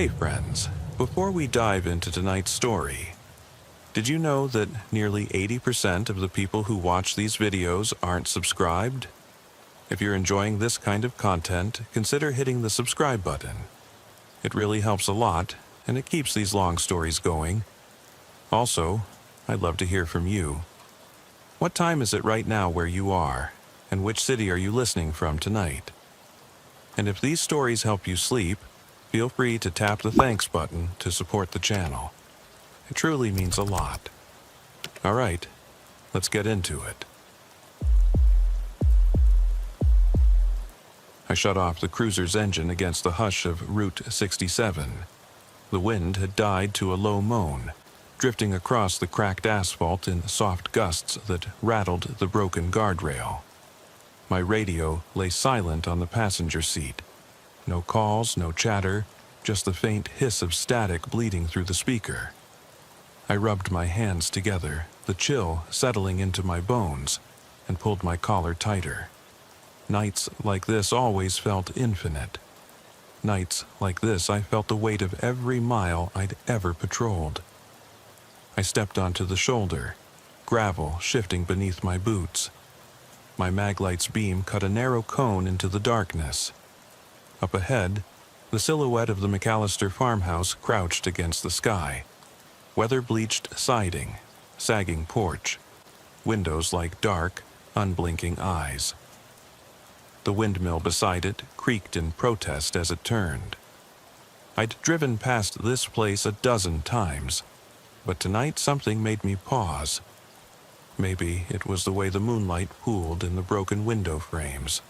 Hey friends, before we dive into tonight's story, did you know that nearly 80% of the people who watch these videos aren't subscribed? If you're enjoying this kind of content, consider hitting the subscribe button. It really helps a lot, and it keeps these long stories going. Also, I'd love to hear from you. What time is it right now where you are, and which city are you listening from tonight? And if these stories help you sleep, feel free to tap the thanks button to support the channel. It truly means a lot. All right, let's get into it. I shut off the cruiser's engine against the hush of Route 67. The wind had died to a low moan, drifting across the cracked asphalt in soft gusts that rattled the broken guardrail. My radio lay silent on the passenger seat. No calls, no chatter, just the faint hiss of static bleeding through the speaker. I rubbed my hands together, the chill settling into my bones, and pulled my collar tighter. Nights like this always felt infinite. Nights like this I felt the weight of every mile I'd ever patrolled. I stepped onto the shoulder, gravel shifting beneath my boots. My maglight's beam cut a narrow cone into the darkness. Up ahead, the silhouette of the McAllister farmhouse crouched against the sky. Weather-bleached siding, sagging porch, windows like dark, unblinking eyes. The windmill beside it creaked in protest as it turned. I'd driven past this place a dozen times, but tonight something made me pause. Maybe it was the way the moonlight pooled in the broken window frames,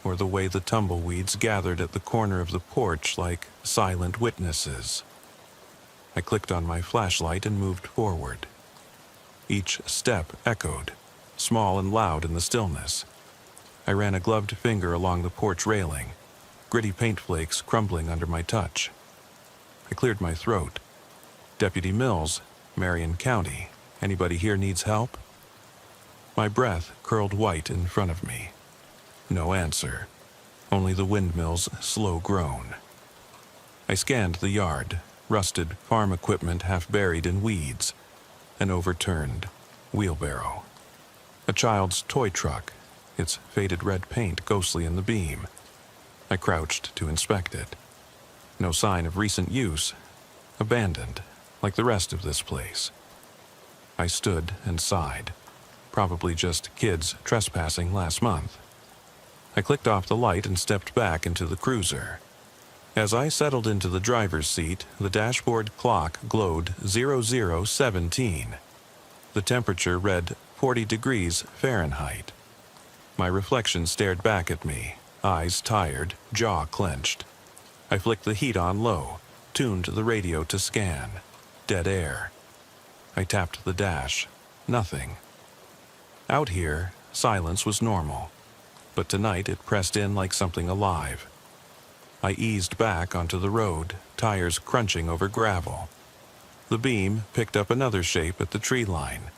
or the way the tumbleweeds gathered at the corner of the porch like silent witnesses. I clicked on my flashlight and moved forward. Each step echoed, small and loud in the stillness. I ran a gloved finger along the porch railing, gritty paint flakes crumbling under my touch. I cleared my throat. Deputy Mills, Marion County. Anybody here needs help? My breath curled white in front of me. No answer, only the windmill's slow groan. I scanned the yard, rusted farm equipment half buried in weeds, an overturned wheelbarrow. A child's toy truck, its faded red paint ghostly in the beam. I crouched to inspect it. No sign of recent use, abandoned, like the rest of this place. I stood and sighed, probably just kids trespassing last month. I clicked off the light and stepped back into the cruiser. As I settled into the driver's seat, the dashboard clock glowed 0017. The temperature read 40 degrees Fahrenheit. My reflection stared back at me, eyes tired, jaw clenched. I flicked the heat on low, tuned the radio to scan. Dead air. I tapped the dash. Nothing. Out here, silence was normal, but tonight it pressed in like something alive. I eased back onto the road, tires crunching over gravel. The beam picked up another shape at the tree line,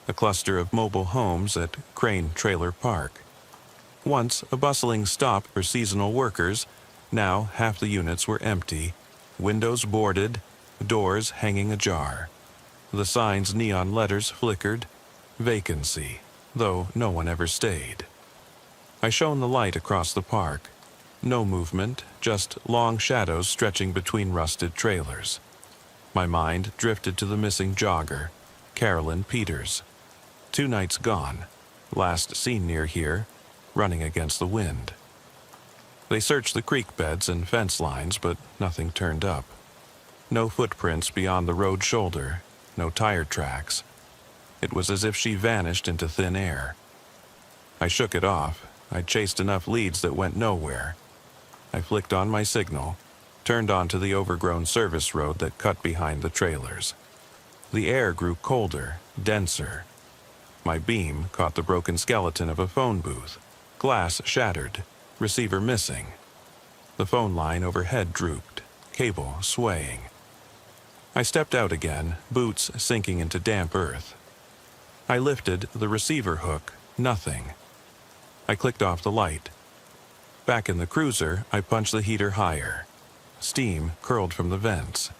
a cluster of mobile homes at Crane Trailer Park. Once a bustling stop for seasonal workers, now half the units were empty, windows boarded, doors hanging ajar. The sign's neon letters flickered, vacancy, though no one ever stayed. I shone the light across the park. No movement, just long shadows stretching between rusted trailers. My mind drifted to the missing jogger, Carolyn Peters. 2 nights gone, last seen near here, running against the wind. They searched the creek beds and fence lines, but nothing turned up. No footprints beyond the road shoulder, no tire tracks. It was as if she vanished into thin air. I shook it off. I'd chased enough leads that went nowhere. I flicked on my signal, turned onto the overgrown service road that cut behind the trailers. The air grew colder, denser. My beam caught the broken skeleton of a phone booth. Glass shattered, receiver missing. The phone line overhead drooped, cable swaying. I stepped out again, boots sinking into damp earth. I lifted the receiver hook, nothing. I clicked off the light. Back in the cruiser, I punched the heater higher. steam curled from the vents.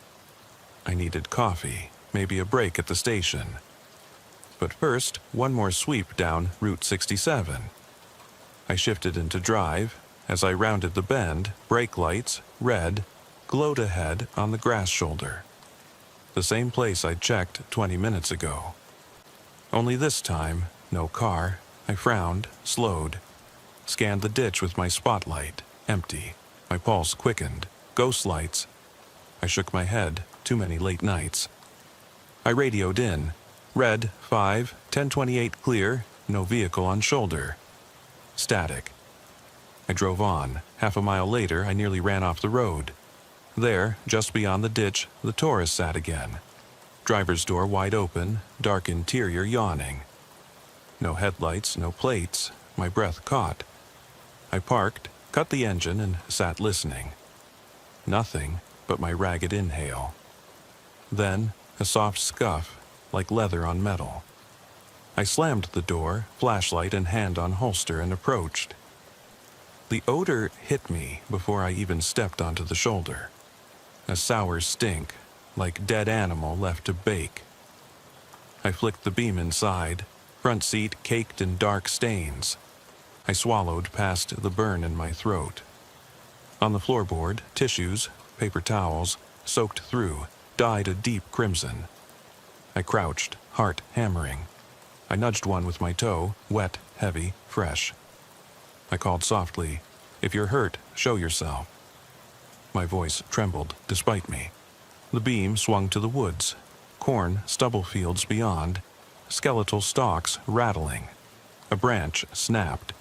I needed coffee, maybe a break at the station. But first, one more sweep down Route 67. I shifted into drive. As I rounded the bend, brake lights, red, glowed ahead on the grass shoulder. The same place I'd checked 20 minutes ago. Only this time, no car. I frowned, slowed, scanned the ditch with my spotlight, empty. My pulse quickened. Ghost lights. I shook my head. Too many late nights. I radioed in. Red, 5, 1028 clear, no vehicle on shoulder. Static. I drove on. Half a mile later, I nearly ran off the road. There, just beyond the ditch, the Taurus sat again. Driver's door wide open, dark interior yawning. No headlights, no plates. My breath caught. I parked, cut the engine, and sat listening. Nothing but my ragged inhale. Then, a soft scuff, like leather on metal. I slammed the door, flashlight and hand on holster, and approached. The odor hit me before I even stepped onto the shoulder. A sour stink, like dead animal left to bake. I flicked the beam inside, front seat caked in dark stains. I swallowed past the burn in my throat. On the floorboard, tissues, paper towels, soaked through, dyed a deep crimson. I crouched, heart hammering. I nudged one with my toe, wet, heavy, fresh. I called softly, "If you're hurt, show yourself." My voice trembled despite me. The beam swung to the woods, corn, stubble fields beyond, skeletal stalks rattling. A branch snapped.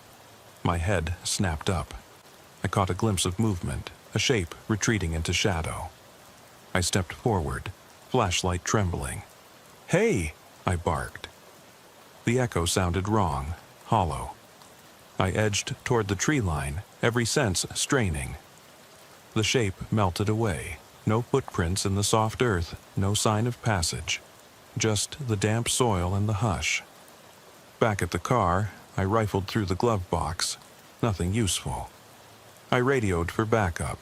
My head snapped up. I caught a glimpse of movement, a shape retreating into shadow. I stepped forward, flashlight trembling. "Hey!" I barked. The echo sounded wrong, hollow. I edged toward the tree line, every sense straining. The shape melted away. No footprints in the soft earth, no sign of passage. Just the damp soil and the hush. Back at the car, I rifled through the glove box. Nothing useful. I radioed for backup.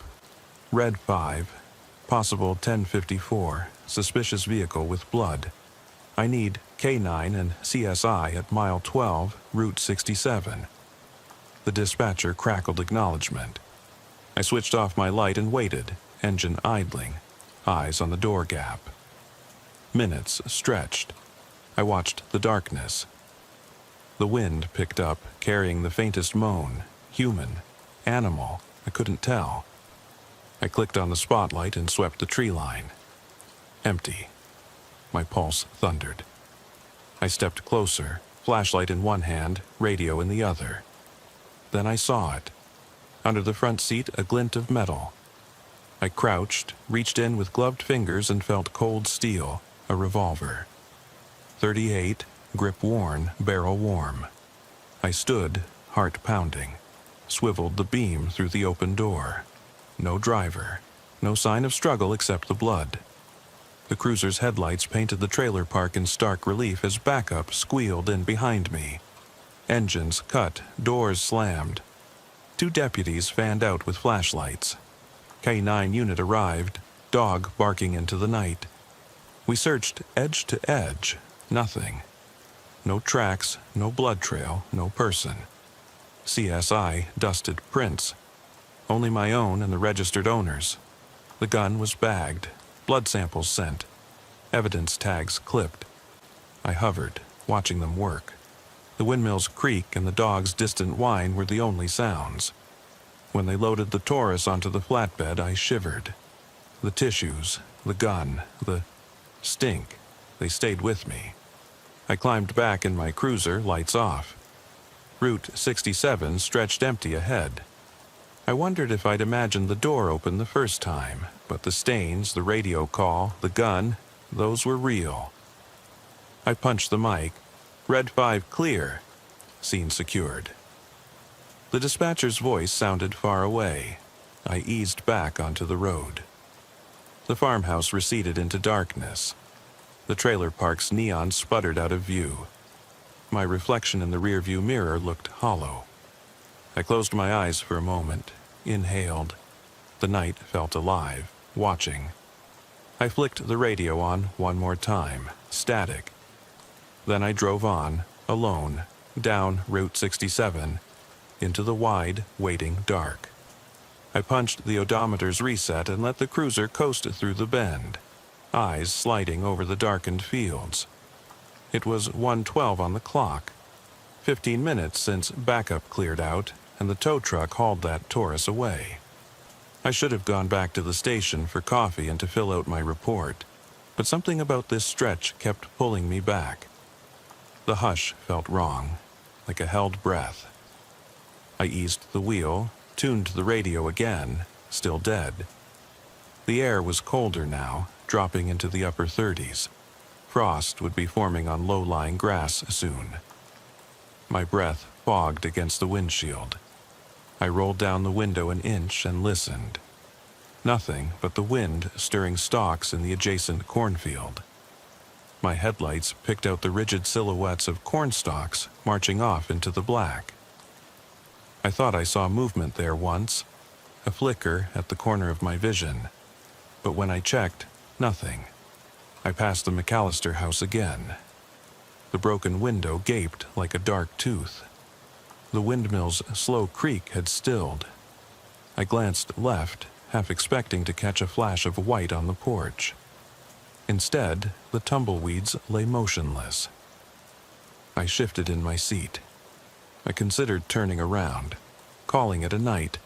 Red 5, possible 1054, suspicious vehicle with blood. I need K9 and CSI at mile 12, Route 67. The dispatcher crackled acknowledgement. I switched off my light and waited, engine idling, eyes on the door gap. Minutes stretched. I watched the darkness. The wind picked up, carrying the faintest moan. Human, animal, I couldn't tell. I clicked on the spotlight and swept the tree line. Empty. My pulse thundered. I stepped closer, flashlight in one hand, radio in the other. Then I saw it. Under the front seat, a glint of metal. I crouched, reached in with gloved fingers and felt cold steel, a revolver. .38, grip worn, barrel warm. I stood, heart pounding, swiveled the beam through the open door. No driver, no sign of struggle except the blood. The cruiser's headlights painted the trailer park in stark relief as backup squealed in behind me. Engines cut, doors slammed. 2 deputies fanned out with flashlights. K9 unit arrived, dog barking into the night. We searched edge to edge, nothing. No tracks, no blood trail, no person. CSI dusted prints. Only my own and the registered owners. The gun was bagged, blood samples sent, evidence tags clipped. I hovered, watching them work. The windmill's creak and the dog's distant whine were the only sounds. When they loaded the Taurus onto the flatbed, I shivered. The tissues, the gun, the stink, they stayed with me. I climbed back in my cruiser, lights off. Route 67 stretched empty ahead. I wondered if I'd imagined the door open the first time, but the stains, the radio call, the gun, those were real. I punched the mic. Red 5 clear. Scene secured. The dispatcher's voice sounded far away. I eased back onto the road. The farmhouse receded into darkness. The trailer park's neon sputtered out of view. My reflection in the rearview mirror looked hollow. I closed my eyes for a moment, inhaled. The night felt alive, watching. I flicked the radio on one more time, static. Then I drove on, alone, down Route 67, into the wide, waiting dark. I punched the odometer's reset and let the cruiser coast through the bend, eyes sliding over the darkened fields. It was 1:12 on the clock, 15 minutes since backup cleared out and the tow truck hauled that Taurus away. I should have gone back to the station for coffee and to fill out my report, but something about this stretch kept pulling me back. The hush felt wrong, like a held breath. I eased the wheel, tuned the radio again, still dead. The air was colder now, dropping into the upper 30s. Frost would be forming on low-lying grass soon. My breath fogged against the windshield. I rolled down the window an inch and listened. Nothing but the wind stirring stalks in the adjacent cornfield. My headlights picked out the rigid silhouettes of corn stalks marching off into the black. I thought I saw movement there once, a flicker at the corner of my vision. But when I checked, nothing. I passed the McAllister house again. The broken window gaped like a dark tooth. The windmill's slow creak had stilled. I glanced left, half expecting to catch a flash of white on the porch. Instead, the tumbleweeds lay motionless. I shifted in my seat. I considered turning around, calling it a night,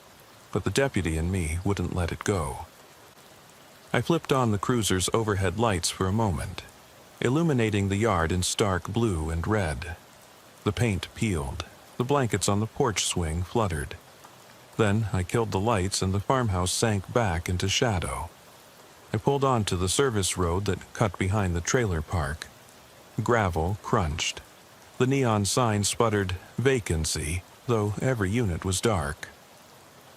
but the deputy in me wouldn't let it go. I flipped on the cruiser's overhead lights for a moment, illuminating the yard in stark blue and red. The paint peeled. The blankets on the porch swing fluttered. Then I killed the lights and the farmhouse sank back into shadow. I pulled onto the service road that cut behind the trailer park. Gravel crunched. The neon sign sputtered vacancy, though every unit was dark.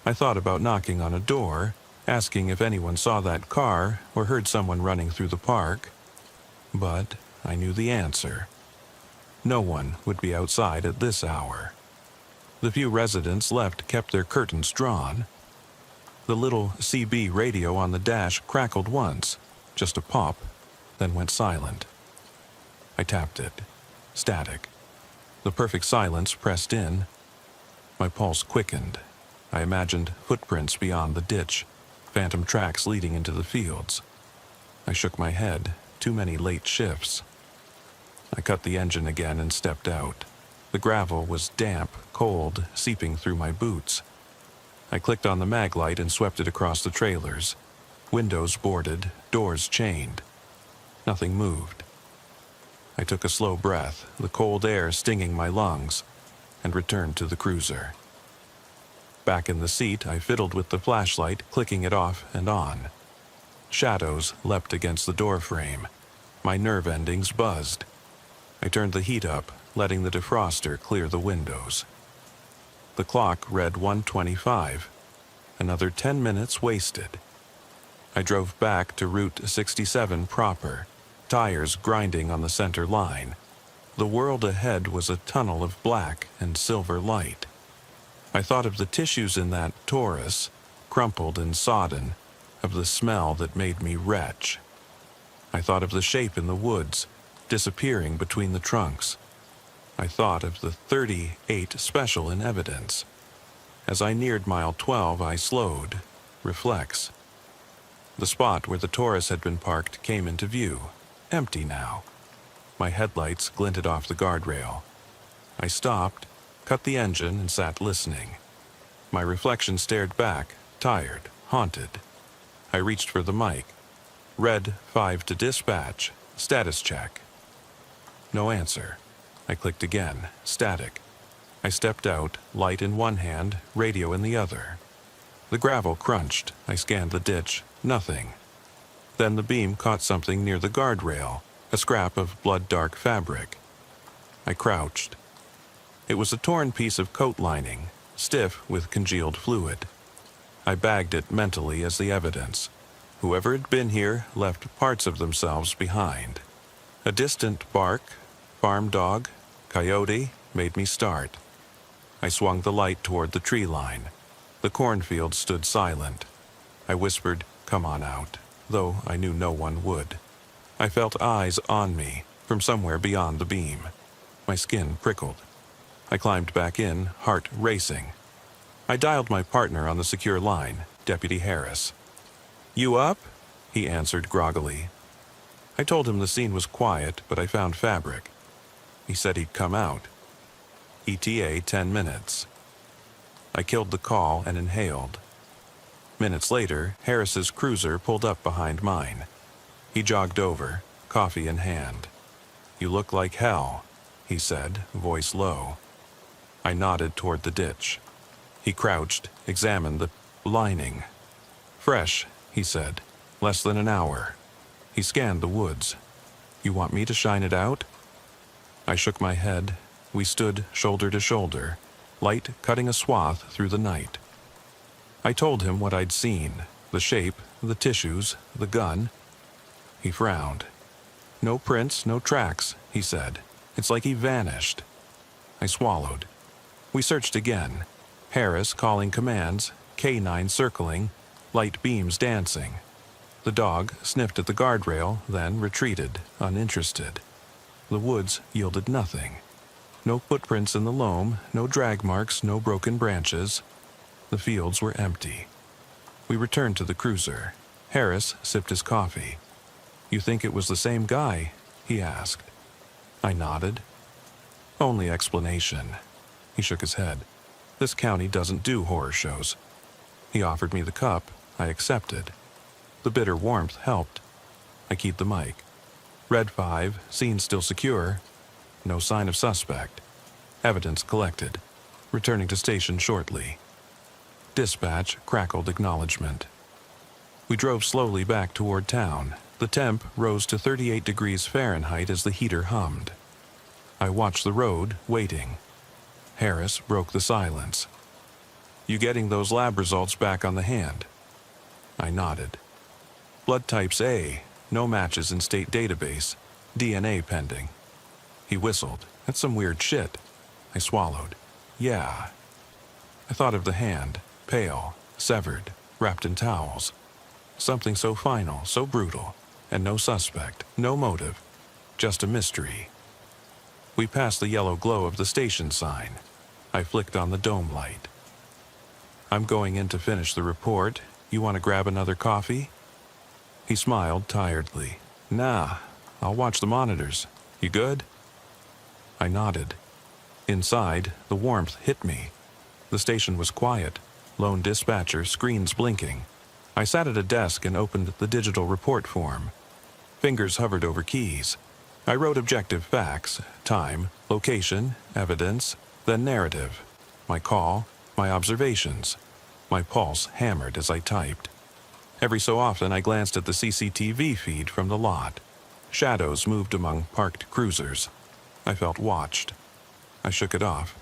I thought about knocking on a door, asking if anyone saw that car or heard someone running through the park. But I knew the answer. No one would be outside at this hour. The few residents left kept their curtains drawn. The little CB radio on the dash crackled once, just a pop, then went silent. I tapped it. Static. The perfect silence pressed in. My pulse quickened. I imagined footprints beyond the ditch, phantom tracks leading into the fields. I shook my head. Too many late shifts. I cut the engine again and stepped out. The gravel was damp, cold, seeping through my boots. I clicked on the mag light and swept it across the trailers. Windows boarded, doors chained. Nothing moved. I took a slow breath, the cold air stinging my lungs, and returned to the cruiser. Back in the seat, I fiddled with the flashlight, clicking it off and on. Shadows leapt against the door frame. My nerve endings buzzed. I turned the heat up, letting the defroster clear the windows. The clock read 1:25. Another 10 minutes wasted. I drove back to Route 67 proper, tires grinding on the center line. The world ahead was a tunnel of black and silver light. I thought of the tissues in that Taurus, crumpled and sodden, of the smell that made me retch. I thought of the shape in the woods, disappearing between the trunks. I thought of the 38 special in evidence. As I neared mile 12, I slowed. Reflex. The spot where the Taurus had been parked came into view, empty now. My headlights glinted off the guardrail. I stopped, cut the engine, and sat listening. My reflection stared back, tired, haunted. I reached for the mic. Red 5 to dispatch. Status check. No answer. I clicked again. Static. I stepped out, light in one hand, radio in the other. The gravel crunched. I scanned the ditch. Nothing. Then the beam caught something near the guardrail, a scrap of blood-dark fabric. I crouched. It was a torn piece of coat lining, stiff with congealed fluid. I bagged it mentally as the evidence. Whoever had been here left parts of themselves behind. A distant bark, farm dog, coyote, made me start. I swung the light toward the tree line. The cornfield stood silent. I whispered, "Come on out," though I knew no one would. I felt eyes on me from somewhere beyond the beam. My skin prickled. I climbed back in, heart racing. I dialed my partner on the secure line, Deputy Harris. "You up?" he answered groggily. I told him the scene was quiet, but I found fabric. He said he'd come out. ETA 10 minutes. I killed the call and inhaled. Minutes later, Harris's cruiser pulled up behind mine. He jogged over, coffee in hand. "You look like hell," he said, voice low. I nodded toward the ditch. He crouched, examined the lining. "Fresh," he said. "Less than an hour." He scanned the woods. "You want me to shine it out?" I shook my head. We stood shoulder to shoulder, light cutting a swath through the night. I told him what I'd seen, the shape, the tissues, the gun. He frowned. "No prints, no tracks," he said. "It's like he vanished." I swallowed. We searched again. Harris calling commands, K9 circling, light beams dancing. The dog sniffed at the guardrail, then retreated, uninterested. The woods yielded nothing. No footprints in the loam, no drag marks, no broken branches. The fields were empty. We returned to the cruiser. Harris sipped his coffee. "You think it was the same guy?" he asked. I nodded. "Only explanation." He shook his head. "This county doesn't do horror shows." He offered me the cup. I accepted. The bitter warmth helped. I keyed the mic. Red 5, scene still secure. No sign of suspect. Evidence collected. Returning to station shortly. Dispatch crackled acknowledgement. We drove slowly back toward town. The temp rose to 38 degrees Fahrenheit as the heater hummed. I watched the road, waiting. Harris broke the silence. "You getting those lab results back on the hand?" I nodded. "Blood types A, no matches in state database, DNA pending." He whistled. "That's some weird shit." I swallowed. "Yeah." I thought of the hand, pale, severed, wrapped in towels. Something so final, so brutal, and no suspect, no motive, just a mystery. We passed the yellow glow of the station sign. I flicked on the dome light. "I'm going in to finish the report. You want to grab another coffee?" He smiled tiredly. "Nah, I'll watch the monitors. You good?" I nodded. Inside, the warmth hit me. The station was quiet. Lone dispatcher, screens blinking. I sat at a desk and opened the digital report form. Fingers hovered over keys. I wrote objective facts, time, location, evidence, then narrative. My call, my observations. My pulse hammered as I typed. Every so often I glanced at the CCTV feed from the lot. Shadows moved among parked cruisers. I felt watched. I shook it off.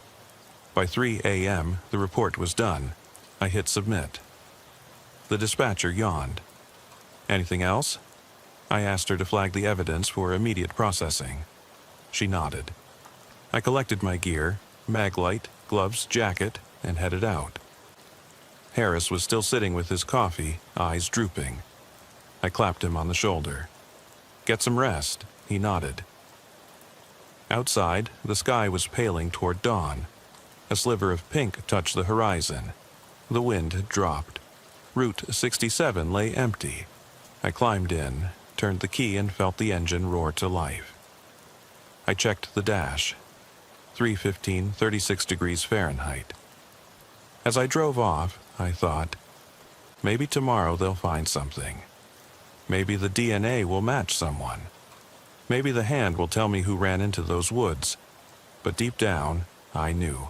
By 3 a.m., the report was done. I hit submit. The dispatcher yawned. "Anything else?" I asked her to flag the evidence for immediate processing. She nodded. I collected my gear, mag light, gloves, jacket, and headed out. Harris was still sitting with his coffee, eyes drooping. I clapped him on the shoulder. "Get some rest," he nodded. Outside, the sky was paling toward dawn. A sliver of pink touched the horizon. The wind had dropped. Route 67 lay empty. I climbed in, turned the key, and felt the engine roar to life. I checked the dash. 3:15, 36 degrees Fahrenheit. As I drove off, I thought, maybe tomorrow they'll find something. Maybe the DNA will match someone. Maybe the hand will tell me who ran into those woods. But deep down, I knew.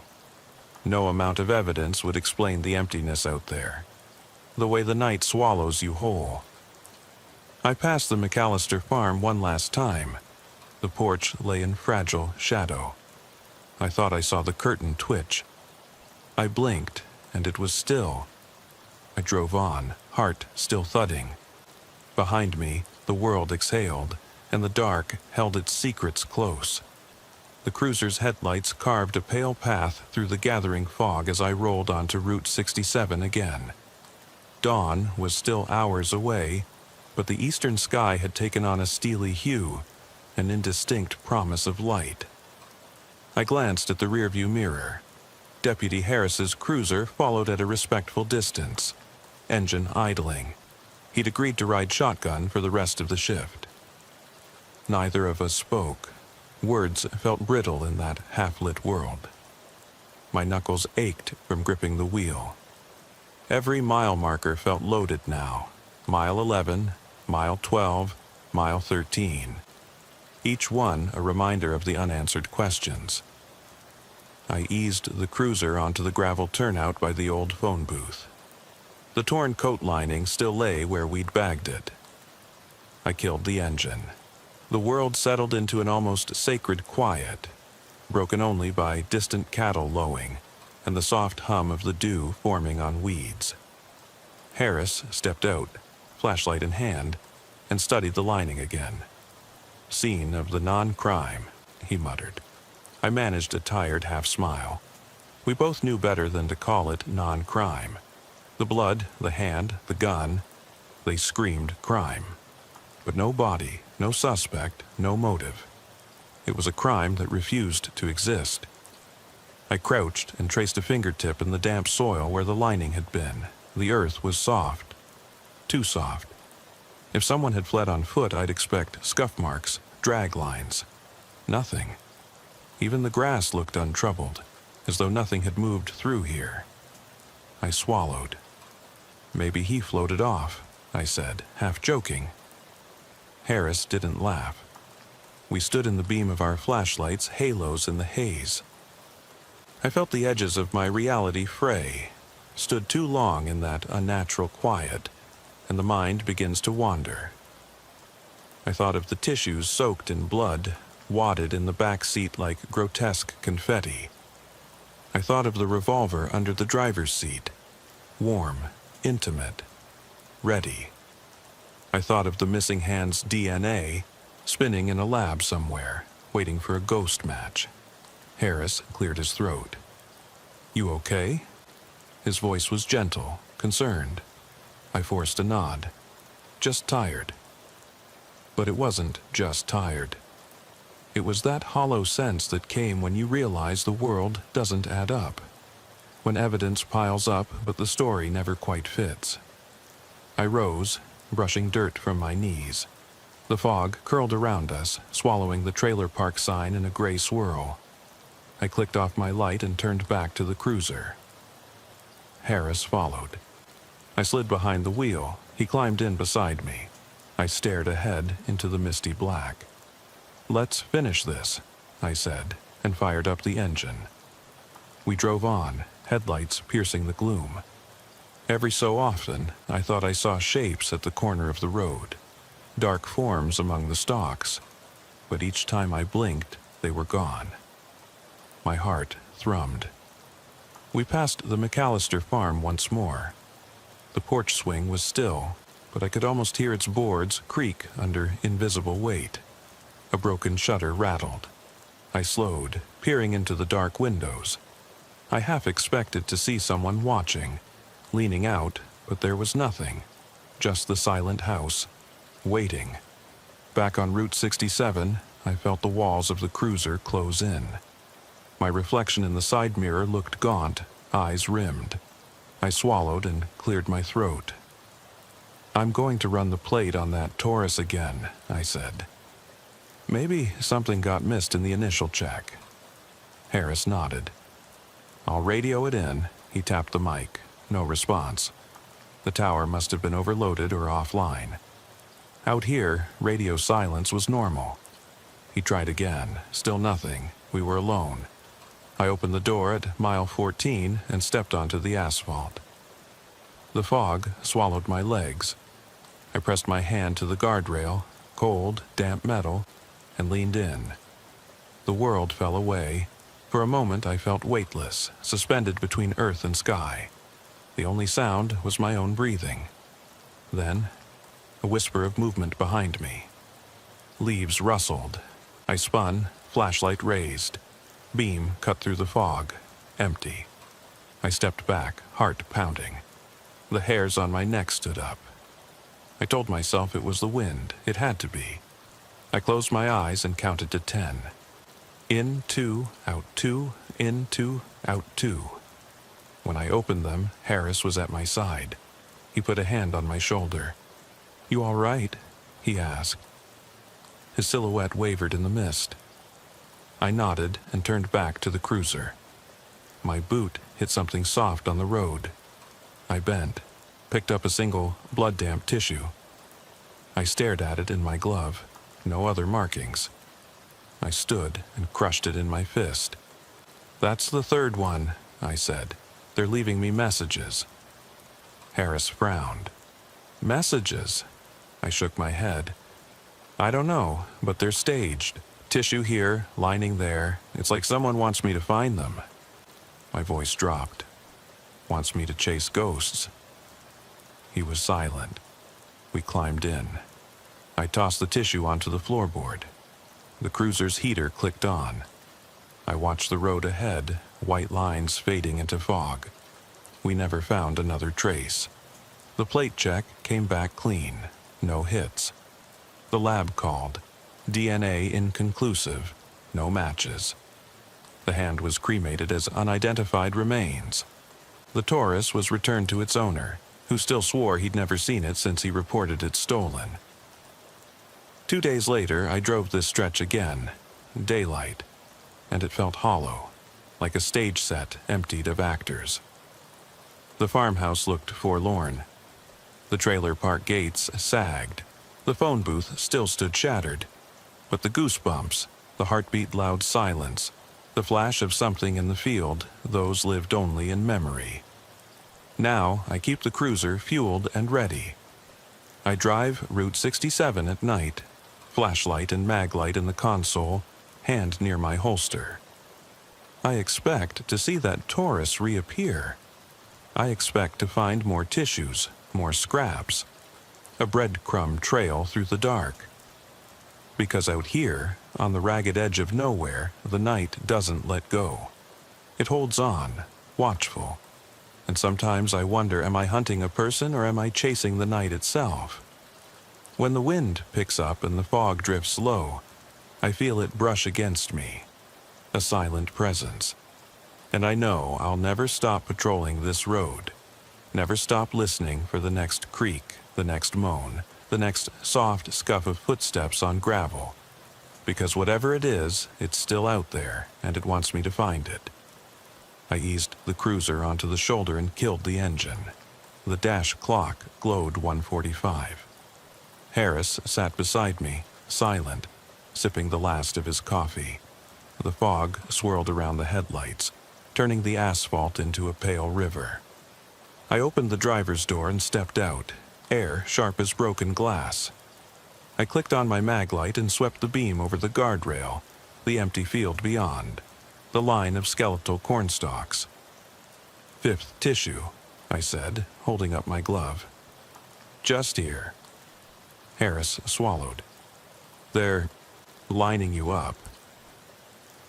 No amount of evidence would explain the emptiness out there. The way the night swallows you whole. I passed the McAllister farm one last time. The porch lay in fragile shadow. I thought I saw the curtain twitch. I blinked, and it was still. I drove on, heart still thudding. Behind me, the world exhaled, and the dark held its secrets close. The cruiser's headlights carved a pale path through the gathering fog as I rolled onto Route 67 again. Dawn was still hours away, but the eastern sky had taken on a steely hue, an indistinct promise of light. I glanced at the rearview mirror. Deputy Harris's cruiser followed at a respectful distance, engine idling. He'd agreed to ride shotgun for the rest of the shift. Neither of us spoke. Words felt brittle in that half-lit world. My knuckles ached from gripping the wheel. Every mile marker felt loaded now. Mile 11, mile 12, mile 13. Each one a reminder of the unanswered questions. I eased the cruiser onto the gravel turnout by the old phone booth. The torn coat lining still lay where we'd bagged it. I killed the engine. The world settled into an almost sacred quiet, broken only by distant cattle lowing and the soft hum of the dew forming on weeds. Harris stepped out, flashlight in hand, and studied the lining again. Scene of the non-crime, he muttered. I managed a tired half-smile. We both knew better than to call it non-crime. The blood, the hand, the gun, they screamed crime. But no body, no suspect, no motive. It was a crime that refused to exist. I crouched and traced a fingertip in the damp soil where the lining had been. The earth was soft. Too soft. If someone had fled on foot, I'd expect scuff marks, drag lines. Nothing. Even the grass looked untroubled, as though nothing had moved through here. I swallowed. Maybe he floated off, I said, half joking. Harris didn't laugh. We stood in the beam of our flashlights, halos in the haze. I felt the edges of my reality fray, stood too long in that unnatural quiet, and the mind begins to wander. I thought of the tissues soaked in blood, wadded in the back seat like grotesque confetti. I thought of the revolver under the driver's seat, warm, intimate, ready. I thought of the missing hand's DNA, spinning in a lab somewhere, waiting for a ghost match. Harris cleared his throat. "You okay?" His voice was gentle, concerned. I forced a nod. "Just tired." But it wasn't just tired. It was that hollow sense that came when you realize the world doesn't add up. When evidence piles up, but the story never quite fits. I rose, brushing dirt from my knees. The fog curled around us, swallowing the trailer park sign in a gray swirl. I clicked off my light and turned back to the cruiser. Harris followed. I slid behind the wheel. He climbed in beside me. I stared ahead into the misty black. "Let's finish this," I said, and fired up the engine. We drove on, headlights piercing the gloom. Every so often, I thought I saw shapes at the corner of the road, dark forms among the stalks, but each time I blinked, they were gone. My heart thrummed. We passed the McAllister farm once more. The porch swing was still, but I could almost hear its boards creak under invisible weight. A broken shutter rattled. I slowed, peering into the dark windows. I half expected to see someone watching, leaning out, but there was nothing. Just the silent house, waiting. Back on Route 67, I felt the walls of the cruiser close in. My reflection in the side mirror looked gaunt, eyes rimmed. I swallowed and cleared my throat. "I'm going to run the plate on that Taurus again," I said. "Maybe something got missed in the initial check." Harris nodded. "I'll radio it in." He tapped the mic. No response. The tower must have been overloaded or offline. Out here, radio silence was normal. He tried again. Still nothing. We were alone. I opened the door at mile 14 and stepped onto the asphalt. The fog swallowed my legs. I pressed my hand to the guardrail, cold, damp metal, and leaned in. The world fell away. For a moment I felt weightless, suspended between earth and sky. The only sound was my own breathing. Then, a whisper of movement behind me. Leaves rustled. I spun, flashlight raised. Beam cut through the fog. Empty. I stepped back, heart pounding. The hairs on my neck stood up. I told myself it was the wind. It had to be. I closed my eyes and counted to 10. In, 2, out 2, in, 2, out 2. When I opened them, Harris was at my side. He put a hand on my shoulder. "You all right?" he asked. His silhouette wavered in the mist. I nodded and turned back to the cruiser. My boot hit something soft on the road. I bent, picked up a single blood-damp tissue. I stared at it in my glove. No other markings. I stood and crushed it in my fist. "That's the third one," I said. "They're leaving me messages." Harris frowned. "Messages?" I shook my head. "I don't know, but they're staged. Tissue here, lining there. It's like someone wants me to find them." My voice dropped. "Wants me to chase ghosts." He was silent. We climbed in. I tossed the tissue onto the floorboard. The cruiser's heater clicked on. I watched the road ahead, white lines fading into fog. We never found another trace. The plate check came back clean. No hits. The lab called. DNA inconclusive. No matches. The hand was cremated as unidentified remains. The Taurus was returned to its owner, who still swore he'd never seen it since he reported it stolen. 2 days later, I drove this stretch again. Daylight. And it felt hollow, like a stage set emptied of actors. The farmhouse looked forlorn. The trailer park gates sagged. The phone booth still stood shattered. But the goosebumps, the heartbeat-loud silence, the flash of something in the field, those lived only in memory. Now I keep the cruiser fueled and ready. I drive Route 67 at night, flashlight and maglite in the console, hand near my holster. I expect to see that Taurus reappear. I expect to find more tissues, more scraps, a breadcrumb trail through the dark. Because out here, on the ragged edge of nowhere, the night doesn't let go. It holds on, watchful. And sometimes I wonder, am I hunting a person or am I chasing the night itself? When the wind picks up and the fog drifts low, I feel it brush against me. A silent presence. And I know I'll never stop patrolling this road. Never stop listening for the next creak, the next moan, the next soft scuff of footsteps on gravel. Because whatever it is, it's still out there, and it wants me to find it. I eased the cruiser onto the shoulder and killed the engine. The dash clock glowed 1:45. Harris sat beside me, silent, sipping the last of his coffee. The fog swirled around the headlights, turning the asphalt into a pale river. I opened the driver's door and stepped out, air sharp as broken glass. I clicked on my maglite and swept the beam over the guardrail, the empty field beyond, the line of skeletal cornstalks. "Fifth tissue," I said, holding up my glove. "Just here." Harris swallowed. "They're lining you up."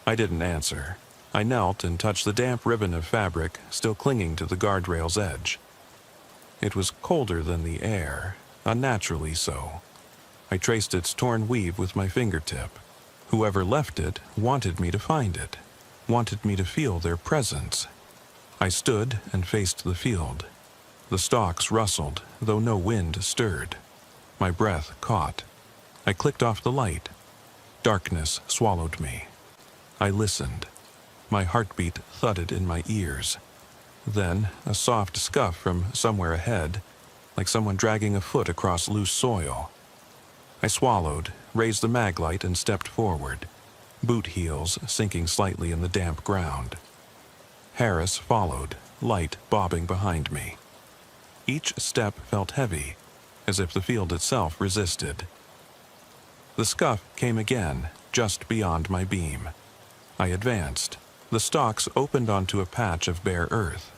I didn't answer. I knelt and touched the damp ribbon of fabric still clinging to the guardrail's edge. It was colder than the air, unnaturally so. I traced its torn weave with my fingertip. Whoever left it wanted me to find it, wanted me to feel their presence. I stood and faced the field. The stalks rustled, though no wind stirred. My breath caught. I clicked off the light. Darkness swallowed me. I listened. My heartbeat thudded in my ears. Then a soft scuff from somewhere ahead, like someone dragging a foot across loose soil. I swallowed, raised the maglite, and stepped forward, boot heels sinking slightly in the damp ground. Harris followed, light bobbing behind me. Each step felt heavy, as if the field itself resisted. The scuff came again, just beyond my beam. I advanced. The stalks opened onto a patch of bare earth,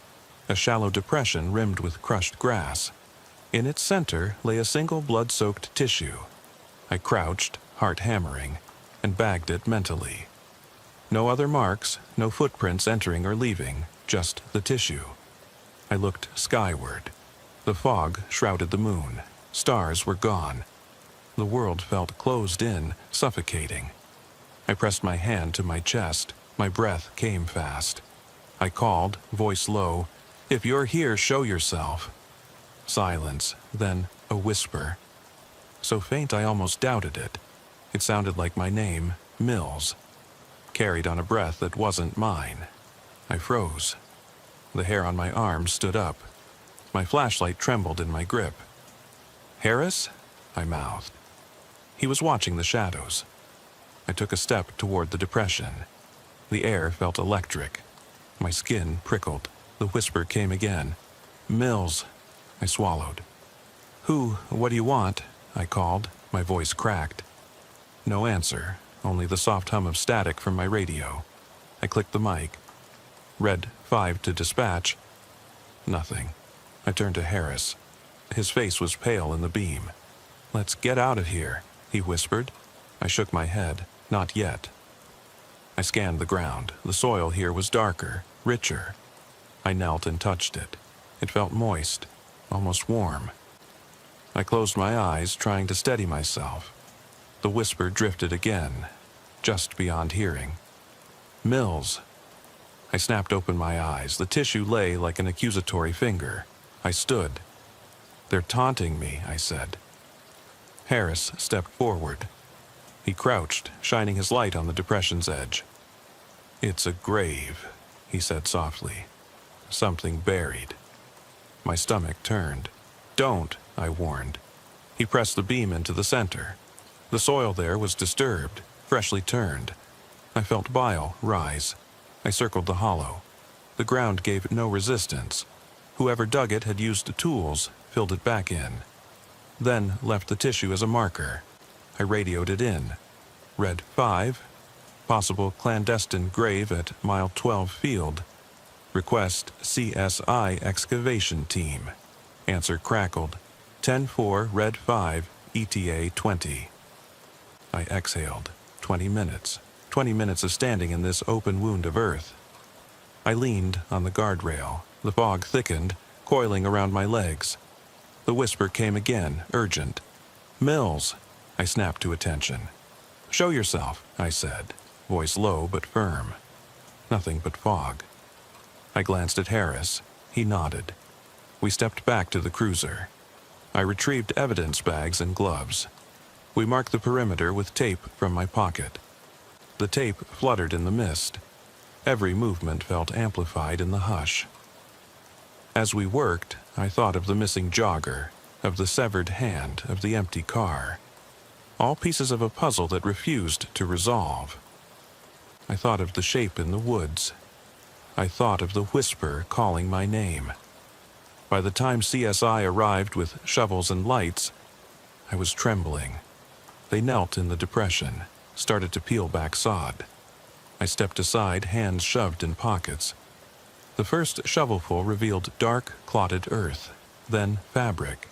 a shallow depression rimmed with crushed grass. In its center lay a single blood-soaked tissue. I crouched, heart hammering, and bagged it mentally. No other marks, no footprints entering or leaving, just the tissue. I looked skyward. The fog shrouded the moon. Stars were gone. The world felt closed in, suffocating. I pressed my hand to my chest. My breath came fast. I called, voice low, "If you're here, show yourself." Silence, then a whisper. So faint I almost doubted it. It sounded like my name, Mills, carried on a breath that wasn't mine. I froze. The hair on my arm stood up. My flashlight trembled in my grip. "Harris?" I mouthed. He was watching the shadows. I took a step toward the depression. The air felt electric. My skin prickled. The whisper came again. "Mills." I swallowed. What do you want?" I called. My voice cracked. No answer, only the soft hum of static from my radio. I clicked the mic. Red 5 to dispatch. Nothing. I turned to Harris. His face was pale in the beam. "Let's get out of here," he whispered. I shook my head. Not yet. I scanned the ground. The soil here was darker, richer. I knelt and touched it. It felt moist, almost warm. I closed my eyes, trying to steady myself. The whisper drifted again, just beyond hearing. "Mills." I snapped open my eyes. The tissue lay like an accusatory finger. I stood. "They're taunting me," I said. Harris stepped forward. He crouched, shining his light on the depression's edge. "It's a grave," he said softly. "Something buried." My stomach turned. "Don't," I warned. He pressed the beam into the center. The soil there was disturbed, freshly turned. I felt bile rise. I circled the hollow. The ground gave no resistance. Whoever dug it had used the tools, filled it back in. Then left the tissue as a marker. I radioed it in. Red 5, possible clandestine grave at mile 12 field. Request CSI excavation team. Answer crackled. 10-4 Red 5 ETA 20. I exhaled. 20 minutes. 20 minutes of standing in this open wound of earth. I leaned on the guardrail. The fog thickened, coiling around my legs. The whisper came again, urgent. "Mills." I snapped to attention. "Show yourself," I said, voice low but firm. Nothing but fog. I glanced at Harris. He nodded. We stepped back to the cruiser. I retrieved evidence bags and gloves. We marked the perimeter with tape from my pocket. The tape fluttered in the mist. Every movement felt amplified in the hush. As we worked, I thought of the missing jogger, of the severed hand, of the empty car. All pieces of a puzzle that refused to resolve. I thought of the shape in the woods. I thought of the whisper calling my name. By the time CSI arrived with shovels and lights, I was trembling. They knelt in the depression, started to peel back sod. I stepped aside, hands shoved in pockets. The first shovelful revealed dark, clotted earth, then fabric.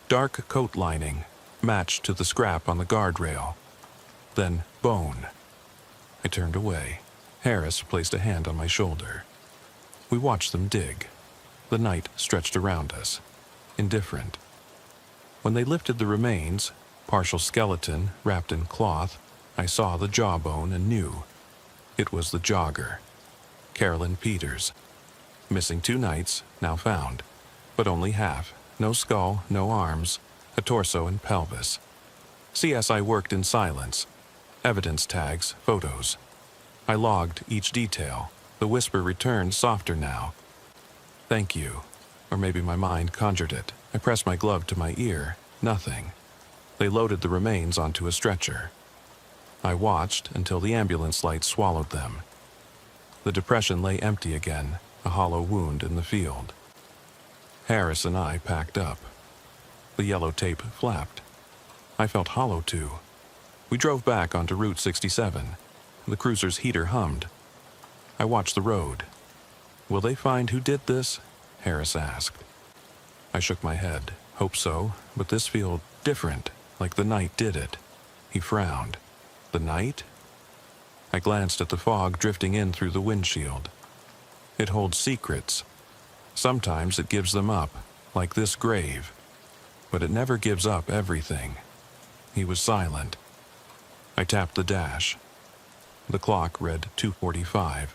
Dark coat lining, matched to the scrap on the guardrail. Then bone. I turned away. Harris placed a hand on my shoulder. We watched them dig. The night stretched around us, indifferent. When they lifted the remains, partial skeleton wrapped in cloth, I saw the jawbone and knew. It was the jogger, Carolyn Peters. Missing 2 nights, now found, but only half. No skull, no arms, a torso and pelvis. CSI worked in silence. Evidence tags, photos. I logged each detail. The whisper returned, softer now. "Thank you." Or maybe my mind conjured it. I pressed my glove to my ear. Nothing. They loaded the remains onto a stretcher. I watched until the ambulance lights swallowed them. The depression lay empty again, a hollow wound in the field. Harris and I packed up. The yellow tape flapped. I felt hollow too. We drove back onto Route 67. The cruiser's heater hummed. I watched the road. "Will they find who did this?" Harris asked. I shook my head. "Hope so, but this feels different, like the night did it." He frowned. "The night?" I glanced at the fog drifting in through the windshield. "It holds secrets. Sometimes it gives them up. like this grave, but it never gives up everything. He was silent. I tapped the dash. The clock read 2:45.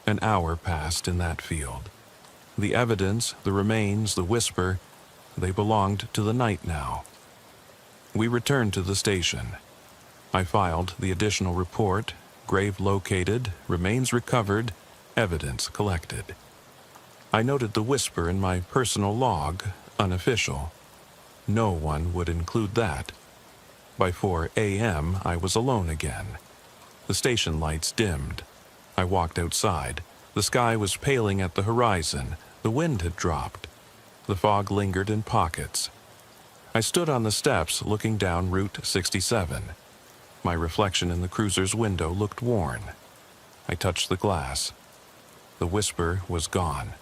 An hour passed in that field. The evidence, the remains, the whisper, they belonged to the night now. We returned to the station. I filed the additional report, grave located, remains recovered, evidence collected. I noted the whisper in my personal log, unofficial. No one would include that. By 4 a.m., I was alone again. The station lights dimmed. I walked outside. The sky was paling at the horizon. The wind had dropped. The fog lingered in pockets. I stood on the steps looking down Route 67. My reflection in the cruiser's window looked worn. I touched the glass. The whisper was gone.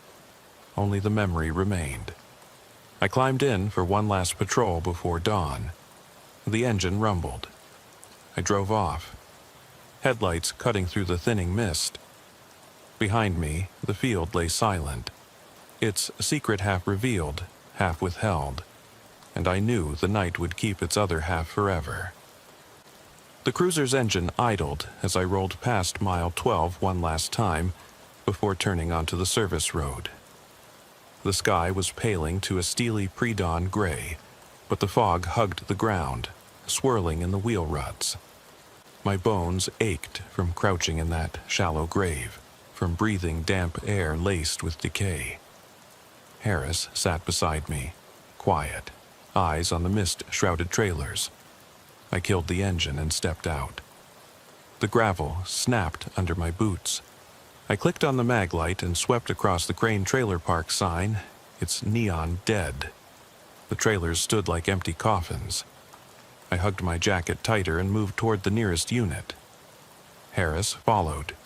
Only the memory remained. I climbed in for one last patrol before dawn. The engine rumbled. I drove off. Headlights cutting through the thinning mist. Behind me, the field lay silent. Its secret half revealed, half withheld, and I knew the night would keep its other half forever. The cruiser's engine idled as I rolled past mile 12 one last time before turning onto the service road. The sky was paling to a steely pre-dawn gray, but the fog hugged the ground, swirling in the wheel ruts. My bones ached from crouching in that shallow grave, from breathing damp air laced with decay. Harris sat beside me, quiet, eyes on the mist-shrouded trailers. I killed the engine and stepped out. The gravel snapped under my boots. I clicked on the mag light and swept across the Crane Trailer Park sign, its neon dead. The trailers stood like empty coffins. I hugged my jacket tighter and moved toward the nearest unit. Harris followed.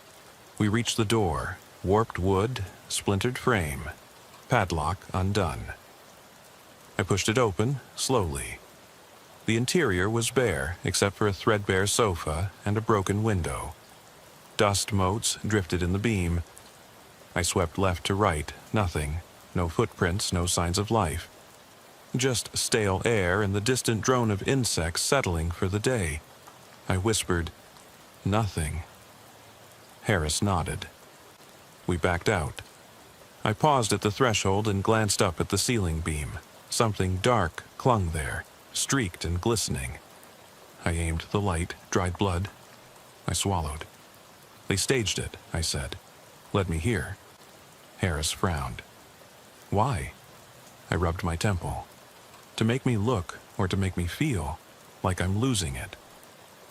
We reached the door, warped wood, splintered frame, padlock undone. I pushed it open, slowly. The interior was bare, except for a threadbare sofa and a broken window. Dust motes drifted in the beam. I swept left to right, nothing. No footprints, no signs of life. Just stale air and the distant drone of insects settling for the day. I whispered, "Nothing." Harris nodded. We backed out. I paused at the threshold and glanced up at the ceiling beam. Something dark clung there, streaked and glistening. I aimed the light, dried blood. I swallowed. "They staged it," I said. "Let me hear." Harris frowned. "Why?" I rubbed my temple. "To make me look, or to make me feel, like I'm losing it."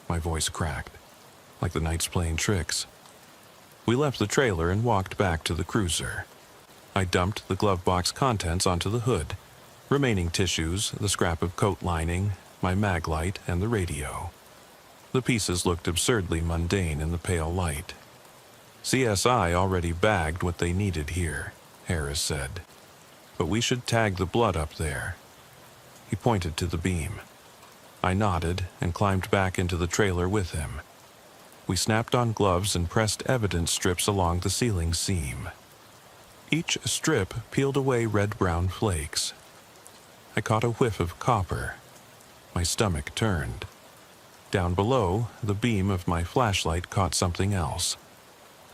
My voice cracked, like the night's playing tricks. We left the trailer and walked back to the cruiser. I dumped the glove box contents onto the hood, remaining tissues, the scrap of coat lining, my mag light, and the radio. The pieces looked absurdly mundane in the pale light. "CSI already bagged what they needed here," Harris said. "But we should tag the blood up there." He pointed to the beam. I nodded and climbed back into the trailer with him. We snapped on gloves and pressed evidence strips along the ceiling seam. Each strip peeled away red-brown flakes. I caught a whiff of copper. My stomach turned. Down below, the beam of my flashlight caught something else.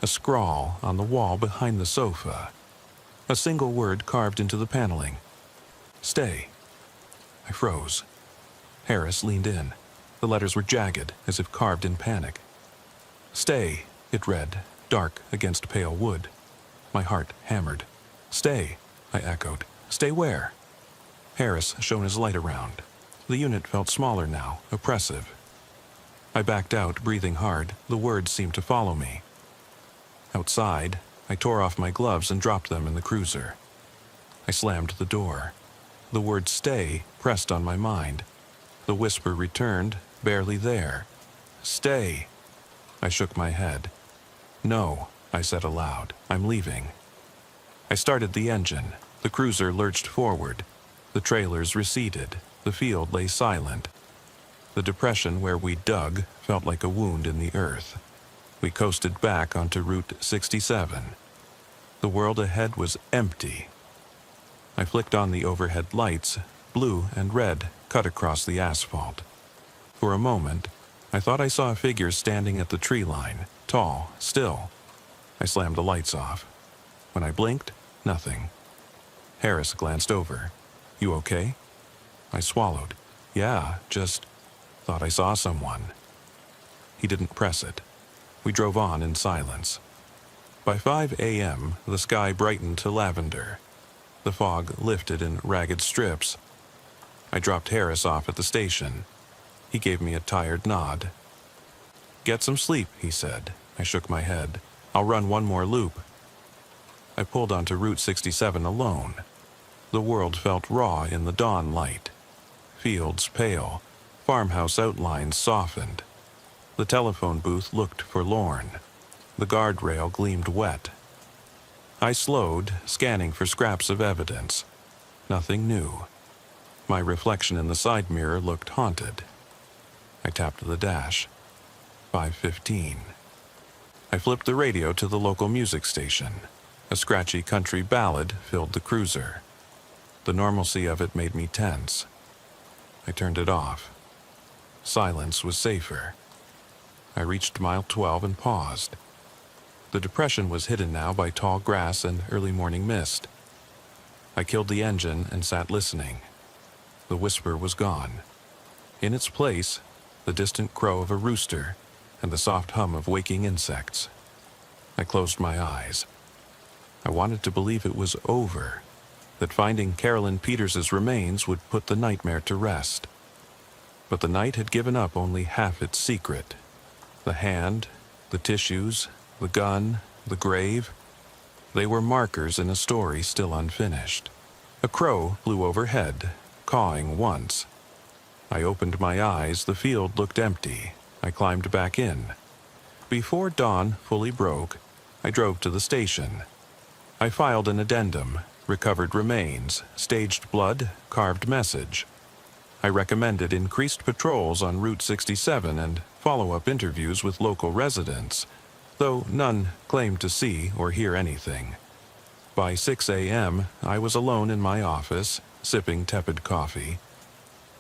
A scrawl on the wall behind the sofa. A single word carved into the paneling. "Stay." I froze. Harris leaned in. The letters were jagged, as if carved in panic. "Stay," it read, dark against pale wood. My heart hammered. "Stay," I echoed. "Stay where?" Harris shone his light around. The unit felt smaller now, oppressive. I backed out, breathing hard. The words seemed to follow me. Outside, I tore off my gloves and dropped them in the cruiser. I slammed the door. The word "stay" pressed on my mind. The whisper returned, barely there. "Stay." I shook my head. "No," I said aloud. "I'm leaving." I started the engine. The cruiser lurched forward. The trailers receded. The field lay silent. The depression where we dug felt like a wound in the earth. We coasted back onto Route 67. The world ahead was empty. I flicked on the overhead lights. Blue and red cut across the asphalt. For a moment, I thought I saw a figure standing at the tree line, tall, still. I slammed the lights off. When I blinked, nothing. Harris glanced over. "You okay?" I swallowed. "Yeah, just thought I saw someone." He didn't press it. We drove on in silence. By 5 a.m., the sky brightened to lavender. The fog lifted in ragged strips. I dropped Harris off at the station. He gave me a tired nod. "Get some sleep," he said. I shook my head. "I'll run one more loop." I pulled onto Route 67 alone. The world felt raw in the dawn light. Fields pale, farmhouse outlines softened. The telephone booth looked forlorn. The guardrail gleamed wet. I slowed, scanning for scraps of evidence. Nothing new. My reflection in the side mirror looked haunted. I tapped the dash. 5:15. I flipped the radio to the local music station. A scratchy country ballad filled the cruiser. The normalcy of it made me tense. I turned it off. Silence was safer. I reached mile 12 and paused. The depression was hidden now by tall grass and early morning mist. I killed the engine and sat listening. The whisper was gone. In its place, the distant crow of a rooster and the soft hum of waking insects. I closed my eyes. I wanted to believe it was over, that finding Carolyn Peters's remains would put the nightmare to rest. But the night had given up only half its secret. The hand, the tissues, the gun, the grave, they were markers in a story still unfinished. A crow flew overhead, cawing once. I opened my eyes. The field looked empty. I climbed back in. Before dawn fully broke, I drove to the station. I filed an addendum, recovered remains, staged blood, carved message. I recommended increased patrols on Route 67 and follow-up interviews with local residents, though none claimed to see or hear anything. By 6 a.m., I was alone in my office, sipping tepid coffee.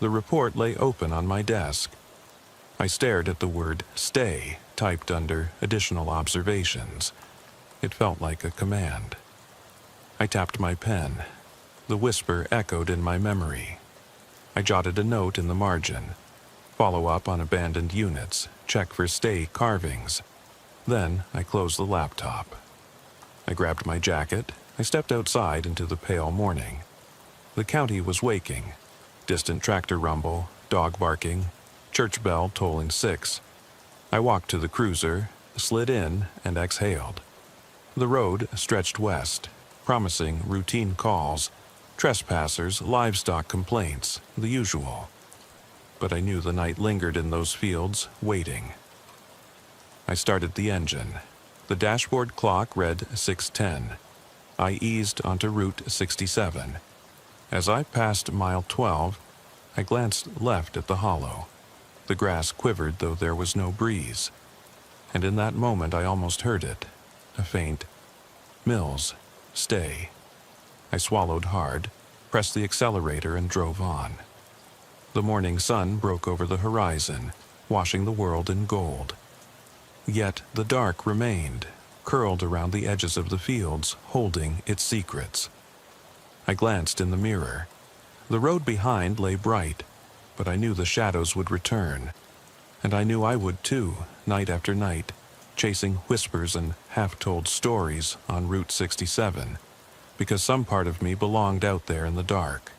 The report lay open on my desk. I stared at the word "stay" typed under additional observations. It felt like a command. I tapped my pen. The whisper echoed in my memory. I jotted a note in the margin. Follow up on abandoned units. Check for stay carvings. Then I closed the laptop. I grabbed my jacket. I stepped outside into the pale morning. The county was waking. Distant tractor rumble, dog barking, church bell tolling 6. I walked to the cruiser, slid in, and exhaled. The road stretched west, promising routine calls, trespassers, livestock complaints, the usual. But I knew the night lingered in those fields, waiting. I started the engine. The dashboard clock read 6:10. I eased onto Route 67. As I passed mile 12, I glanced left at the hollow. The grass quivered, though there was no breeze. And in that moment I almost heard it, a faint, "Mills, stay." I swallowed hard, pressed the accelerator, and drove on. The morning sun broke over the horizon, washing the world in gold. Yet the dark remained, curled around the edges of the fields, holding its secrets. I glanced in the mirror. The road behind lay bright, but I knew the shadows would return. And I knew I would too, night after night, chasing whispers and half-told stories on Route 67, because some part of me belonged out there in the dark.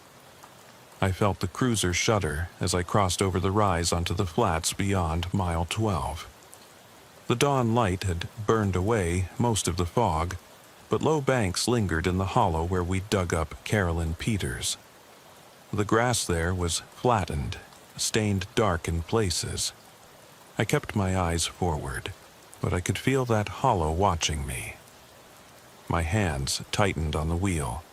I felt the cruiser shudder as I crossed over the rise onto the flats beyond mile 12. The dawn light had burned away most of the fog, but low banks lingered in the hollow where we dug up Carolyn Peters. The grass there was flattened, stained dark in places. I kept my eyes forward, but I could feel that hollow watching me. My hands tightened on the wheel.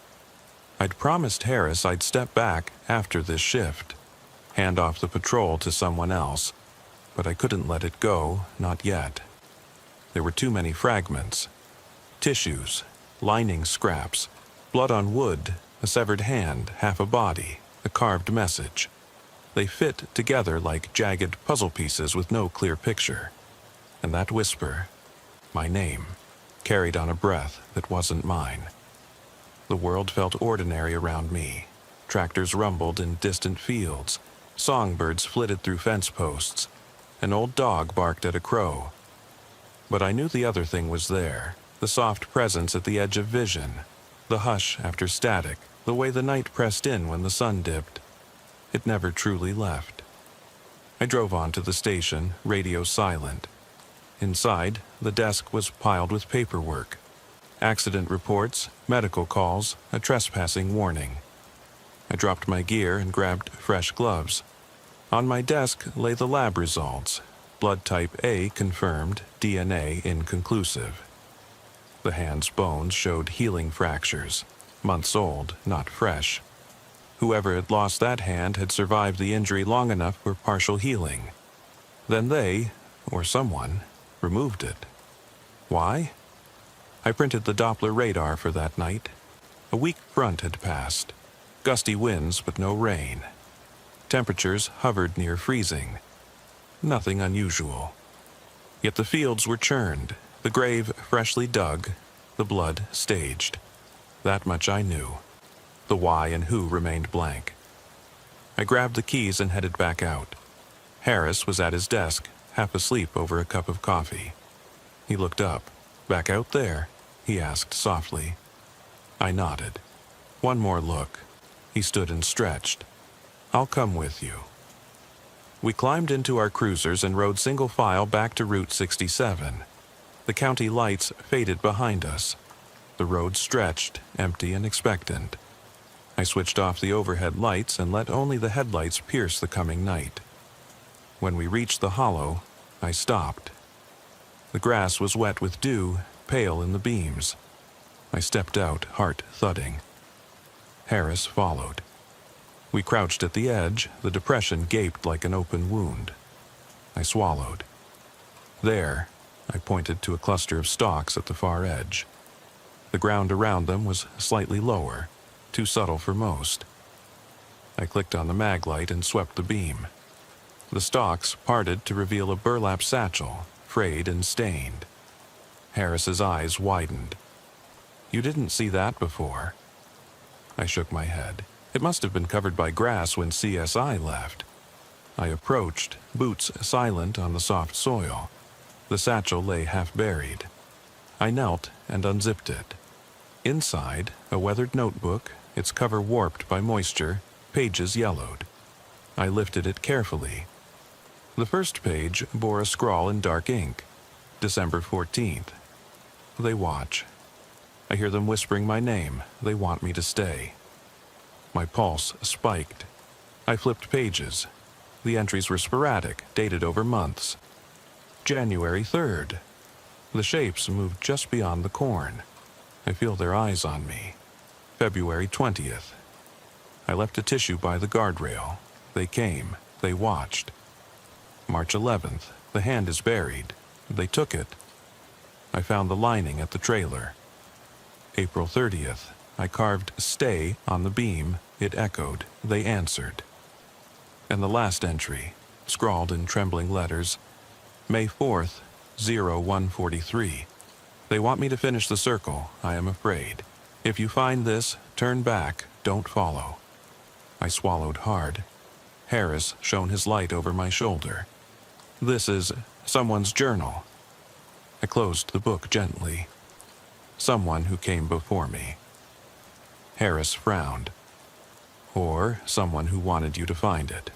I'd promised Harris I'd step back after this shift, hand off the patrol to someone else, but I couldn't let it go, not yet. There were too many fragments. Tissues, lining scraps, blood on wood, a severed hand, half a body, a carved message. They fit together like jagged puzzle pieces with no clear picture. And that whisper, my name, carried on a breath that wasn't mine. The world felt ordinary around me. Tractors rumbled in distant fields. Songbirds flitted through fence posts. An old dog barked at a crow. But I knew the other thing was there, the soft presence at the edge of vision, the hush after static, the way the night pressed in when the sun dipped. It never truly left. I drove on to the station, radio silent. Inside, the desk was piled with paperwork. Accident reports, medical calls, a trespassing warning. I dropped my gear and grabbed fresh gloves. On my desk lay the lab results. Blood type A confirmed, DNA inconclusive. The hand's bones showed healing fractures, months old, not fresh. Whoever had lost that hand had survived the injury long enough for partial healing. Then they, or someone, removed it. Why? I printed the Doppler radar for that night. A weak front had passed. Gusty winds, but no rain. Temperatures hovered near freezing. Nothing unusual. Yet the fields were churned, the grave freshly dug, the blood staged. That much I knew. The why and who remained blank. I grabbed the keys and headed back out. Harris was at his desk, half asleep over a cup of coffee. He looked up. "Back out there?" he asked softly. I nodded. One more look. He stood and stretched. "I'll come with you." We climbed into our cruisers and rode single file back to Route 67. The county lights faded behind us. The road stretched, empty and expectant. I switched off the overhead lights and let only the headlights pierce the coming night. When we reached the hollow, I stopped. The grass was wet with dew, pale in the beams. I stepped out, heart thudding. Harris followed. We crouched at the edge, the depression gaped like an open wound. I swallowed. There, I pointed to a cluster of stalks at the far edge. The ground around them was slightly lower, too subtle for most. I clicked on the mag light and swept the beam. The stalks parted to reveal a burlap satchel, frayed and stained. Harris's eyes widened. "You didn't see that before." I shook my head. It must have been covered by grass when CSI left. I approached, boots silent on the soft soil. The satchel lay half buried. I knelt and unzipped it. Inside, a weathered notebook, its cover warped by moisture, pages yellowed. I lifted it carefully. The first page bore a scrawl in dark ink. December 14th. They watch. I hear them whispering my name. They want me to stay. My pulse spiked. I flipped pages. The entries were sporadic, dated over months. January 3rd. The shapes moved just beyond the corn. I feel their eyes on me. February 20th. I left a tissue by the guardrail. They came. They watched. March 11th. The hand is buried. They took it. I found the lining at the trailer. April 30th. I carved "stay" on the beam. It echoed. They answered. And the last entry, scrawled in trembling letters, May 4th, 0143. They want me to finish the circle. I am afraid. If you find this, turn back. Don't follow. I swallowed hard. Harris shone his light over my shoulder. This is someone's journal. I closed the book gently. Someone who came before me. Harris frowned. Or someone who wanted you to find it.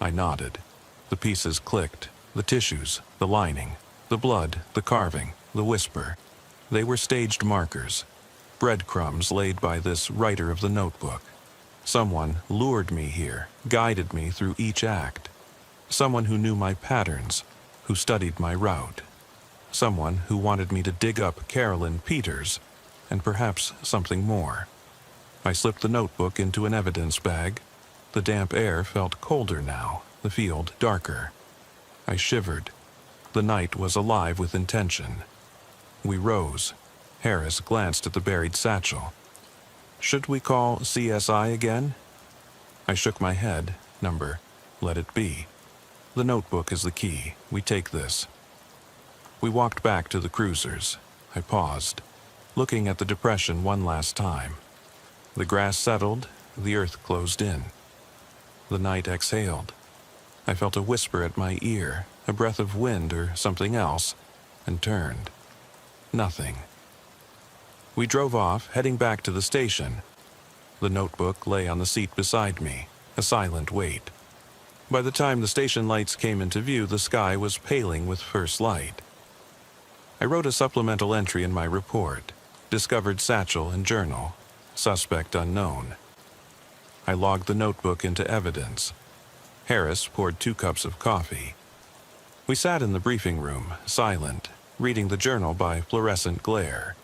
I nodded. The pieces clicked. The tissues, the lining, the blood, the carving, the whisper. They were staged markers. Breadcrumbs laid by this writer of the notebook. Someone lured me here, guided me through each act. Someone who knew my patterns, who studied my route. Someone who wanted me to dig up Carolyn Peters, and perhaps something more. I slipped the notebook into an evidence bag. The damp air felt colder now, the field darker. I shivered. The night was alive with intention. We rose. Harris glanced at the buried satchel. Should we call CSI again? I shook my head. Number, let it be. The notebook is the key. We take this. We walked back to the cruisers. I paused, looking at the depression one last time. The grass settled, the earth closed in. The night exhaled. I felt a whisper at my ear, a breath of wind or something else, and turned. Nothing. We drove off, heading back to the station. The notebook lay on the seat beside me, a silent wait. By the time the station lights came into view, the sky was paling with first light. I wrote a supplemental entry in my report. Discovered satchel and journal. Suspect unknown. I logged the notebook into evidence. Harris poured 2 cups of coffee. We sat in the briefing room, silent, reading the journal by fluorescent glare.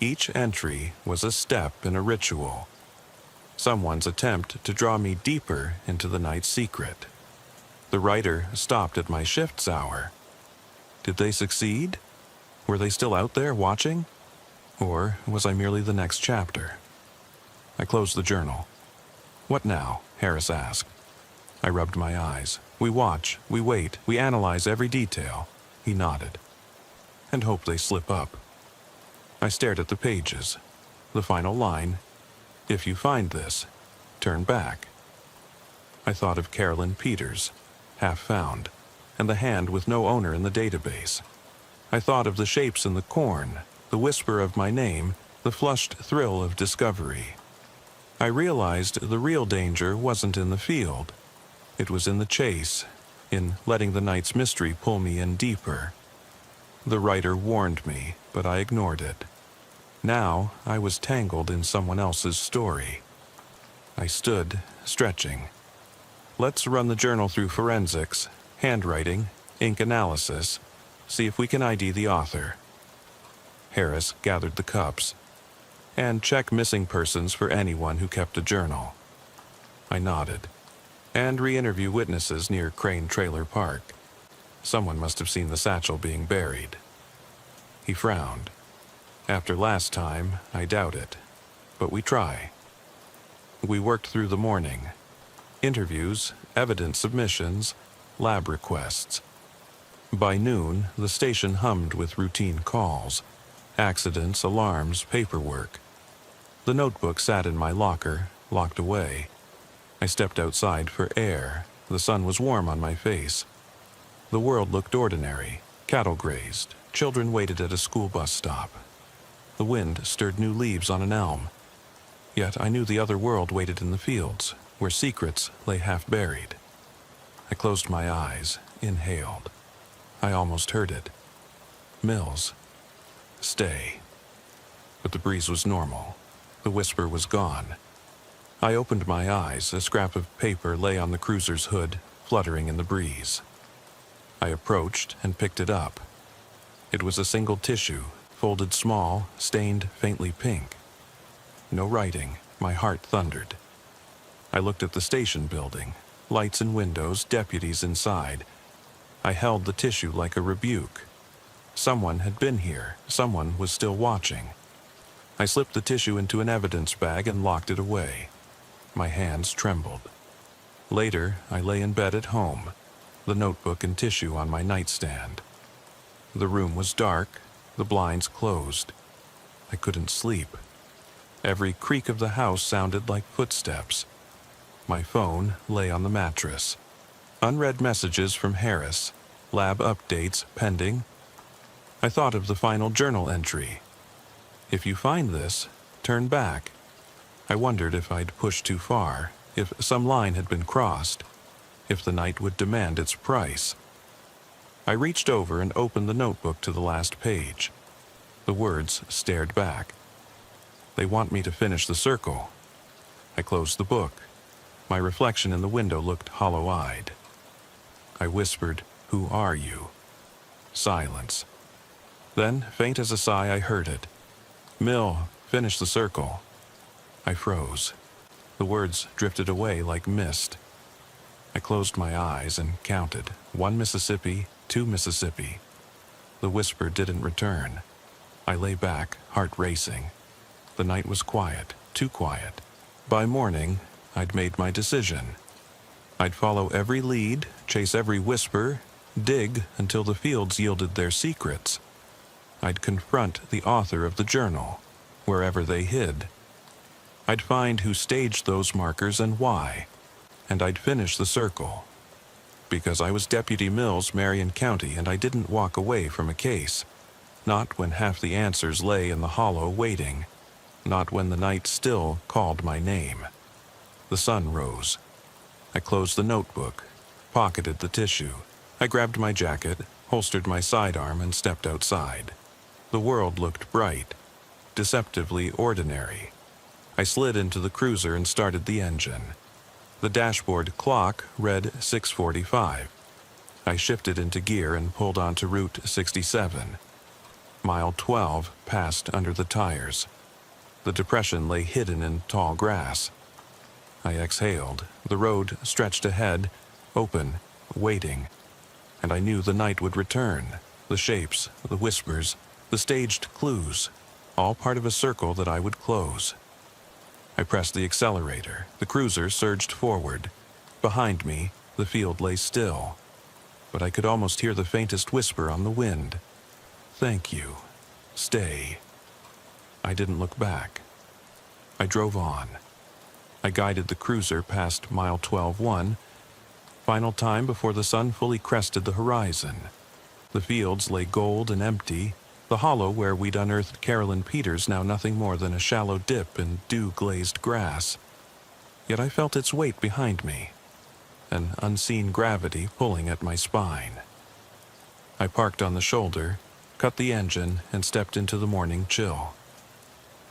Each entry was a step in a ritual. Someone's attempt to draw me deeper into the night's secret. The writer stopped at my shift's hour. Did they succeed? Were they still out there watching? Or was I merely the next chapter? I closed the journal. What now? Harris asked. I rubbed my eyes. We watch, we wait, we analyze every detail. He nodded. And hope they slip up. I stared at the pages. The final line, if you find this, turn back. I thought of Carolyn Peters, half found, and the hand with no owner in the database. I thought of the shapes in the corn, the whisper of my name, the flushed thrill of discovery. I realized the real danger wasn't in the field. It was in the chase, in letting the night's mystery pull me in deeper. The writer warned me, but I ignored it. Now I was tangled in someone else's story. I stood, stretching. Let's run the journal through forensics, handwriting, ink analysis, see if we can ID the author. Harris gathered the cups. And check missing persons for anyone who kept a journal. I nodded. And re-interview witnesses near Crane Trailer Park. Someone must have seen the satchel being buried. He frowned. After last time, I doubt it. But we try. We worked through the morning. Interviews, evidence submissions, lab requests. By noon, the station hummed with routine calls. Accidents, alarms, paperwork. The notebook sat in my locker, locked away. I stepped outside for air. The sun was warm on my face. The world looked ordinary. Cattle grazed. Children waited at a school bus stop. The wind stirred new leaves on an elm. Yet I knew the other world waited in the fields, where secrets lay half buried. I closed my eyes, inhaled. I almost heard it. Mills. Stay. But the breeze was normal. The whisper was gone. I opened my eyes. A scrap of paper lay on the cruiser's hood, fluttering in the breeze. I approached and picked it up. It was a single tissue, folded small, stained faintly pink. No writing. My heart thundered. I looked at the station building. Lights and windows, deputies inside. I held the tissue like a rebuke. Someone had been here. Someone was still watching. I slipped the tissue into an evidence bag and locked it away. My hands trembled. Later, I lay in bed at home, the notebook and tissue on my nightstand. The room was dark, the blinds closed. I couldn't sleep. Every creak of the house sounded like footsteps. My phone lay on the mattress. Unread messages from Harris, lab updates pending. I thought of the final journal entry. If you find this, turn back. I wondered if I'd pushed too far, if some line had been crossed, if the night would demand its price. I reached over and opened the notebook to the last page. The words stared back. They want me to finish the circle. I closed the book. My reflection in the window looked hollow-eyed. I whispered, "Who are you?" Silence. Then, faint as a sigh, I heard it. "Mill, finish the circle." I froze. The words drifted away like mist. I closed my eyes and counted. 1 Mississippi, 2 Mississippi. The whisper didn't return. I lay back, heart racing. The night was quiet. too quiet. By morning, I'd made my decision. I'd follow every lead, chase every whisper, dig until the fields yielded their secrets. I'd confront the author of the journal, wherever they hid. I'd find who staged those markers and why, and I'd finish the circle. Because I was Deputy Mills, Marion County, and I didn't walk away from a case. Not when half the answers lay in the hollow waiting. Not when the night still called my name. The sun rose. I closed the notebook, pocketed the tissue. I grabbed my jacket, holstered my sidearm, and stepped outside. The world looked bright, deceptively ordinary. I slid into the cruiser and started the engine. The dashboard clock read 6:45. I shifted into gear and pulled onto Route 67. Mile 12 passed under the tires. The depression lay hidden in tall grass. I exhaled. The road stretched ahead, open, waiting. And I knew the night would return. The shapes, the whispers, the staged clues, all part of a circle that I would close. I pressed the accelerator. The cruiser surged forward. Behind me, the field lay still. But I could almost hear the faintest whisper on the wind. Thank you. Stay. I didn't look back. I drove on. I guided the cruiser past mile 12-1, final time before the sun fully crested the horizon. The fields lay gold and empty, the hollow where we'd unearthed Carolyn Peters now nothing more than a shallow dip in dew-glazed grass. Yet I felt its weight behind me, an unseen gravity pulling at my spine. I parked on the shoulder, cut the engine, and stepped into the morning chill.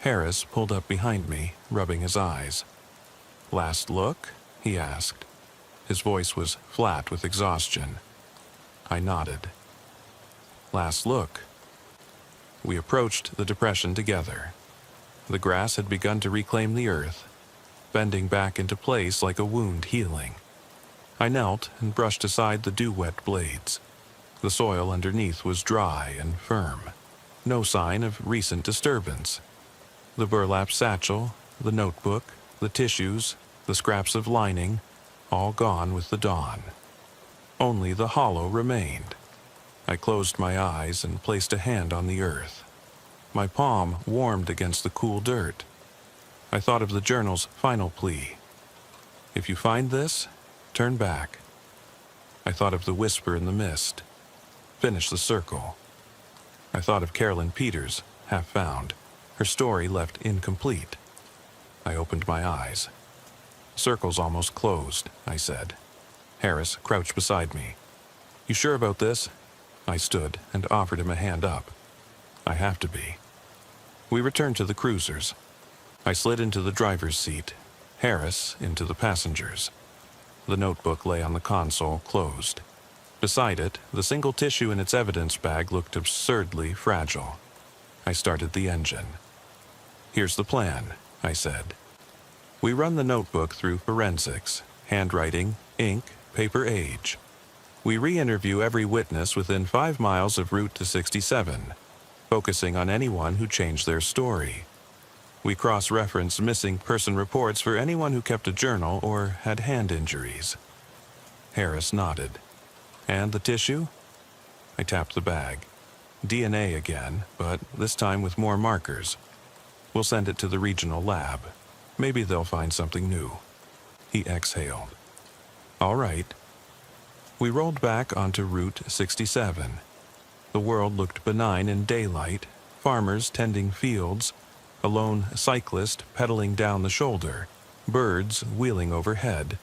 Harris pulled up behind me, rubbing his eyes. "Last look?" he asked. His voice was flat with exhaustion. I nodded. Last look. We approached the depression together. The grass had begun to reclaim the earth, bending back into place like a wound healing. I knelt and brushed aside the dew-wet blades. The soil underneath was dry and firm. No sign of recent disturbance. The burlap satchel, the notebook, the tissues, the scraps of lining, all gone with the dawn. Only the hollow remained. I closed my eyes and placed a hand on the earth. My palm warmed against the cool dirt. I thought of the journal's final plea. If you find this, turn back. I thought of the whisper in the mist. Finish the circle. I thought of Carolyn Peters, half found. Her story left incomplete. I opened my eyes. Circle's almost closed, I said. Harris crouched beside me. You sure about this? I stood and offered him a hand up. I have to be. We returned to the cruisers. I slid into the driver's seat, Harris into the passenger's. The notebook lay on the console, closed. Beside it, the single tissue in its evidence bag looked absurdly fragile. I started the engine. Here's the plan, I said. We run the notebook through forensics, handwriting, ink, paper age. We re-interview every witness within 5 miles of Route to 67, focusing on anyone who changed their story. We cross-reference missing person reports for anyone who kept a journal or had hand injuries. Harris nodded. And the tissue? I tapped the bag. DNA again, but this time with more markers. We'll send it to the regional lab. Maybe they'll find something new. He exhaled. All right. We rolled back onto Route 67. The world looked benign in daylight, farmers tending fields, a lone cyclist pedaling down the shoulder, birds wheeling overhead.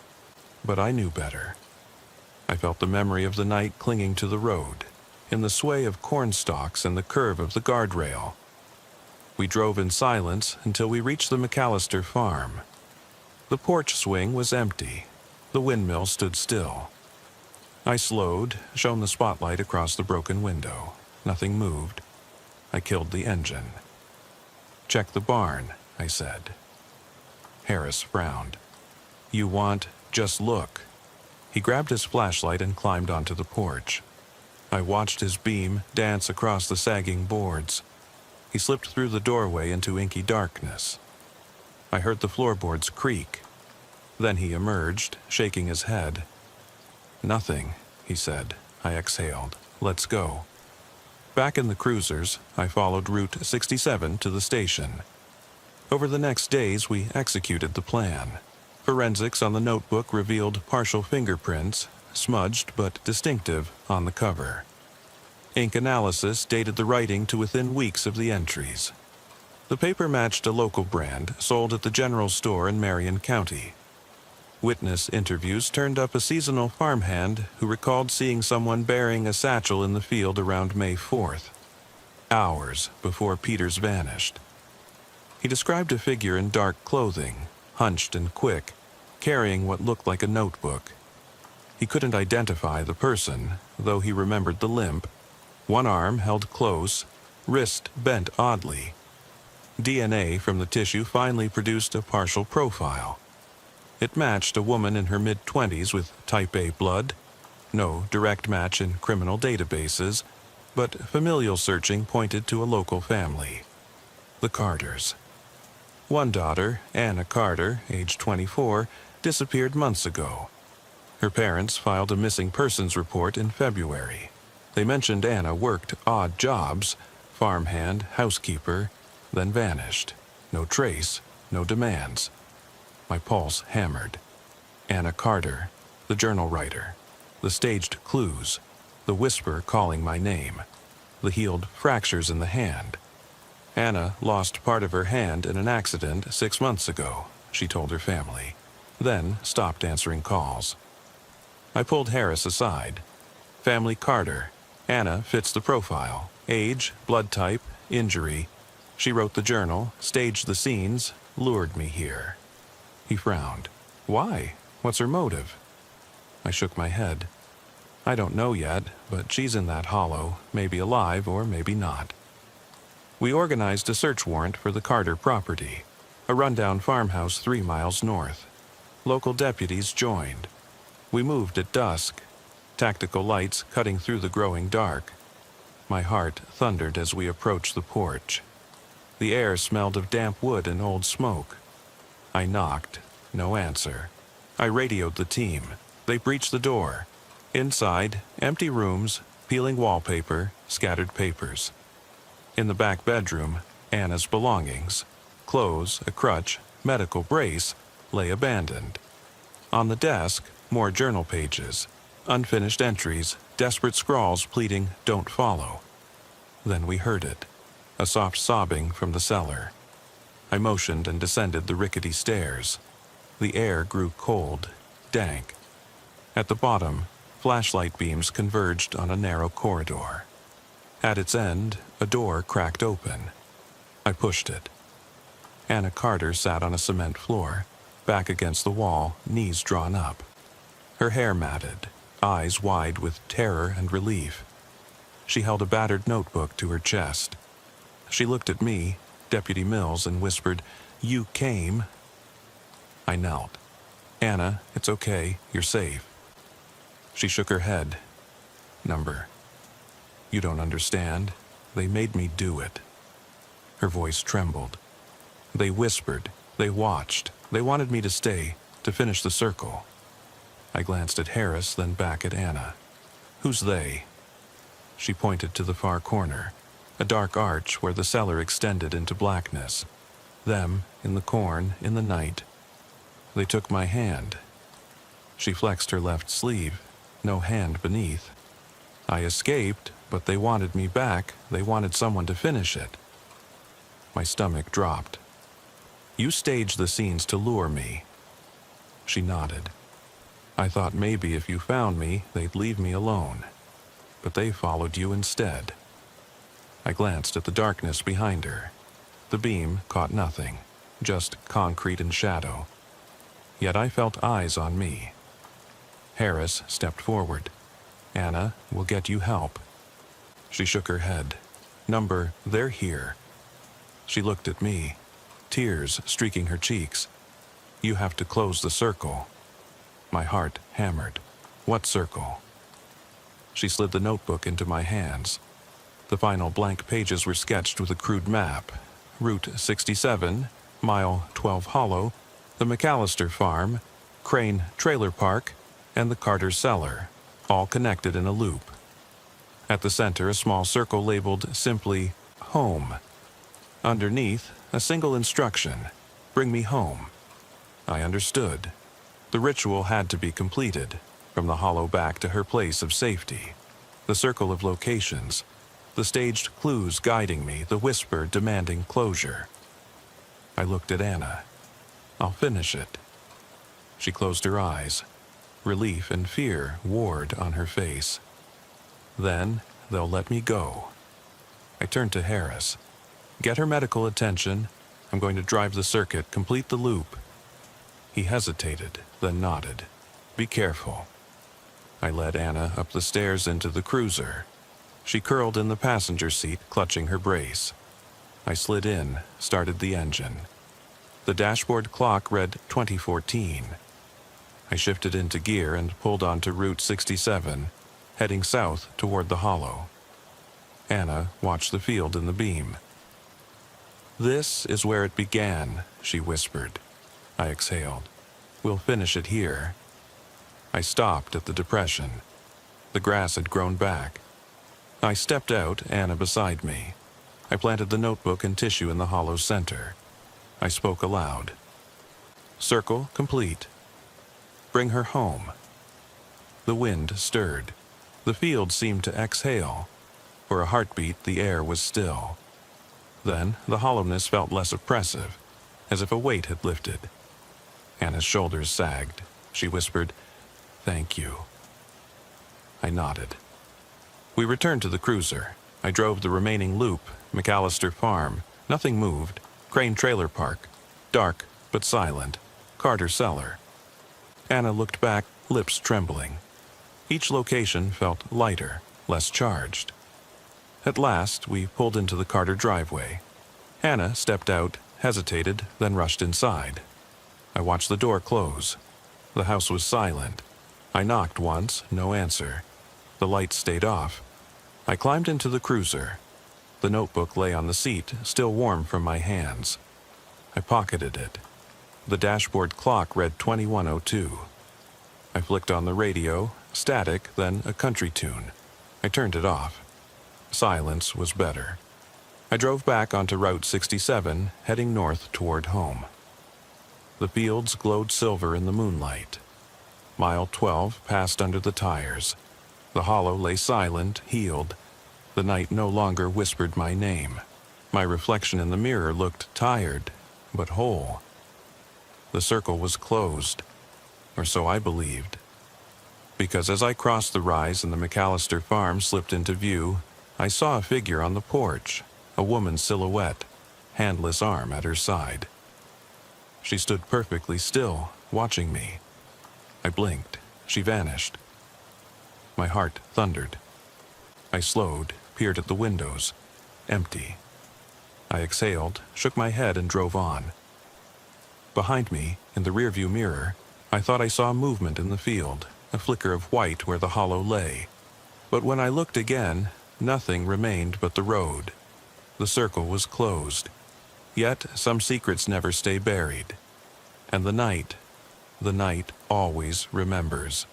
But I knew better. I felt the memory of the night clinging to the road, in the sway of corn stalks and the curve of the guardrail. We drove in silence until we reached the McAllister farm. The porch swing was empty. The windmill stood still. I slowed, shone the spotlight across the broken window. Nothing moved. I killed the engine. Check the barn, I said. Harris frowned. You want just look. He grabbed his flashlight and climbed onto the porch. I watched his beam dance across the sagging boards. He slipped through the doorway into inky darkness. I heard the floorboards creak. Then he emerged, shaking his head. "Nothing," he said. I exhaled. "Let's go." Back in the cruisers, I followed Route 67 to the station. Over the next days, we executed the plan. Forensics on the notebook revealed partial fingerprints, smudged but distinctive, on the cover. Ink analysis dated the writing to within weeks of the entries. The paper matched a local brand sold at the general store in Marion County. Witness interviews turned up a seasonal farmhand who recalled seeing someone bearing a satchel in the field around May 4th, hours before Peters vanished. He described a figure in dark clothing, hunched and quick, carrying what looked like a notebook. He couldn't identify the person, though he remembered the limp. One arm held close, wrist bent oddly. DNA from the tissue finally produced a partial profile. It matched a woman in her mid-20s with type A blood. No direct match in criminal databases, but familial searching pointed to a local family. The Carters. One daughter, Anna Carter, age 24, disappeared months ago. Her parents filed a missing persons report in February. They mentioned Anna worked odd jobs, farmhand, housekeeper, then vanished. No trace, no demands. My pulse hammered. Anna Carter, the journal writer, the staged clues, the whisper calling my name, the healed fractures in the hand. Anna lost part of her hand in an accident 6 months ago, she told her family, then stopped answering calls. I pulled Harris aside. Family Carter. Anna fits the profile. Age, blood type, injury. She wrote the journal, staged the scenes, lured me here. He frowned. Why? What's her motive? I shook my head. I don't know yet, but she's in that hollow, maybe alive or maybe not. We organized a search warrant for the Carter property, a rundown farmhouse 3 miles north. Local deputies joined. We moved at dusk, tactical lights cutting through the growing dark. My heart thundered as we approached the porch. The air smelled of damp wood and old smoke. I knocked. No answer. I radioed the team. They breached the door. Inside, empty rooms, peeling wallpaper, scattered papers. In the back bedroom, Anna's belongings, clothes, a crutch, medical brace, lay abandoned. On the desk, more journal pages, unfinished entries, desperate scrawls pleading, "Don't follow." Then we heard it, a soft sobbing from the cellar. I motioned and descended the rickety stairs. The air grew cold, dank. At the bottom, flashlight beams converged on a narrow corridor. At its end, a door cracked open. I pushed it. Anna Carter sat on a cement floor, back against the wall, knees drawn up. Her hair matted, eyes wide with terror and relief. She held a battered notebook to her chest. She looked at me, Deputy Mills, and whispered, "You came." I knelt. "Anna, it's okay. You're safe." She shook her head. "Number. You don't understand. They made me do it." Her voice trembled. They whispered. They watched. They wanted me to stay, to finish the circle. I glanced at Harris, then back at Anna. "Who's they?" She pointed to the far corner, a dark arch where the cellar extended into blackness. Them, in the corn, in the night. They took my hand. She flexed her left sleeve, no hand beneath. I escaped, but they wanted me back. They wanted someone to finish it. My stomach dropped. "You staged the scenes to lure me." She nodded. "I thought maybe if you found me, they'd leave me alone. But they followed you instead." I glanced at the darkness behind her. The beam caught nothing, just concrete and shadow. Yet I felt eyes on me. Harris stepped forward. "Anna, we'll get you help." She shook her head. "Number, they're here." She looked at me, tears streaking her cheeks. "You have to close the circle." My heart hammered. "What circle?" She slid the notebook into my hands. The final blank pages were sketched with a crude map. Route 67, Mile 12 Hollow, the McAllister Farm, Crane Trailer Park, and the Carter Cellar, all connected in a loop. At the center, a small circle labeled simply Home. Underneath, a single instruction, Bring me home. I understood. The ritual had to be completed, from the hollow back to her place of safety. The circle of locations, the staged clues guiding me, the whisper demanding closure. I looked at Anna. I'll finish it. She closed her eyes. Relief and fear warred on her face. Then they'll let me go. I turned to Harris. Get her medical attention. I'm going to drive the circuit, complete the loop. He hesitated, then nodded. Be careful. I led Anna up the stairs into the cruiser. She curled in the passenger seat, clutching her brace. I slid in, started the engine. The dashboard clock read 2014. I shifted into gear and pulled onto Route 67, heading south toward the hollow. Anna watched the field in the beam. This is where it began, she whispered. I exhaled. We'll finish it here. I stopped at the depression. The grass had grown back. I stepped out, Anna beside me. I planted the notebook and tissue in the hollow center. I spoke aloud. Circle complete. Bring her home. The wind stirred. The field seemed to exhale. For a heartbeat, the air was still. Then the hollowness felt less oppressive, as if a weight had lifted. Anna's shoulders sagged. She whispered, "Thank you." I nodded. We returned to the cruiser. I drove the remaining loop, McAllister Farm. Nothing moved. Crane Trailer Park. Dark, but silent. Carter Cellar. Anna looked back, lips trembling. Each location felt lighter, less charged. At last, we pulled into the Carter driveway. Anna stepped out, hesitated, then rushed inside. I watched the door close. The house was silent. I knocked once, no answer. The lights stayed off. I climbed into the cruiser. The notebook lay on the seat, still warm from my hands. I pocketed it. The dashboard clock read 21:02. I flicked on the radio, static, then a country tune. I turned it off. Silence was better. I drove back onto Route 67, heading north toward home. The fields glowed silver in the moonlight. Mile 12 passed under the tires. The hollow lay silent, healed. The night no longer whispered my name. My reflection in the mirror looked tired, but whole. The circle was closed, or so I believed. Because as I crossed the rise and the McAllister farm slipped into view, I saw a figure on the porch, a woman's silhouette, handless arm at her side. She stood perfectly still, watching me. I blinked. She vanished. My heart thundered. I slowed, peered at the windows. Empty. I exhaled, shook my head, and drove on. Behind me, in the rearview mirror, I thought I saw movement in the field, a flicker of white where the hollow lay. But when I looked again, nothing remained but the road. The circle was closed. Yet some secrets never stay buried. And the night always remembers.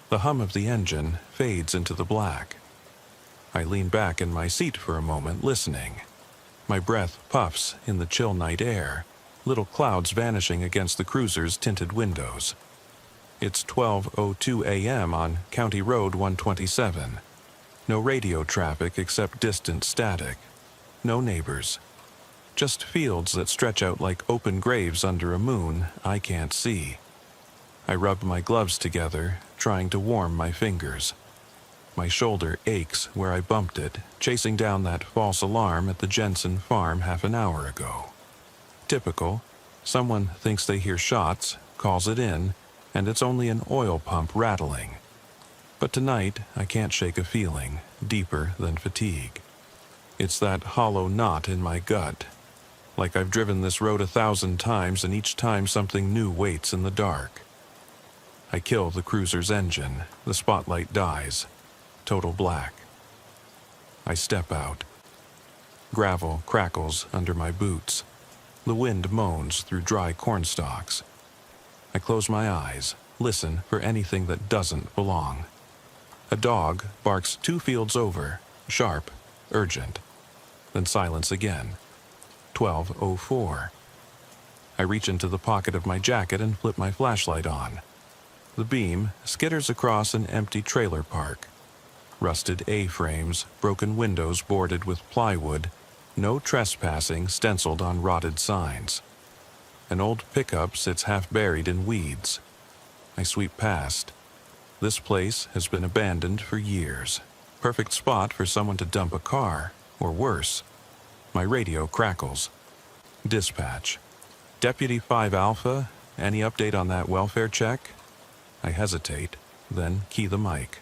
The hum of the engine fades into the black. I lean back in my seat for a moment, listening. My breath puffs in the chill night air, little clouds vanishing against the cruiser's tinted windows. It's 12:02 a.m. on County Road 127. No radio traffic except distant static. No neighbors. Just fields that stretch out like open graves under a moon I can't see. I rub my gloves together, trying to warm my fingers. My shoulder aches where I bumped it, chasing down that false alarm at the Jensen farm half an hour ago. Typical. Someone thinks they hear shots, calls it in, and it's only an oil pump rattling. But tonight, I can't shake a feeling, deeper than fatigue. It's that hollow knot in my gut, like I've driven this road 1,000 times and each time something new waits in the dark. I kill the cruiser's engine, the spotlight dies. Total black. I step out. Gravel crackles under my boots. The wind moans through dry corn stalks. I close my eyes, listen for anything that doesn't belong. A dog barks 2 fields over, sharp, urgent. Then silence again. 12:04. I reach into the pocket of my jacket and flip my flashlight on. The beam skitters across an empty trailer park. Rusted A-frames, broken windows boarded with plywood, no trespassing stenciled on rotted signs. An old pickup sits half buried in weeds. I sweep past. This place has been abandoned for years. Perfect spot for someone to dump a car, or worse. My radio crackles. Dispatch. Deputy 5 Alpha, any update on that welfare check? I hesitate, then key the mic.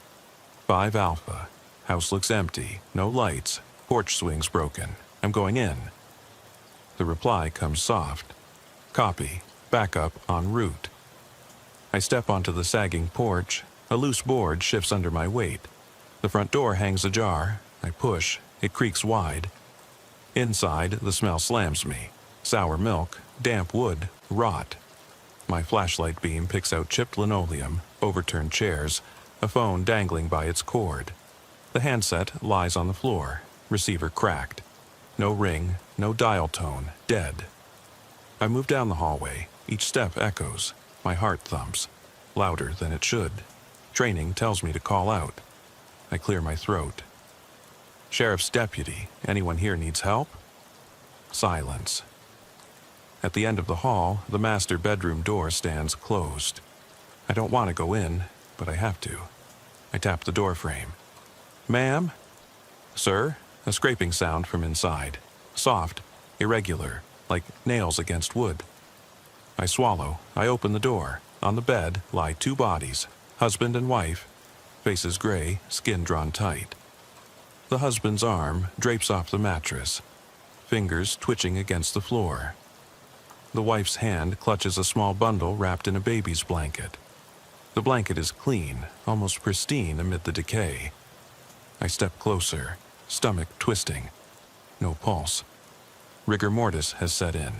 5 Alpha. House looks empty, no lights, porch swing's broken. I'm going in. The reply comes soft. Copy. Backup en route. I step onto the sagging porch. A loose board shifts under my weight. The front door hangs ajar. I push. It creaks wide. Inside, the smell slams me. Sour milk, damp wood, rot. My flashlight beam picks out chipped linoleum, overturned chairs, a phone dangling by its cord. The handset lies on the floor, receiver cracked. No ring, no dial tone, dead. I move down the hallway. Each step echoes. My heart thumps, louder than it should. Training tells me to call out. I clear my throat. Sheriff's deputy, anyone here needs help? Silence. At the end of the hall, the master bedroom door stands closed. I don't want to go in, but I have to. I tap the door frame. Ma'am? Sir? A scraping sound from inside. Soft, irregular, like nails against wood. I swallow. I open the door. On the bed lie 2 bodies, husband and wife, faces gray, skin drawn tight. The husband's arm drapes off the mattress, fingers twitching against the floor. The wife's hand clutches a small bundle wrapped in a baby's blanket. The blanket is clean, almost pristine amid the decay. I step closer, stomach twisting. No pulse. Rigor mortis has set in.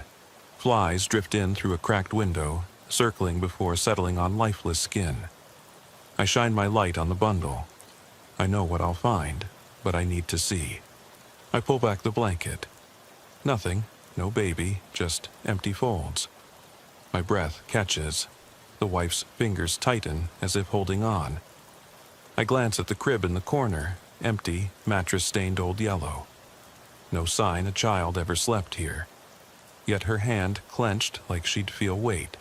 Flies drift in through a cracked window, circling before settling on lifeless skin. I shine my light on the bundle. I know what I'll find, but I need to see. I pull back the blanket. Nothing, no baby, just empty folds. My breath catches. The wife's fingers tighten as if holding on. I glance at the crib in the corner, empty, mattress-stained old yellow. No sign a child ever slept here. Yet her hand clenched like she'd feel weight.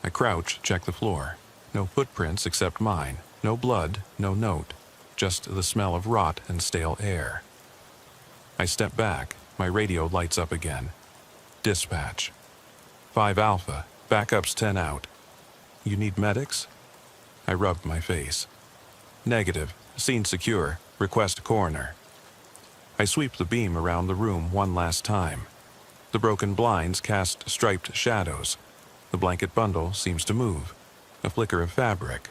I crouch, check the floor. No footprints except mine. No blood, no note. Just the smell of rot and stale air. I step back. My radio lights up again. Dispatch. 5 Alpha. Backup's 10 out. You need medics? I rub my face. Negative. Scene secure. Request coroner. I sweep the beam around the room one last time. The broken blinds cast striped shadows. The blanket bundle seems to move. A flicker of fabric.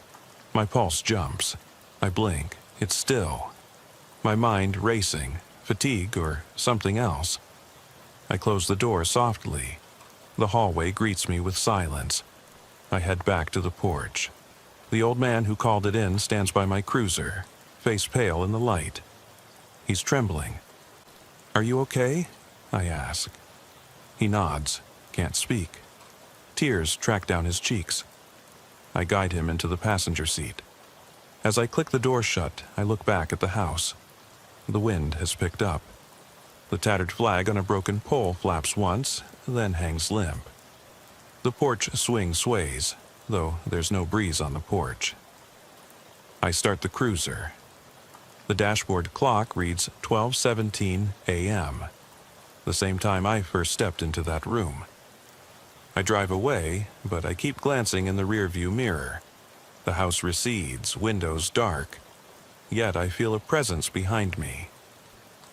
My pulse jumps. I blink. It's still. My mind racing. Fatigue or something else. I close the door softly. The hallway greets me with silence. I head back to the porch. The old man who called it in stands by my cruiser, face pale in the light. He's trembling. Are you okay? I ask. He nods, can't speak. Tears track down his cheeks. I guide him into the passenger seat. As I click the door shut, I look back at the house. The wind has picked up. The tattered flag on a broken pole flaps once, then hangs limp. The porch swing sways, though there's no breeze on the porch. I start the cruiser. The dashboard clock reads 12:17 a.m., the same time I first stepped into that room. I drive away, but I keep glancing in the rearview mirror. The house recedes, windows dark. Yet I feel a presence behind me.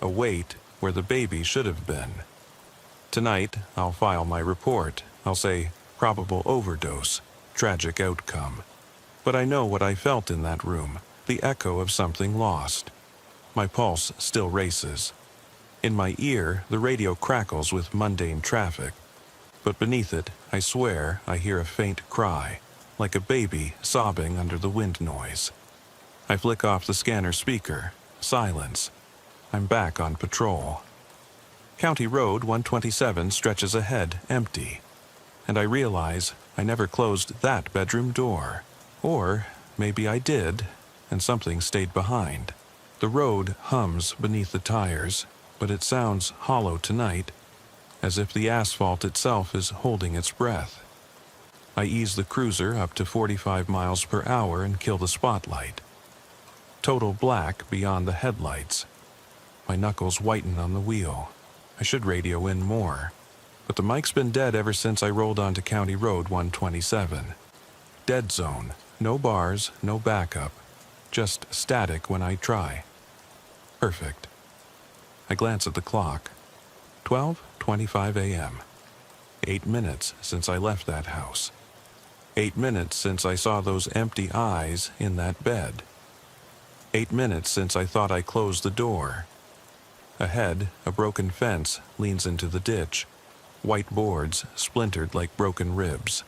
A weight where the baby should have been. Tonight, I'll file my report. I'll say, probable overdose, tragic outcome. But I know what I felt in that room, the echo of something lost. My pulse still races. In my ear, the radio crackles with mundane traffic, but beneath it, I swear I hear a faint cry, like a baby sobbing under the wind noise. I flick off the scanner speaker. Silence. I'm back on patrol. County Road 127 stretches ahead, empty, and I realize I never closed that bedroom door. Or maybe I did, and something stayed behind. The road hums beneath the tires, but it sounds hollow tonight, as if the asphalt itself is holding its breath. I ease the cruiser up to 45 miles per hour and kill the spotlight. Total black beyond the headlights. My knuckles whiten on the wheel. I should radio in more, but the mic's been dead ever since I rolled onto County Road 127. Dead zone. No bars, no backup. Just static when I try. Perfect. I glance at the clock. 12:25 a.m. 8 minutes since I left that house. 8 minutes since I saw those empty eyes in that bed. 8 minutes since I thought I closed the door. Ahead, a broken fence leans into the ditch. White boards splintered like broken ribs.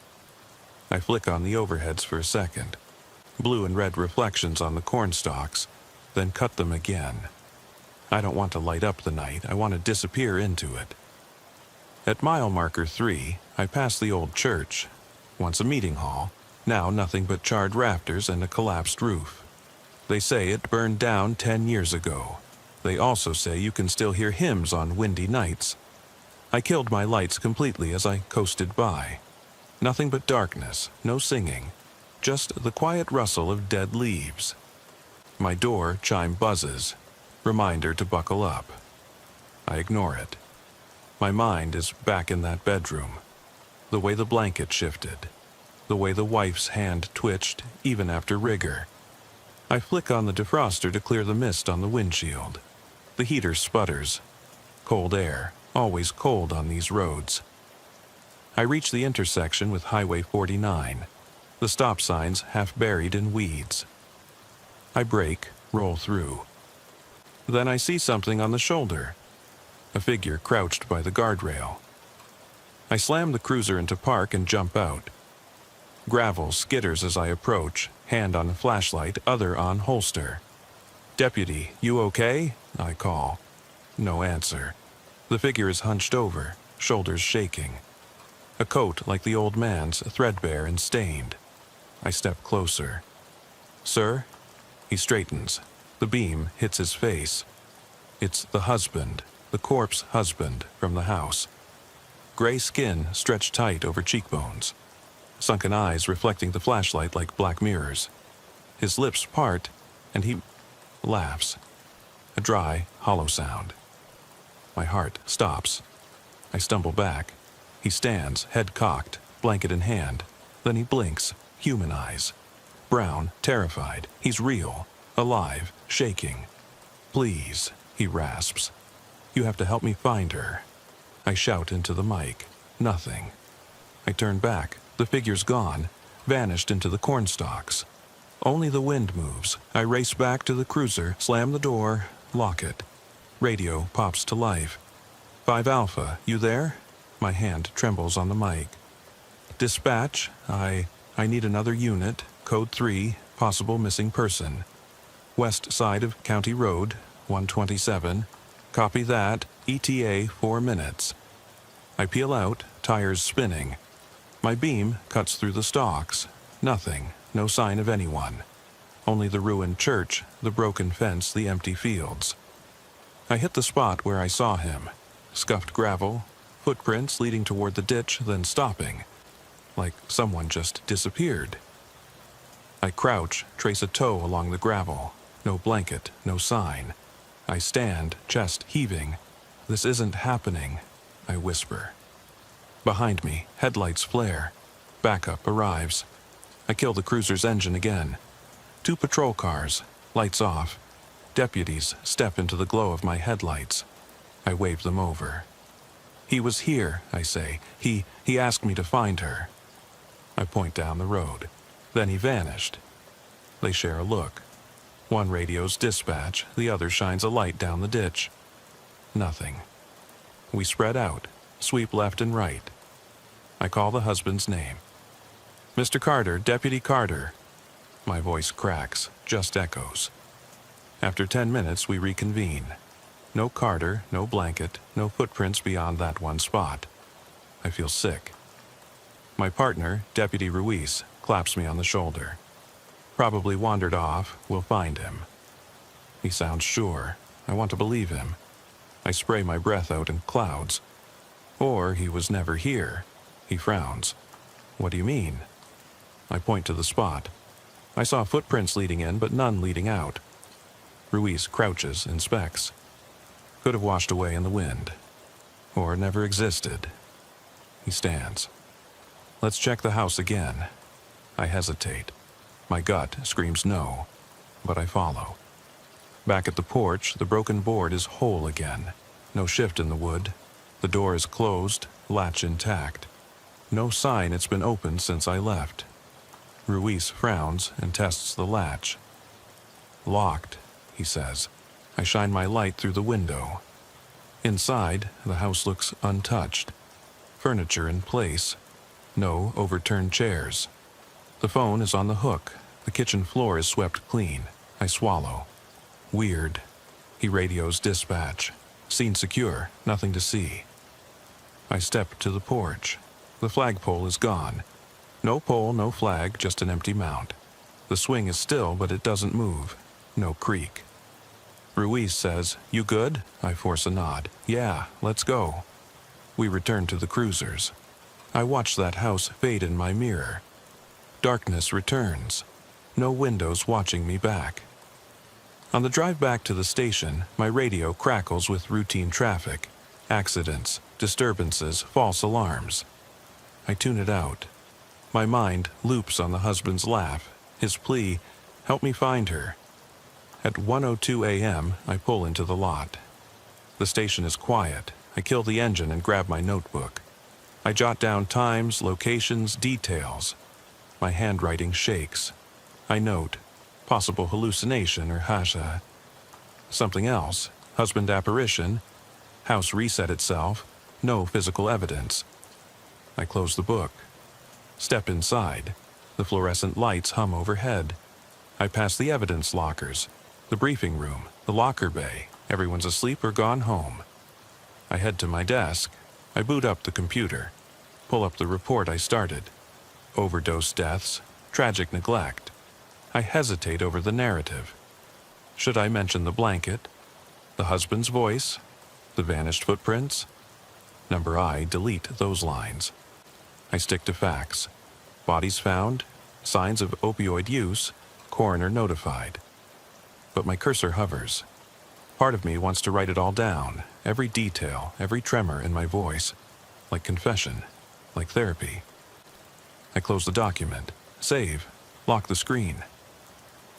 I flick on the overheads for a second. Blue and red reflections on the cornstalks, then cut them again. I don't want to light up the night. I want to disappear into it. At mile marker 3, I pass the old church. Once a meeting hall, now nothing but charred rafters and a collapsed roof. They say it burned down 10 years ago. They also say you can still hear hymns on windy nights. I killed my lights completely as I coasted by. Nothing but darkness, no singing, just the quiet rustle of dead leaves. My door chime buzzes, reminder to buckle up. I ignore it. My mind is back in that bedroom. The way the blanket shifted. The way the wife's hand twitched, even after rigor. I flick on the defroster to clear the mist on the windshield. The heater sputters. Cold air, always cold on these roads. I reach the intersection with Highway 49. The stop signs half buried in weeds. I brake, roll through. Then I see something on the shoulder. A figure crouched by the guardrail. I slam the cruiser into park and jump out. Gravel skitters as I approach, hand on flashlight, other on holster. "Deputy, you okay?" I call. No answer. The figure is hunched over, shoulders shaking. A coat like the old man's, threadbare and stained. I step closer. "Sir?" He straightens. The beam hits his face. It's the husband, the corpse husband from the house. Gray skin stretched tight over cheekbones. Sunken eyes reflecting the flashlight like black mirrors. His lips part, and he laughs. A dry, hollow sound. My heart stops. I stumble back. He stands, head cocked, blanket in hand. Then he blinks, human eyes. Brown, terrified. He's real, alive, shaking. "Please," he rasps. "You have to help me find her." I shout into the mic. Nothing. I turn back. The figure's gone, vanished into the cornstalks. Only the wind moves. I race back to the cruiser, slam the door, lock it. Radio pops to life. 5 Alpha, you there? My hand trembles on the mic. Dispatch, I need another unit, code 3, possible missing person. West side of County Road, 127. Copy that, ETA 4 minutes. I peel out, tires spinning. My beam cuts through the stalks. Nothing, no sign of anyone. Only the ruined church, the broken fence, the empty fields. I hit the spot where I saw him. Scuffed gravel, footprints leading toward the ditch, then stopping. Like someone just disappeared. I crouch, trace a toe along the gravel. No blanket, no sign. I stand, chest heaving. "This isn't happening," I whisper. Behind me, headlights flare. Backup arrives. I kill the cruiser's engine again. 2 patrol cars, lights off. Deputies step into the glow of my headlights. I wave them over. "He was here," I say. He asked me to find her." I point down the road. Then he vanished. They share a look. One radios dispatch, the other shines a light down the ditch. Nothing. We spread out, sweep left and right. I call the husband's name. "Mr. Carter, Deputy Carter." My voice cracks, just echoes. After 10 minutes, we reconvene. No Carter, no blanket, no footprints beyond that one spot. I feel sick. My partner, Deputy Ruiz, claps me on the shoulder. "Probably wandered off. We'll find him." He sounds sure. I want to believe him. I spray my breath out in clouds. Or he was never here. He frowns. "What do you mean?" I point to the spot. I saw footprints leading in, but none leading out. Ruiz crouches, inspects. Could have washed away in the wind. Or never existed. He stands. "Let's check the house again." I hesitate. My gut screams no, but I follow. Back at the porch, the broken board is whole again. No shift in the wood. The door is closed, latch intact. No sign it's been opened since I left. Ruiz frowns and tests the latch. "Locked," he says. I shine my light through the window. Inside, the house looks untouched. Furniture in place. No overturned chairs. The phone is on the hook. The kitchen floor is swept clean. I swallow. Weird. He radios dispatch. "Scene secure. Nothing to see." I step to the porch. The flagpole is gone. No pole, no flag, just an empty mount. The swing is still, but it doesn't move. No creak. Ruiz says, "You good?" I force a nod. "Yeah, let's go." We return to the cruisers. I watch that house fade in my mirror. Darkness returns. No windows watching me back. On the drive back to the station, my radio crackles with routine traffic, accidents, disturbances, false alarms. I tune it out. My mind loops on the husband's laugh, his plea, "Help me find her." At 1:02 a.m., I pull into the lot. The station is quiet. I kill the engine and grab my notebook. I jot down times, locations, details. My handwriting shakes. I note, possible hallucination or hasha. Something else, husband apparition, house reset itself, no physical evidence. I close the book. Step inside. The fluorescent lights hum overhead. I pass the evidence lockers, the briefing room, the locker bay. Everyone's asleep or gone home. I head to my desk. I boot up the computer. Pull up the report I started. Overdose deaths, tragic neglect. I hesitate over the narrative. Should I mention the blanket, the husband's voice, the vanished footprints? Number I delete those lines. I stick to facts. Bodies found, signs of opioid use, coroner notified. But my cursor hovers. Part of me wants to write it all down, every detail, every tremor in my voice, like confession, like therapy. I close the document, save, lock the screen.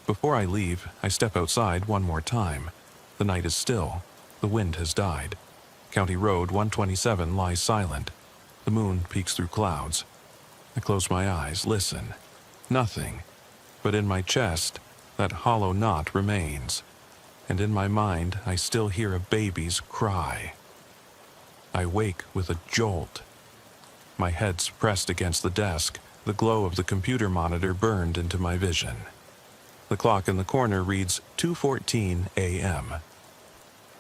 Before I leave, I step outside one more time. The night is still. The wind has died. County Road 127 lies silent. The moon peeks through clouds. I close my eyes, listen. Nothing. But in my chest, that hollow knot remains. And in my mind, I still hear a baby's cry. I wake with a jolt. My head's pressed against the desk. The glow of the computer monitor burned into my vision. The clock in the corner reads 2:14 a.m.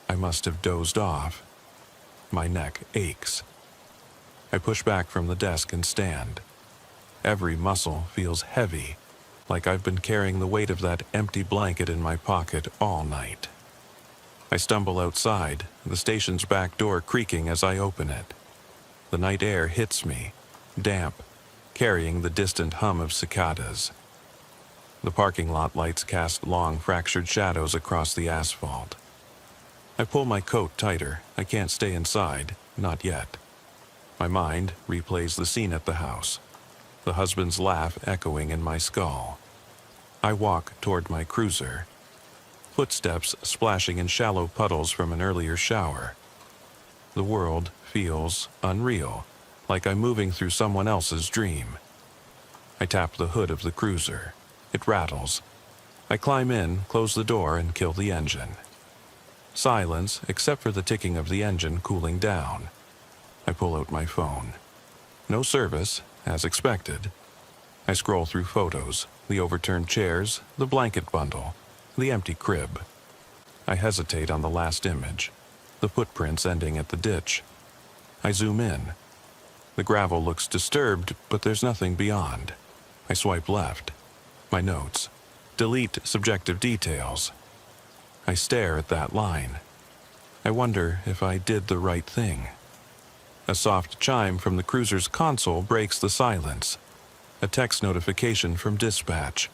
I must have dozed off. My neck aches. I push back from the desk and stand. Every muscle feels heavy, like I've been carrying the weight of that empty blanket in my pocket all night. I stumble outside, the station's back door creaking as I open it. The night air hits me, damp, carrying the distant hum of cicadas. The parking lot lights cast long, fractured shadows across the asphalt. I pull my coat tighter. I can't stay inside, not yet. My mind replays the scene at the house, the husband's laugh echoing in my skull. I walk toward my cruiser, footsteps splashing in shallow puddles from an earlier shower. The world feels unreal, like I'm moving through someone else's dream. I tap the hood of the cruiser. It rattles. I climb in, close the door, and kill the engine. Silence, except for the ticking of the engine cooling down. I pull out my phone. No service, as expected. I scroll through photos, the overturned chairs, the blanket bundle, the empty crib. I hesitate on the last image, the footprints ending at the ditch. I zoom in. The gravel looks disturbed, but there's nothing beyond. I swipe left. My notes. Delete subjective details. I stare at that line. I wonder if I did the right thing. A soft chime from the cruiser's console breaks the silence. A text notification from dispatch.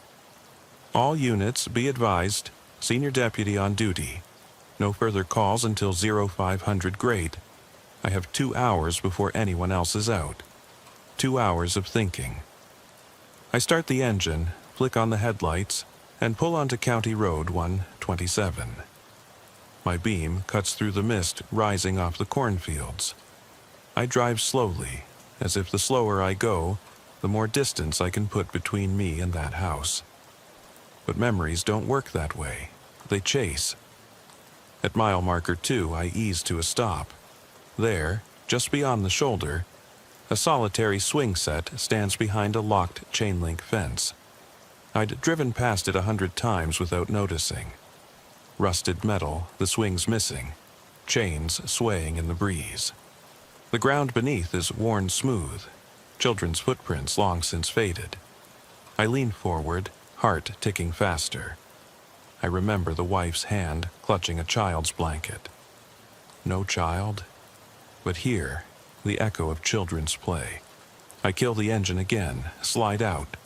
All units be advised, Senior Deputy on duty. No further calls until 0500 grade. I have 2 hours before anyone else is out. 2 hours of thinking. I start the engine, flick on the headlights, and pull onto County Road 127. My beam cuts through the mist rising off the cornfields. I drive slowly, as if the slower I go, the more distance I can put between me and that house. But memories don't work that way. They chase. At mile marker 2, I ease to a stop. There, just beyond the shoulder, a solitary swing set stands behind a locked chain-link fence. I'd driven past it 100 times without noticing. Rusted metal, the swing's missing. Chains swaying in the breeze. The ground beneath is worn smooth. Children's footprints long since faded. I lean forward, heart ticking faster. I remember the wife's hand clutching a child's blanket. No child, but here, the echo of children's play. I kill the engine again, slide out.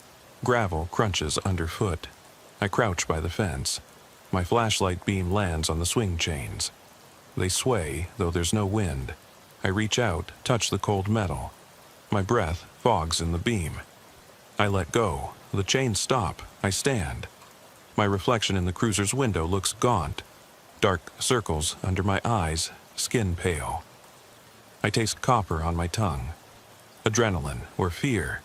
Gravel crunches underfoot. I crouch by the fence. My flashlight beam lands on the swing chains. They sway, though there's no wind. I reach out, touch the cold metal. My breath fogs in the beam. I let go. The chains stop. I stand. My reflection in the cruiser's window looks gaunt. Dark circles under my eyes, skin pale. I taste copper on my tongue. Adrenaline or fear.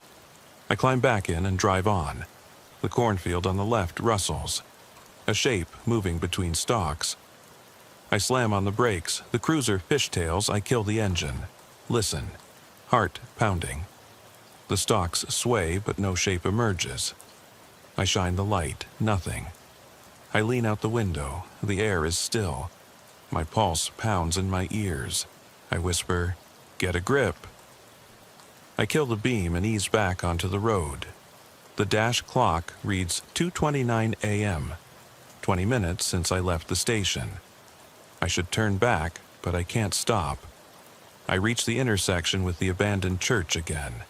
I climb back in and drive on. The cornfield on the left rustles. A shape moving between stalks. I slam on the brakes. The cruiser fishtails. I kill the engine. Listen. Heart pounding. The stalks sway, but no shape emerges. I shine the light. Nothing. I lean out the window. The air is still. My pulse pounds in my ears. I whisper, "Get a grip." I kill the beam and ease back onto the road. The dash clock reads 2:29 a.m. 20 minutes since I left the station. I should turn back, but I can't stop. I reach the intersection with the abandoned church again.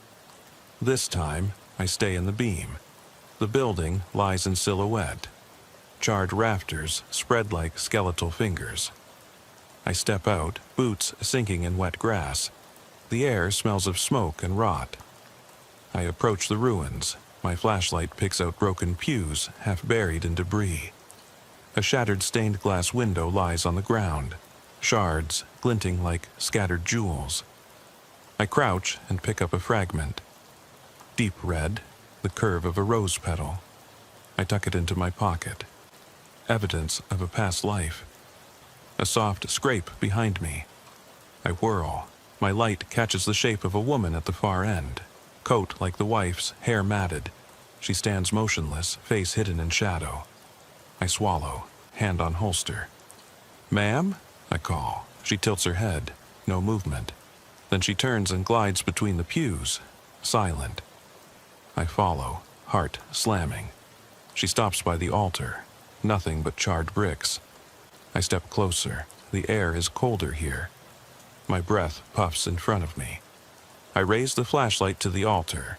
This time, I stay in the beam. The building lies in silhouette. Charred rafters spread like skeletal fingers. I step out, boots sinking in wet grass. The air smells of smoke and rot. I approach the ruins. My flashlight picks out broken pews, half buried in debris. A shattered stained glass window lies on the ground, shards glinting like scattered jewels. I crouch and pick up a fragment. Deep red, the curve of a rose petal. I tuck it into my pocket. Evidence of a past life. A soft scrape behind me. I whirl. My light catches the shape of a woman at the far end. Coat like the wife's, hair matted. She stands motionless, face hidden in shadow. I swallow, hand on holster. "Ma'am?" I call. She tilts her head. No movement. Then she turns and glides between the pews. Silent. I follow, heart slamming. She stops by the altar. Nothing but charred bricks. I step closer. The air is colder here. My breath puffs in front of me. I raise the flashlight to the altar.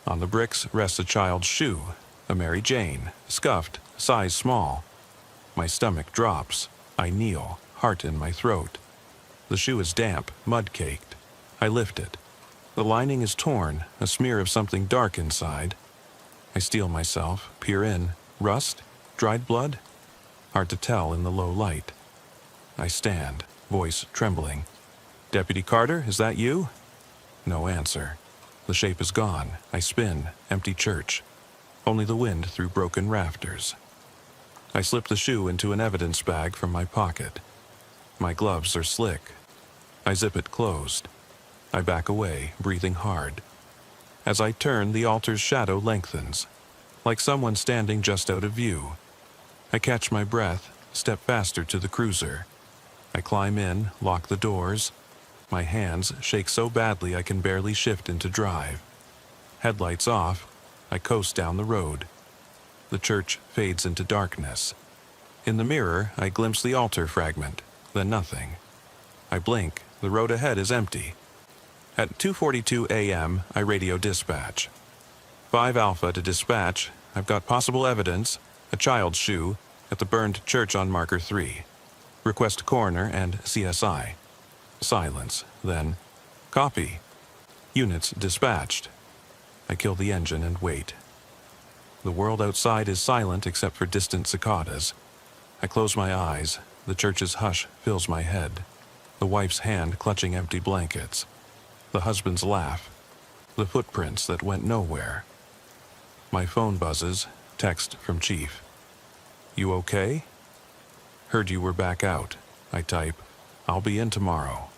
On the bricks rests a child's shoe, a Mary Jane, scuffed, size small. My stomach drops. I kneel, heart in my throat. The shoe is damp, mud-caked. I lift it. The lining is torn, a smear of something dark inside. I steel myself, peer in. Rust? Dried blood? Hard to tell in the low light. I stand, voice trembling. "Deputy Carter, is that you?" No answer. The shape is gone. I spin, empty church. Only the wind through broken rafters. I slip the shoe into an evidence bag from my pocket. My gloves are slick. I zip it closed. I back away, breathing hard. As I turn, the altar's shadow lengthens, like someone standing just out of view. I catch my breath, step faster to the cruiser. I climb in, lock the doors. My hands shake so badly I can barely shift into drive. Headlights off, I coast down the road. The church fades into darkness. In the mirror, I glimpse the altar fragment, then nothing. I blink, the road ahead is empty. At 2:42 a.m., I radio dispatch. 5 Alpha to dispatch. I've got possible evidence, a child's shoe, at the burned church on marker 3. Request coroner and CSI. Silence, then, copy. Units dispatched. I kill the engine and wait. The world outside is silent except for distant cicadas. I close my eyes. The church's hush fills my head. The wife's hand clutching empty blankets. The husband's laugh. The footprints that went nowhere. My phone buzzes. Text from Chief. You okay? Heard you were back out. I type. I'll be in tomorrow.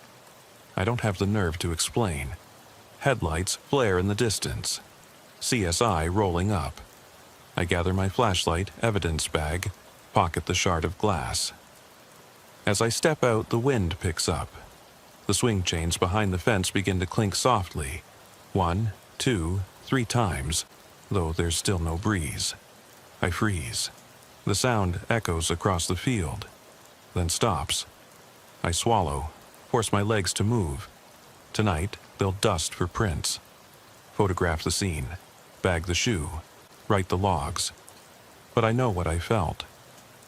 I don't have the nerve to explain. Headlights flare in the distance. CSI rolling up. I gather my flashlight, evidence bag, pocket the shard of glass. As I step out, the wind picks up. The swing chains behind the fence begin to clink softly. 1, 2, 3 times, though there's still no breeze. I freeze. The sound echoes across the field, then stops. I swallow, force my legs to move. Tonight, they'll dust for prints. Photograph the scene, bag the shoe, write the logs. But I know what I felt.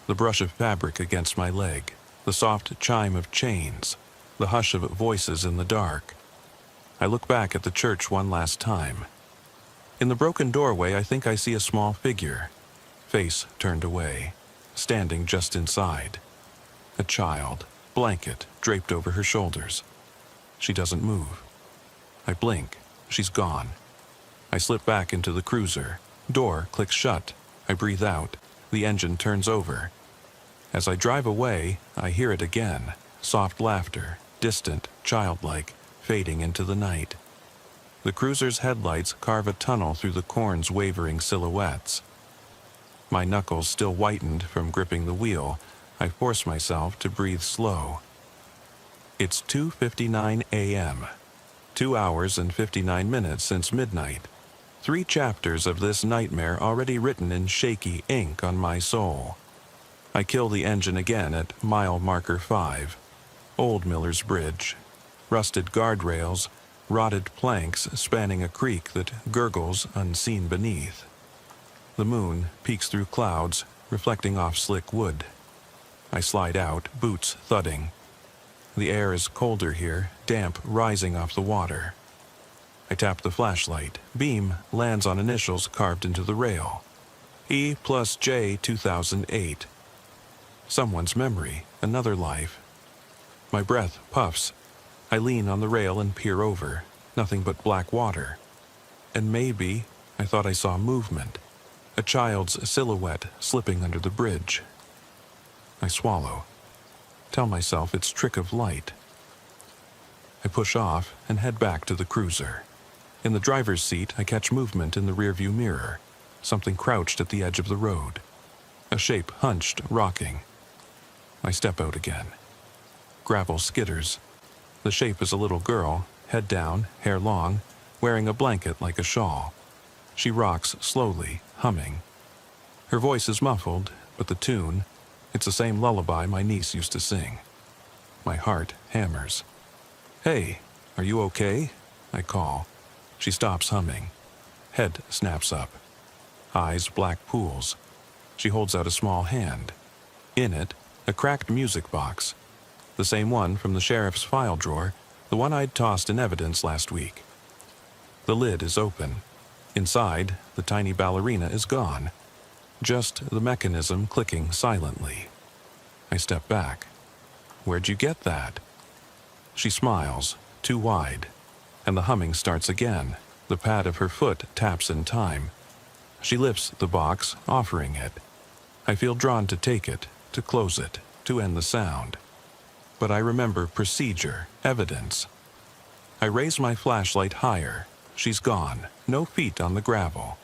The brush of fabric against my leg, the soft chime of chains, the hush of voices in the dark. I look back at the church one last time. In the broken doorway, I think I see a small figure, face turned away, standing just inside. A child, blanket draped over her shoulders. She doesn't move. I blink. She's gone. I slip back into the cruiser. Door clicks shut. I breathe out. The engine turns over. As I drive away, I hear it again. Soft laughter, distant, childlike, fading into the night. The cruiser's headlights carve a tunnel through the corn's wavering silhouettes. My knuckles still whitened from gripping the wheel, I force myself to breathe slow. It's 2:59 a.m. 2 hours and 59 minutes since midnight. 3 chapters of this nightmare already written in shaky ink on my soul. I kill the engine again at mile marker 5. Old Miller's Bridge. Rusted guardrails, rotted planks spanning a creek that gurgles unseen beneath. The moon peeks through clouds, reflecting off slick wood. I slide out, boots thudding. The air is colder here, damp rising off the water. I tap the flashlight. Beam lands on initials carved into the rail. E+J 2008. Someone's memory, another life. My breath puffs. I lean on the rail and peer over. Nothing but black water. And maybe, I thought I saw movement. A child's silhouette slipping under the bridge. I swallow. Tell myself it's trick of light. I push off and head back to the cruiser. In the driver's seat, I catch movement in the rearview mirror. Something crouched at the edge of the road. A shape hunched, rocking. I step out again. Gravel skitters. The shape is a little girl, head down, hair long, wearing a blanket like a shawl. She rocks slowly, humming. Her voice is muffled, but the tune, it's the same lullaby my niece used to sing. My heart hammers. Hey, are you okay? I call. She stops humming. Head snaps up. Eyes black pools. She holds out a small hand. In it, a cracked music box. The same one from the sheriff's file drawer, the one I'd tossed in evidence last week. The lid is open. Inside, the tiny ballerina is gone. Just the mechanism clicking silently. I step back. Where'd you get that? She smiles, too wide, and the humming starts again. The pad of her foot taps in time. She lifts the box, offering it. I feel drawn to take it, to close it, to end the sound. But I remember procedure, evidence. I raise my flashlight higher. She's gone. No feet on the gravel.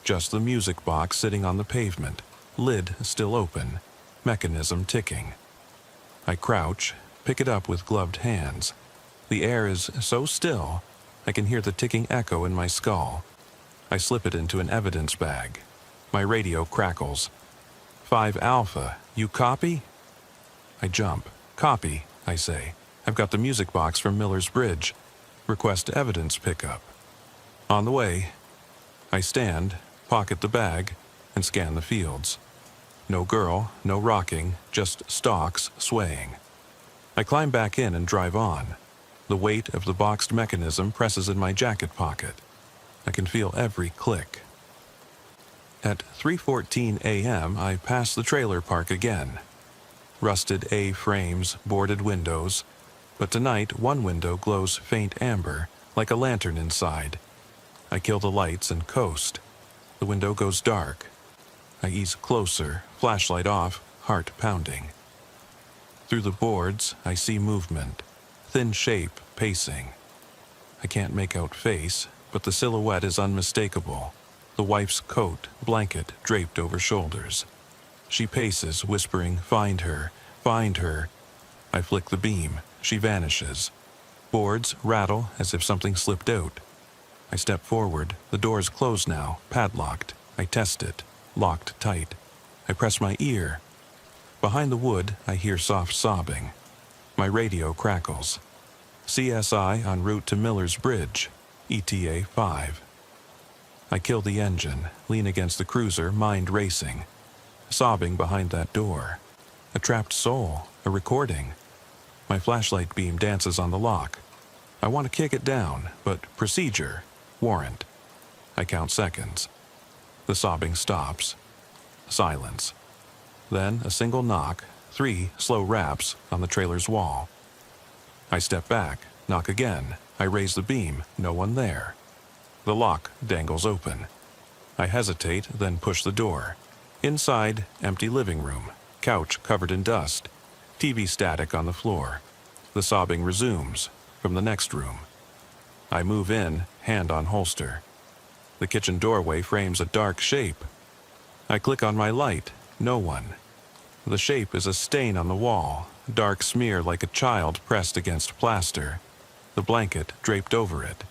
Just the music box sitting on the pavement, lid still open, mechanism ticking. I crouch, pick it up with gloved hands. The air is so still, I can hear the ticking echo in my skull. I slip it into an evidence bag. My radio crackles. 5 Alpha, you copy? I jump. Copy, I say. I've got the music box from Miller's Bridge. Request evidence pickup. On the way. I stand, pocket the bag, and scan the fields. No girl, no rocking, just stalks swaying. I climb back in and drive on. The weight of the boxed mechanism presses in my jacket pocket. I can feel every click. At 3:14 a.m., I pass the trailer park again. Rusted A-frames, boarded windows, but tonight one window glows faint amber, like a lantern inside. I kill the lights and coast. The window goes dark. I ease closer, flashlight off, heart pounding. Through the boards, I see movement, thin shape, pacing. I can't make out face, but the silhouette is unmistakable. The wife's coat, blanket draped over shoulders. She paces, whispering, "Find her, find her." I flick the beam. She vanishes. Boards rattle as if something slipped out. I step forward. The door's closed now, padlocked. I test it. Locked tight. I press my ear. Behind the wood, I hear soft sobbing. My radio crackles. CSI en route to Miller's Bridge, ETA 5. I kill the engine, lean against the cruiser, mind racing. Sobbing behind that door. A trapped soul, a recording. My flashlight beam dances on the lock. I want to kick it down, but procedure, warrant. I count seconds. The sobbing stops. Silence. Then a single knock, 3 slow raps on the trailer's wall. I step back, knock again. I raise the beam, no one there. The lock dangles open. I hesitate, then push the door. Inside, empty living room, couch covered in dust, TV static on the floor. The sobbing resumes from the next room. I move in, hand on holster. The kitchen doorway frames a dark shape. I click on my light, no one. The shape is a stain on the wall, dark smear like a child pressed against plaster. The blanket draped over it.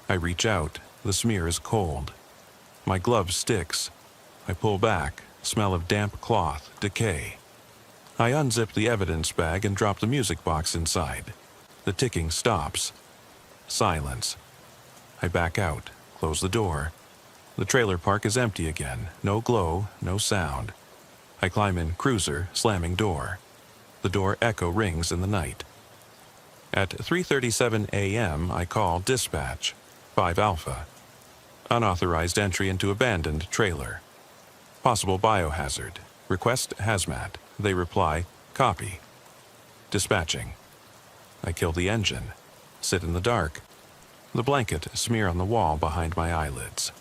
I reach out, the smear is cold. My glove sticks. I pull back, smell of damp cloth, decay. I unzip the evidence bag and drop the music box inside. The ticking stops. Silence. I back out, close the door. The trailer park is empty again, no glow, no sound. I climb in cruiser, slamming door. The door echo rings in the night. At 3:37 a.m., I call dispatch, 5 Alpha. Unauthorized entry into abandoned trailer. Possible biohazard. Request hazmat. They reply, copy. Dispatching. I kill the engine. Sit in the dark. The blanket smear on the wall behind my eyelids.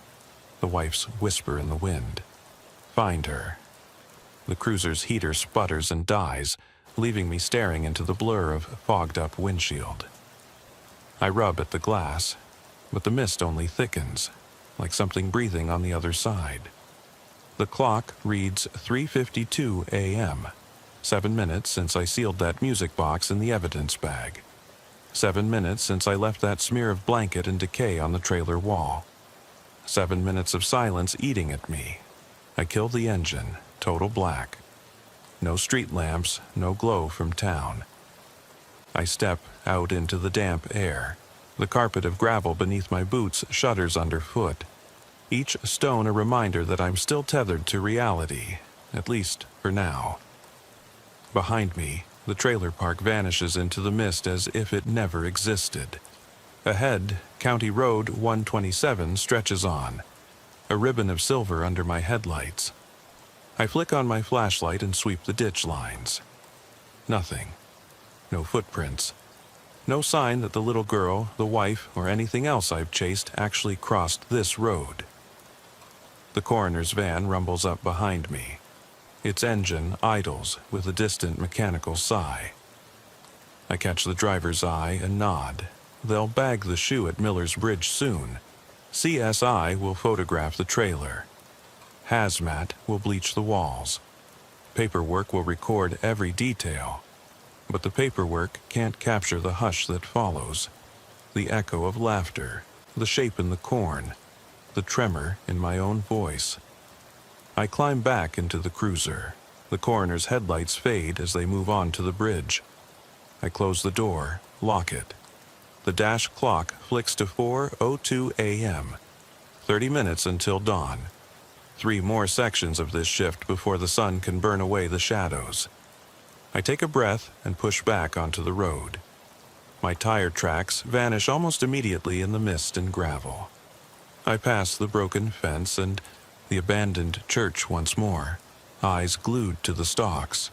The wife's whisper in the wind. Find her. The cruiser's heater sputters and dies, leaving me staring into the blur of fogged-up windshield. I rub at the glass, but the mist only thickens, like something breathing on the other side. The clock reads 3:52 a.m., 7 minutes since I sealed that music box in the evidence bag. 7 minutes since I left that smear of blanket and decay on the trailer wall. 7 minutes of silence eating at me. I kill the engine, total black. No street lamps, no glow from town. I step out into the damp air. The carpet of gravel beneath my boots shudders underfoot. Each stone a reminder that I'm still tethered to reality, at least for now. Behind me, the trailer park vanishes into the mist as if it never existed. Ahead, County Road 127 stretches on, a ribbon of silver under my headlights. I flick on my flashlight and sweep the ditch lines. Nothing. No footprints. No sign that the little girl, the wife, or anything else I've chased actually crossed this road. The coroner's van rumbles up behind me. Its engine idles with a distant mechanical sigh. I catch the driver's eye and nod. They'll bag the shoe at Miller's Bridge soon. CSI will photograph the trailer. Hazmat will bleach the walls. Paperwork will record every detail. But the paperwork can't capture the hush that follows. The echo of laughter, the shape in the corn, the tremor in my own voice. I climb back into the cruiser. The coroner's headlights fade as they move on to the bridge. I close the door, lock it. The dash clock flicks to 4:02 a.m. 30 minutes until dawn. 3 more sections of this shift before the sun can burn away the shadows. I take a breath and push back onto the road. My tire tracks vanish almost immediately in the mist and gravel. I pass the broken fence and the abandoned church once more, eyes glued to the stalks.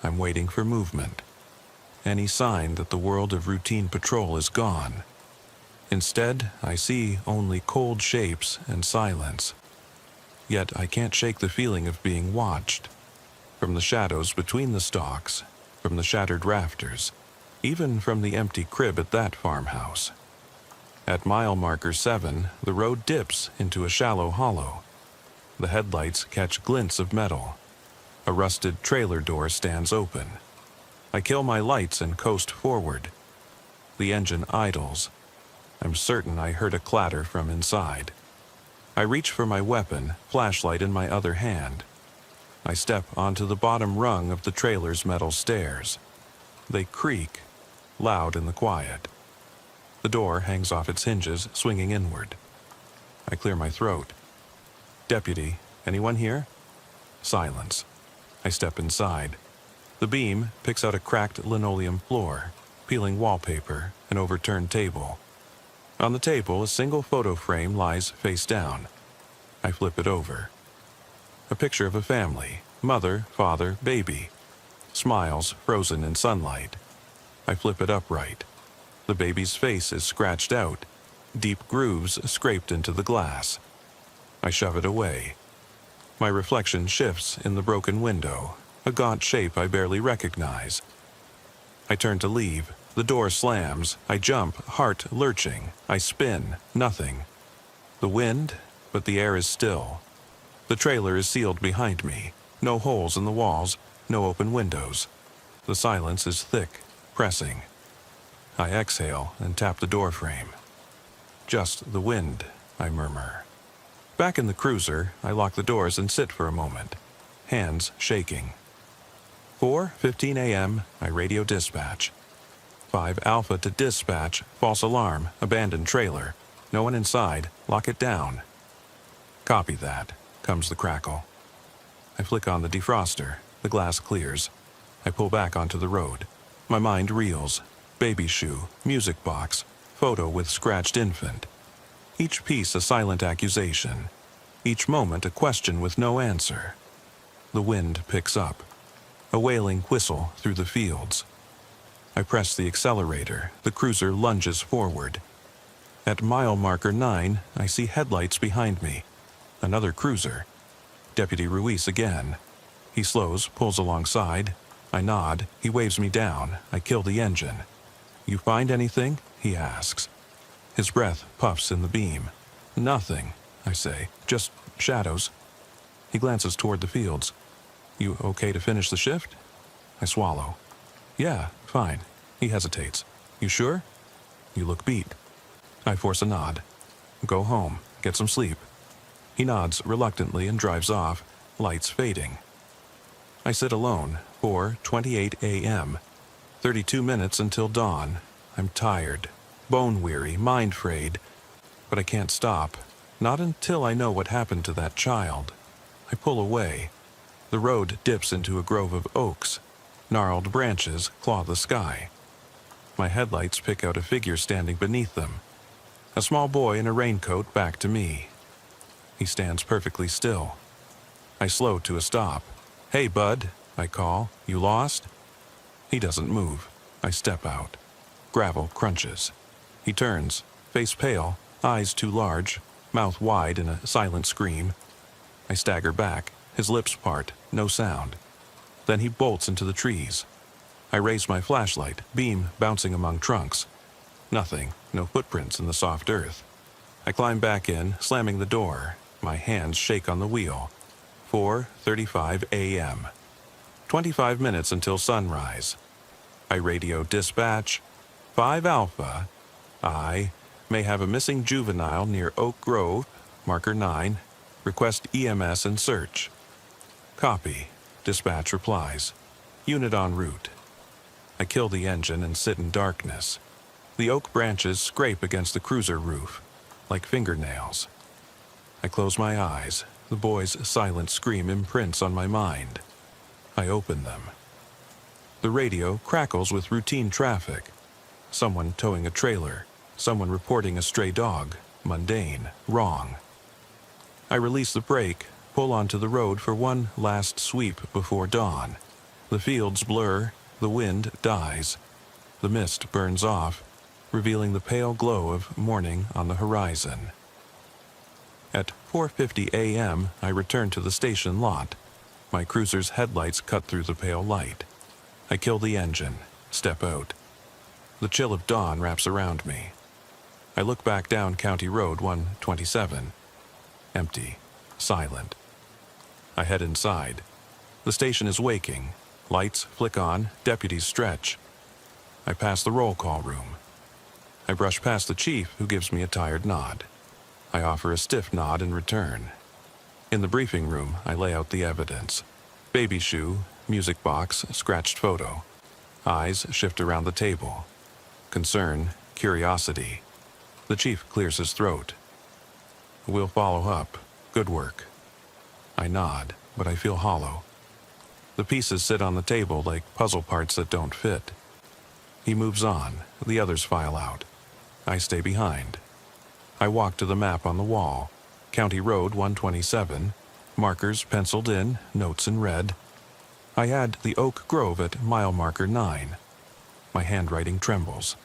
I'm waiting for movement. Any sign that the world of routine patrol is gone. Instead, I see only cold shapes and silence. Yet I can't shake the feeling of being watched. From the shadows between the stalks, from the shattered rafters, even from the empty crib at that farmhouse. At mile marker 7, the road dips into a shallow hollow. The headlights catch glints of metal. A rusted trailer door stands open. I kill my lights and coast forward. The engine idles. I'm certain I heard a clatter from inside. I reach for my weapon, flashlight in my other hand. I step onto the bottom rung of the trailer's metal stairs. They creak, loud in the quiet. The door hangs off its hinges, swinging inward. I clear my throat. "Deputy, anyone here?" Silence. I step inside. The beam picks out a cracked linoleum floor, peeling wallpaper, an overturned table. On the table, a single photo frame lies face down. I flip it over. A picture of a family, mother, father, baby. Smiles frozen in sunlight. I flip it upright. The baby's face is scratched out, deep grooves scraped into the glass. I shove it away. My reflection shifts in the broken window, a gaunt shape I barely recognize. I turn to leave. The door slams. I jump, heart lurching. I spin. Nothing. The wind, but the air is still. The trailer is sealed behind me. No holes in the walls, no open windows. The silence is thick, pressing. I exhale and tap the door frame. "Just the wind," I murmur. Back in the cruiser, I lock the doors and sit for a moment, hands shaking. 4:15 a.m., I radio dispatch. 5 Alpha to dispatch, false alarm, abandoned trailer. No one inside, lock it down. "Copy that," comes the crackle. I flick on the defroster, the glass clears. I pull back onto the road. My mind reels. Baby shoe, music box, photo with scratched infant. Each piece a silent accusation. Each moment a question with no answer. The wind picks up. A wailing whistle through the fields. I press the accelerator. The cruiser lunges forward. At mile marker 9, I see headlights behind me. Another cruiser. Deputy Ruiz again. He slows, pulls alongside. I nod. He waves me down. I kill the engine. "You find anything?" he asks. His breath puffs in the beam. "Nothing," I say. "Just shadows." He glances toward the fields. "You okay to finish the shift?" I swallow. "Yeah, fine." He hesitates. "You sure?" "You look beat." I force a nod. "Go home. Get some sleep." He nods reluctantly and drives off, lights fading. I sit alone, 4:28 a.m. 32 minutes until dawn. I'm tired, bone-weary, mind-frayed, but I can't stop. Not until I know what happened to that child. I pull away. The road dips into a grove of oaks. Gnarled branches claw the sky. My headlights pick out a figure standing beneath them. A small boy in a raincoat back to me. He stands perfectly still. I slow to a stop. "Hey, bud," I call. "You lost?" He doesn't move. I step out. Gravel crunches. He turns, face pale, eyes too large, mouth wide in a silent scream. I stagger back, His lips part, no sound. Then he bolts into the trees. I raise my flashlight, beam bouncing among trunks. Nothing, no footprints in the soft earth. I climb back in, slamming the door. My hands shake on the wheel. 4:35 a.m. 25 minutes until sunrise. I radio dispatch. 5 Alpha. I may have a missing juvenile near Oak Grove, marker 9. Request EMS and search. Copy. Dispatch replies. Unit en route. I kill the engine and sit in darkness. The oak branches scrape against the cruiser roof, like fingernails. I close my eyes. The boy's silent scream imprints on my mind. I open them. The radio crackles with routine traffic. Someone towing a trailer. Someone reporting a stray dog. Mundane. Wrong. I release the brake, pull onto the road for one last sweep before dawn. The fields blur. The wind dies. The mist burns off, revealing the pale glow of morning on the horizon. At 4:50 a.m., I return to the station lot. My cruiser's headlights cut through the pale light. I kill the engine, step out. The chill of dawn wraps around me. I look back down County Road 127. Empty, silent. I head inside. The station is waking. Lights flick on, deputies stretch. I pass the roll call room. I brush past the chief, who gives me a tired nod. I offer a stiff nod in return. In the briefing room, I lay out the evidence. Baby shoe, music box, scratched photo. Eyes shift around the table. Concern, curiosity. The chief clears his throat. We'll follow up. Good work. I nod, but I feel hollow. The pieces sit on the table like puzzle parts that don't fit. He moves on. The others file out. I stay behind. I walk to the map on the wall. County Road 127. Markers penciled in, notes in red. I add the Oak Grove at mile marker 9. My handwriting trembles.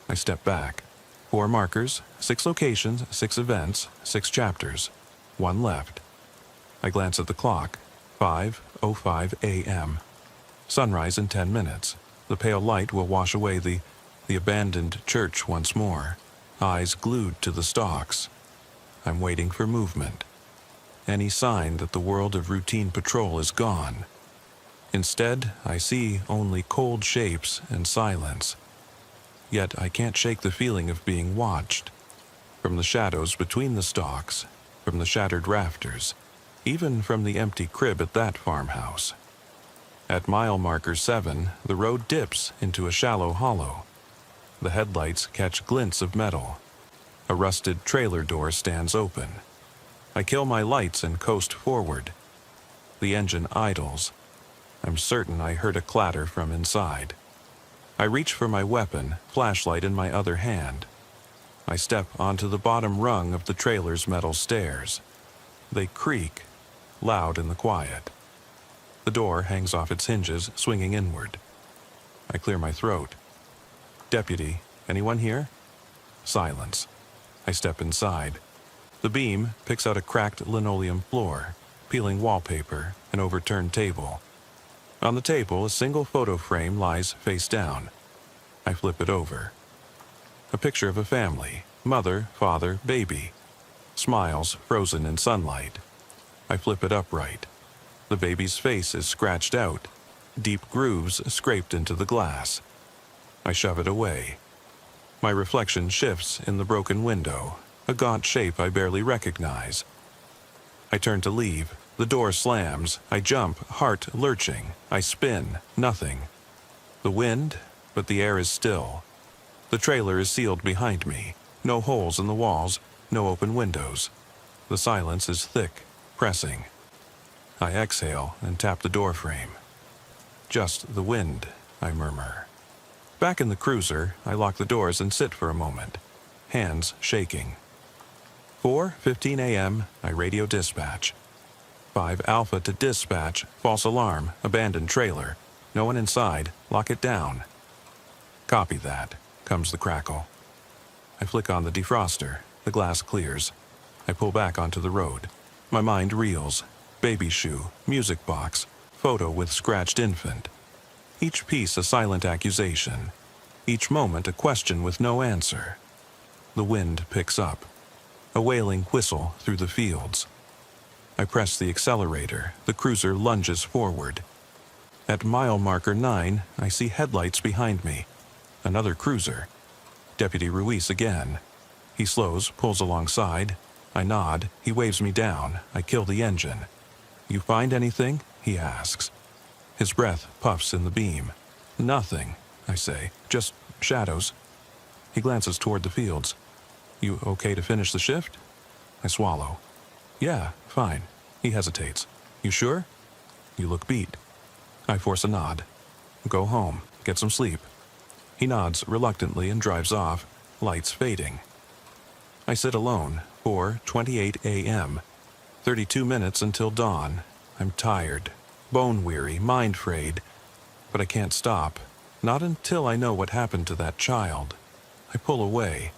I step back. 4 markers, 6 locations, 6 events, 6 chapters. 1 left. I glance at the clock. 5:05 a.m. Sunrise in 10 minutes. The pale light will wash away the abandoned church once more. Eyes glued to the stalks. I'm waiting for movement. Any sign that the world of routine patrol is gone. Instead, I see only cold shapes and silence. Yet I can't shake the feeling of being watched. From the shadows between the stalks, from the shattered rafters, even from the empty crib at that farmhouse. At mile marker 7, the road dips into a shallow hollow. The headlights catch glints of metal. A rusted trailer door stands open. I kill my lights and coast forward. The engine idles. I'm certain I heard a clatter from inside. I reach for my weapon, flashlight in my other hand. I step onto the bottom rung of the trailer's metal stairs. They creak, loud in the quiet. The door hangs off its hinges, swinging inward. I clear my throat. Deputy, anyone here? Silence. I step inside. The beam picks out a cracked linoleum floor, peeling wallpaper, an overturned table. On the table, a single photo frame lies face down. I flip it over. A picture of a family, mother, father, baby. Smiles frozen in sunlight. I flip it upright. The baby's face is scratched out, deep grooves scraped into the glass. I shove it away. My reflection shifts in the broken window, a gaunt shape I barely recognize. I turn to leave. The door slams. I jump, heart lurching. I spin. Nothing. The wind, but the air is still. The trailer is sealed behind me. No holes in the walls, no open windows. The silence is thick, pressing. I exhale and tap the door frame. Just the wind, I murmur. Back in the cruiser, I lock the doors and sit for a moment, hands shaking. 4:15 a.m., I radio dispatch. 5 Alpha to dispatch, false alarm, abandoned trailer. No one inside, lock it down. Copy that, comes the crackle. I flick on the defroster, the glass clears. I pull back onto the road. My mind reels. baby shoe, music box, photo with scratched infant. Each piece a silent accusation. Each moment a question with no answer. The wind picks up. A wailing whistle through the fields. I press the accelerator. The cruiser lunges forward. At mile marker 9, I see headlights behind me. Another cruiser. Deputy Ruiz again. He slows, pulls alongside. I nod. He waves me down. I kill the engine. "You find anything?" he asks. His breath puffs in the beam. "Nothing," I say. "Just shadows." He glances toward the fields. "You okay to finish the shift?" I swallow. "Yeah, fine." He hesitates. "You sure?" "You look beat." I force a nod. "Go home. Get some sleep." He nods reluctantly and drives off, lights fading. I sit alone, 4:28 a.m. 32 minutes until dawn. I'm tired, bone-weary, mind-frayed. But I can't stop. Not until I know what happened to that child. I pull away.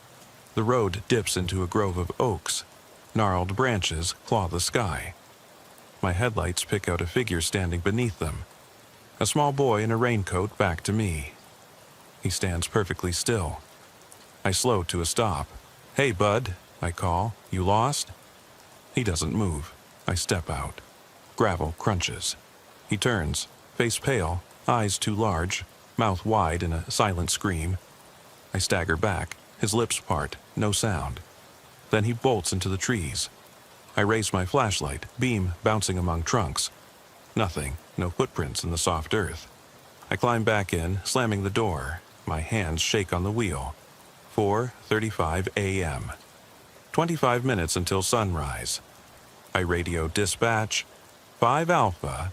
The road dips into a grove of oaks. Gnarled branches claw the sky. My headlights pick out a figure standing beneath them. A small boy in a raincoat back to me. He stands perfectly still. I slow to a stop. "Hey, bud," I call. "You lost?" He doesn't move. I step out. Gravel crunches. He turns, face pale, eyes too large, mouth wide in a silent scream. I stagger back. His lips part, no sound. Then he bolts into the trees. I raise my flashlight, beam bouncing among trunks. Nothing, no footprints in the soft earth. I climb back in, slamming the door. My hands shake on the wheel. 4:35 a.m. 25 minutes until sunrise. I radio dispatch. 5 Alpha.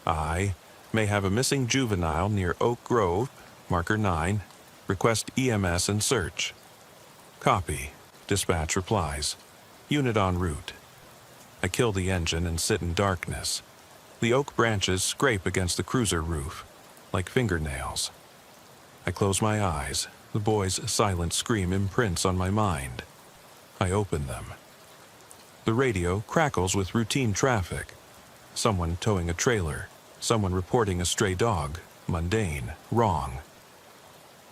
I may have a missing juvenile near Oak Grove, marker 9. Request EMS and search. Copy. Dispatch replies. Unit en route. I kill the engine and sit in darkness. The oak branches scrape against the cruiser roof, like fingernails. I close my eyes. The boy's silent scream imprints on my mind. I open them. The radio crackles with routine traffic. Someone towing a trailer. Someone reporting a stray dog. Mundane. Wrong.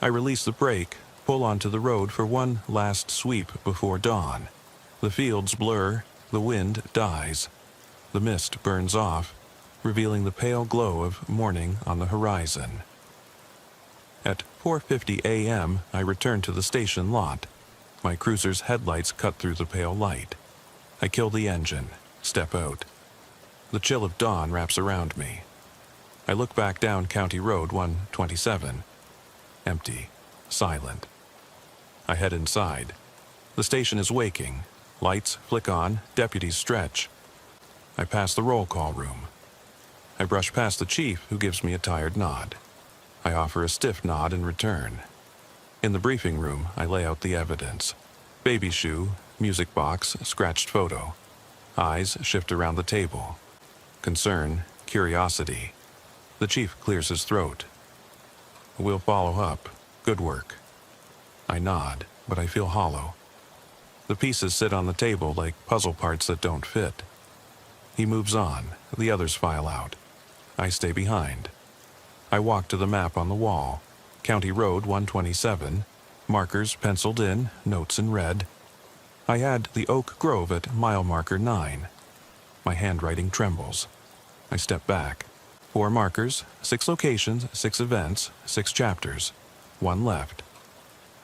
I release the brake, pull onto the road for one last sweep before dawn. The fields blur. The wind dies. The mist burns off, revealing the pale glow of morning on the horizon. At 4:50 a.m., I return to the station lot. My cruiser's headlights cut through the pale light. I kill the engine, step out. The chill of dawn wraps around me. I look back down County Road 127. Empty, silent. I head inside. The station is waking. Lights flick on, deputies stretch. I pass the roll call room. I brush past the chief, who gives me a tired nod. I offer a stiff nod in return. In the briefing room, I lay out the evidence. Baby shoe, music box, scratched photo. Eyes shift around the table. Concern, curiosity. The chief clears his throat. "We'll follow up. Good work." I nod, but I feel hollow. The pieces sit on the table like puzzle parts that don't fit. He moves on. The others file out. I stay behind. I walk to the map on the wall. County Road 127. Markers penciled in, notes in red. I add the Oak Grove at mile marker 9. My handwriting trembles. I step back. 4 markers, 6 locations, 6 events, 6 chapters. 1 left.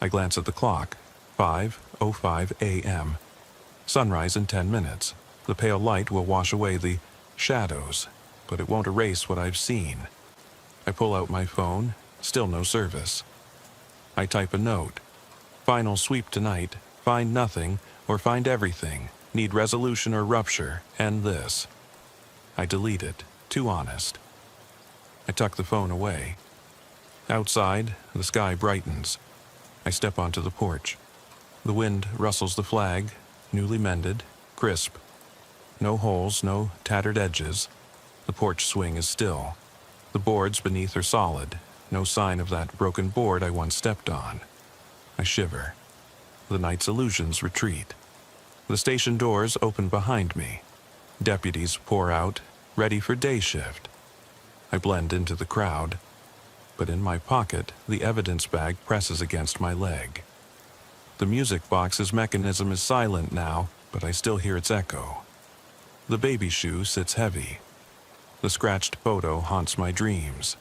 I glance at the clock. 5:05 a.m. Sunrise in 10 minutes. The pale light will wash away the shadows, but it won't erase what I've seen. I pull out my phone. Still no service. I type a note. "Final sweep tonight. Find nothing or find everything. Need resolution or rupture. End this." I delete it. Too honest. I tuck the phone away. Outside, the sky brightens. I step onto the porch. The wind rustles the flag, newly mended, crisp. No holes, no tattered edges. The porch swing is still. The boards beneath are solid. No sign of that broken board I once stepped on. I shiver. The night's illusions retreat. The station doors open behind me. Deputies pour out, ready for day shift. I blend into the crowd, but in my pocket, the evidence bag presses against my leg. The music box's mechanism is silent now, but I still hear its echo. The baby shoe sits heavy. The scratched photo haunts my dreams.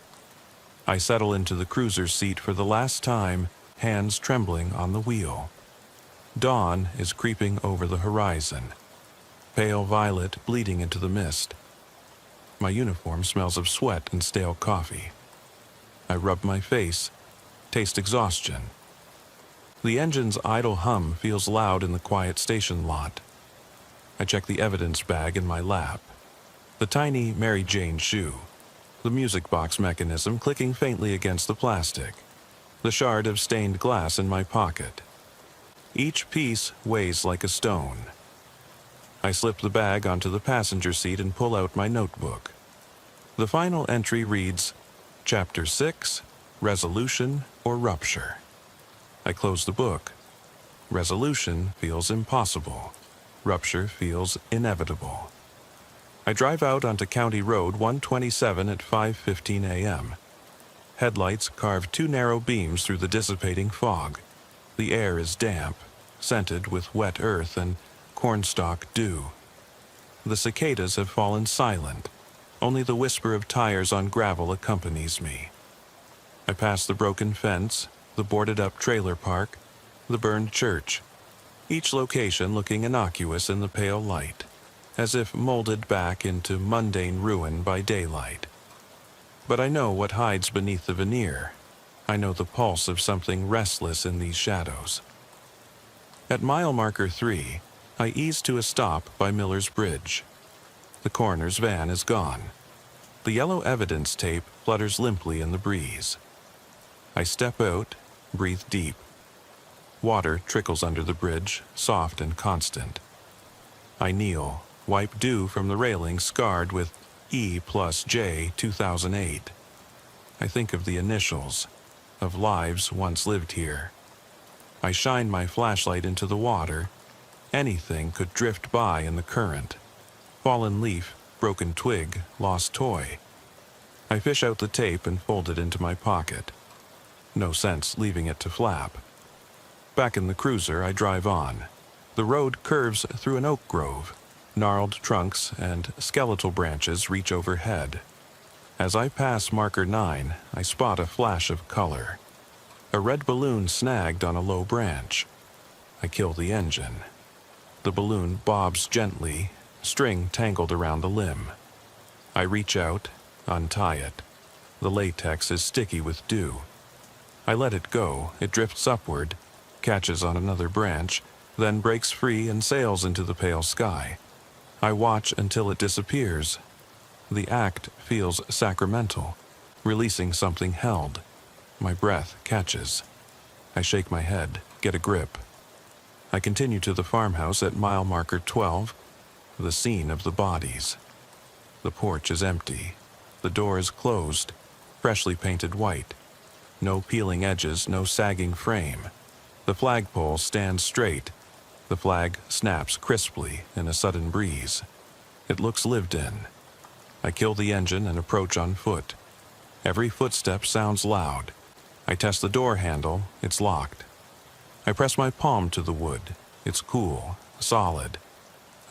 I settle into the cruiser's seat for the last time, hands trembling on the wheel. Dawn is creeping over the horizon, pale violet bleeding into the mist. My uniform smells of sweat and stale coffee. I rub my face, taste exhaustion. The engine's idle hum feels loud in the quiet station lot. I check the evidence bag in my lap. The tiny Mary Jane shoe. The music box mechanism clicking faintly against the plastic. The shard of stained glass in my pocket. Each piece weighs like a stone. I slip the bag onto the passenger seat and pull out my notebook. The final entry reads, Chapter 6, Resolution or Rupture. I close the book. Resolution feels impossible. Rupture feels inevitable. I drive out onto County Road 127 at 5:15 a.m. Headlights carve two narrow beams through the dissipating fog. The air is damp, scented with wet earth and cornstalk dew. The cicadas have fallen silent. Only the whisper of tires on gravel accompanies me. I pass the broken fence, the boarded-up trailer park, the burned church, each location looking innocuous in the pale light, as if molded back into mundane ruin by daylight. But I know what hides beneath the veneer. I know the pulse of something restless in these shadows. At mile marker 3, I ease to a stop by Miller's Bridge. The coroner's van is gone. The yellow evidence tape flutters limply in the breeze. I step out, breathe deep. Water trickles under the bridge, soft and constant. I kneel, wipe dew from the railing scarred with E+J 2008. I think of the initials, of lives once lived here. I shine my flashlight into the water. Anything could drift by in the current. Fallen leaf, broken twig, lost toy. I fish out the tape and fold it into my pocket. No sense leaving it to flap. Back in the cruiser, I drive on. The road curves through an oak grove. Gnarled trunks and skeletal branches reach overhead. As I pass marker 9, I spot a flash of color. A red balloon snagged on a low branch. I kill the engine. The balloon bobs gently, string tangled around the limb. I reach out, untie it. The latex is sticky with dew. I let it go. It drifts upward, catches on another branch, then breaks free and sails into the pale sky. I watch until it disappears. The act feels sacramental, releasing something held. My breath catches. I shake my head, get a grip. I continue to the farmhouse at mile marker 12, the scene of the bodies. The porch is empty. The door is closed, freshly painted white. No peeling edges, no sagging frame. The flagpole stands straight. The flag snaps crisply in a sudden breeze. It looks lived in. I kill the engine and approach on foot. Every footstep sounds loud. I test the door handle. It's locked. I press my palm to the wood. It's cool, solid.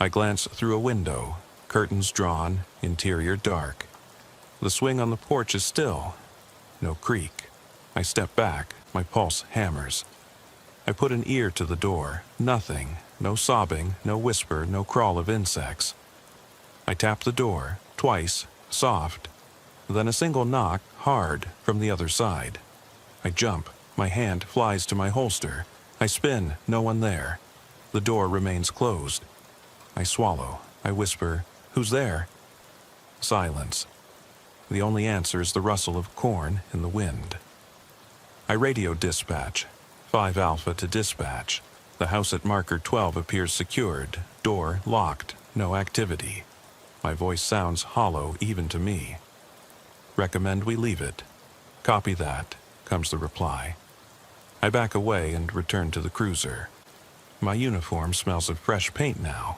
I glance through a window. Curtains drawn, interior dark. The swing on the porch is still. No creak. I step back. My pulse hammers. I put an ear to the door. Nothing. No sobbing, no whisper, no crawl of insects. I tap the door, twice, soft. Then a single knock, hard, from the other side. I jump. My hand flies to my holster. I spin. No one there. The door remains closed. I swallow. I whisper, "Who's there?" Silence. The only answer is the rustle of corn in the wind. I radio dispatch. 5 Alpha to dispatch. The house at marker 12 appears secured. Door locked. No activity. My voice sounds hollow even to me. Recommend we leave it. Copy that, comes the reply. I back away and return to the cruiser. My uniform smells of fresh paint now.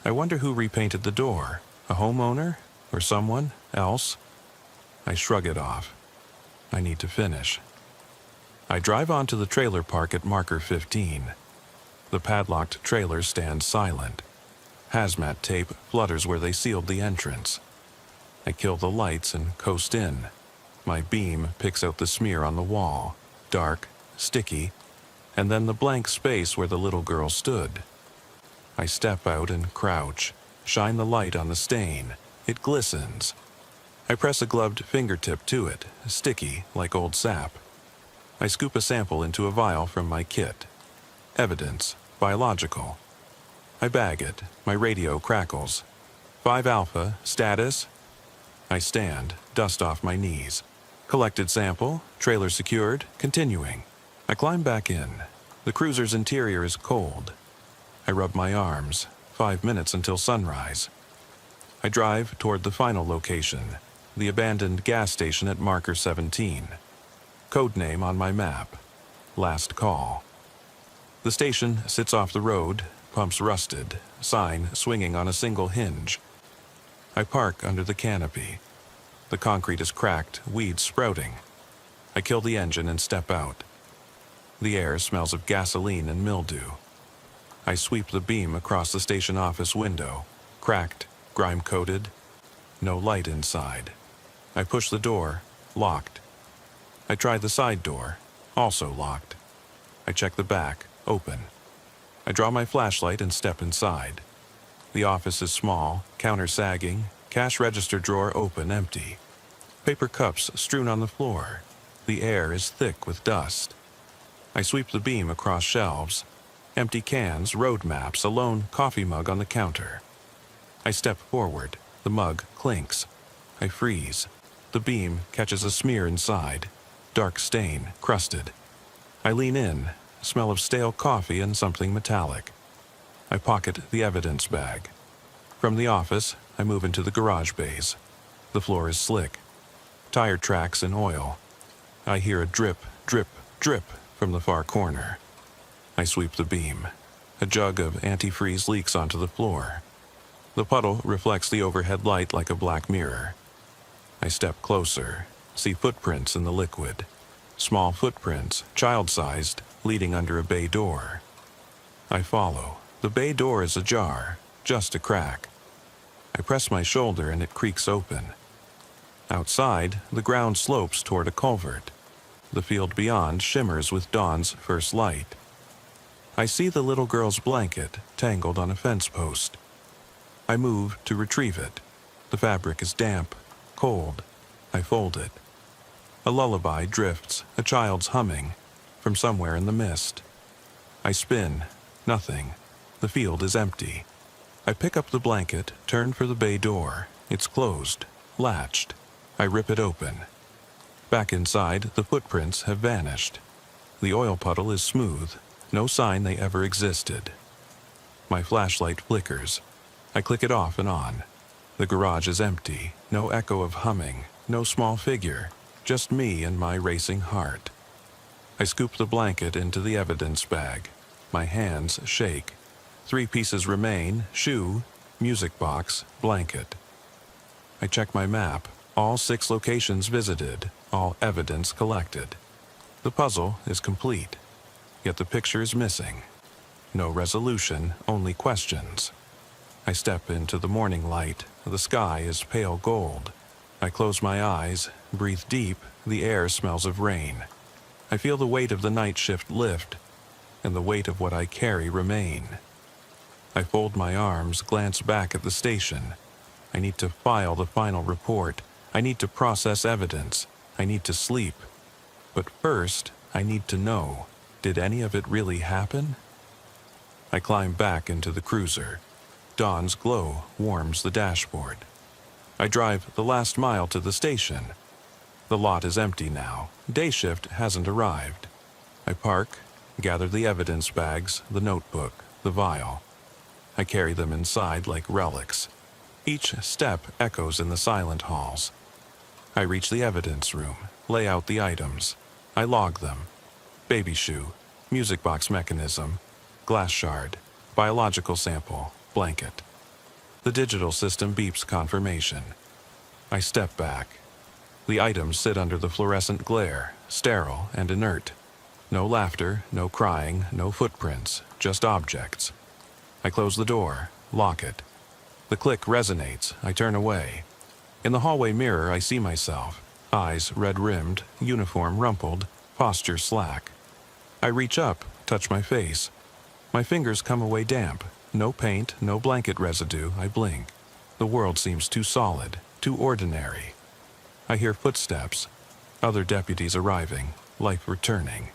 I wonder who repainted the door. A homeowner? Or someone else? I shrug it off. I need to finish. I drive onto the trailer park at marker 15. The padlocked trailer stands silent. Hazmat tape flutters where they sealed the entrance. I kill the lights and coast in. My beam picks out the smear on the wall, dark, sticky, and then the blank space where the little girl stood. I step out and crouch, shine the light on the stain. It glistens. I press a gloved fingertip to it, sticky like old sap. I scoop a sample into a vial from my kit. Evidence, biological. I bag it. My radio crackles. 5 Alpha, status? I stand, dust off my knees. Collected sample, trailer secured, continuing. I climb back in. The cruiser's interior is cold. I rub my arms. 5 minutes until sunrise. I drive toward the final location, the abandoned gas station at marker 17. Codename on my map. Last call. The station sits off the road, pumps rusted, sign swinging on a single hinge. I park under the canopy. The concrete is cracked, weeds sprouting. I kill the engine and step out. The air smells of gasoline and mildew. I sweep the beam across the station office window, cracked, grime-coated, no light inside. I push the door, locked. I try the side door, also locked. I check the back, open. I draw my flashlight and step inside. The office is small, counter sagging, cash register drawer open, empty. Paper cups strewn on the floor. The air is thick with dust. I sweep the beam across shelves. Empty cans, road maps, a lone coffee mug on the counter. I step forward. The mug clinks. I freeze. The beam catches a smear inside. Dark stain, crusted. I lean in. Smell of stale coffee and something metallic. I pocket the evidence bag. From the office, I move into the garage bays. The floor is slick. Tire tracks in oil. I hear a drip, drip, drip from the far corner. I sweep the beam. A jug of antifreeze leaks onto the floor. The puddle reflects the overhead light like a black mirror. I step closer, see footprints in the liquid. Small footprints, child-sized, leading under a bay door. I follow. The bay door is ajar, just a crack. I press my shoulder and it creaks open. Outside, the ground slopes toward a culvert. The field beyond shimmers with dawn's first light. I see the little girl's blanket tangled on a fence post. I move to retrieve it. The fabric is damp, cold. I fold it. A lullaby drifts, a child's humming, from somewhere in the mist. I spin. Nothing. The field is empty. I pick up the blanket, turn for the bay door. It's closed, latched. I rip it open. Back inside, the footprints have vanished. The oil puddle is smooth. No sign they ever existed. My flashlight flickers. I click it off and on. The garage is empty. No echo of humming. No small figure. Just me and my racing heart. I scoop the blanket into the evidence bag. My hands shake. 3 pieces remain: shoe, music box, blanket. I check my map. All 6 locations visited. All evidence collected. The puzzle is complete. Yet the picture is missing. No resolution, only questions. I step into the morning light. The sky is pale gold. I close my eyes, breathe deep. The air smells of rain. I feel the weight of the night shift lift, and the weight of what I carry remain. I fold my arms, glance back at the station. I need to file the final report. I need to process evidence. I need to sleep. But first, I need to know, did any of it really happen? I climb back into the cruiser. Dawn's glow warms the dashboard. I drive the last mile to the station. The lot is empty now. Day shift hasn't arrived. I park, gather the evidence bags, the notebook, the vial. I carry them inside like relics. Each step echoes in the silent halls. I reach the evidence room, lay out the items. I log them. Baby shoe, music box mechanism, glass shard, biological sample, blanket. The digital system beeps confirmation. I step back. The items sit under the fluorescent glare, sterile and inert. No laughter, no crying, no footprints, just objects. I close the door, lock it. The click resonates. I turn away. In the hallway mirror, I see myself. Eyes red-rimmed, uniform rumpled, posture slack. I reach up, touch my face. My fingers come away damp. No paint, no blanket residue. I blink. The world seems too solid, too ordinary. I hear footsteps. Other deputies arriving, life returning.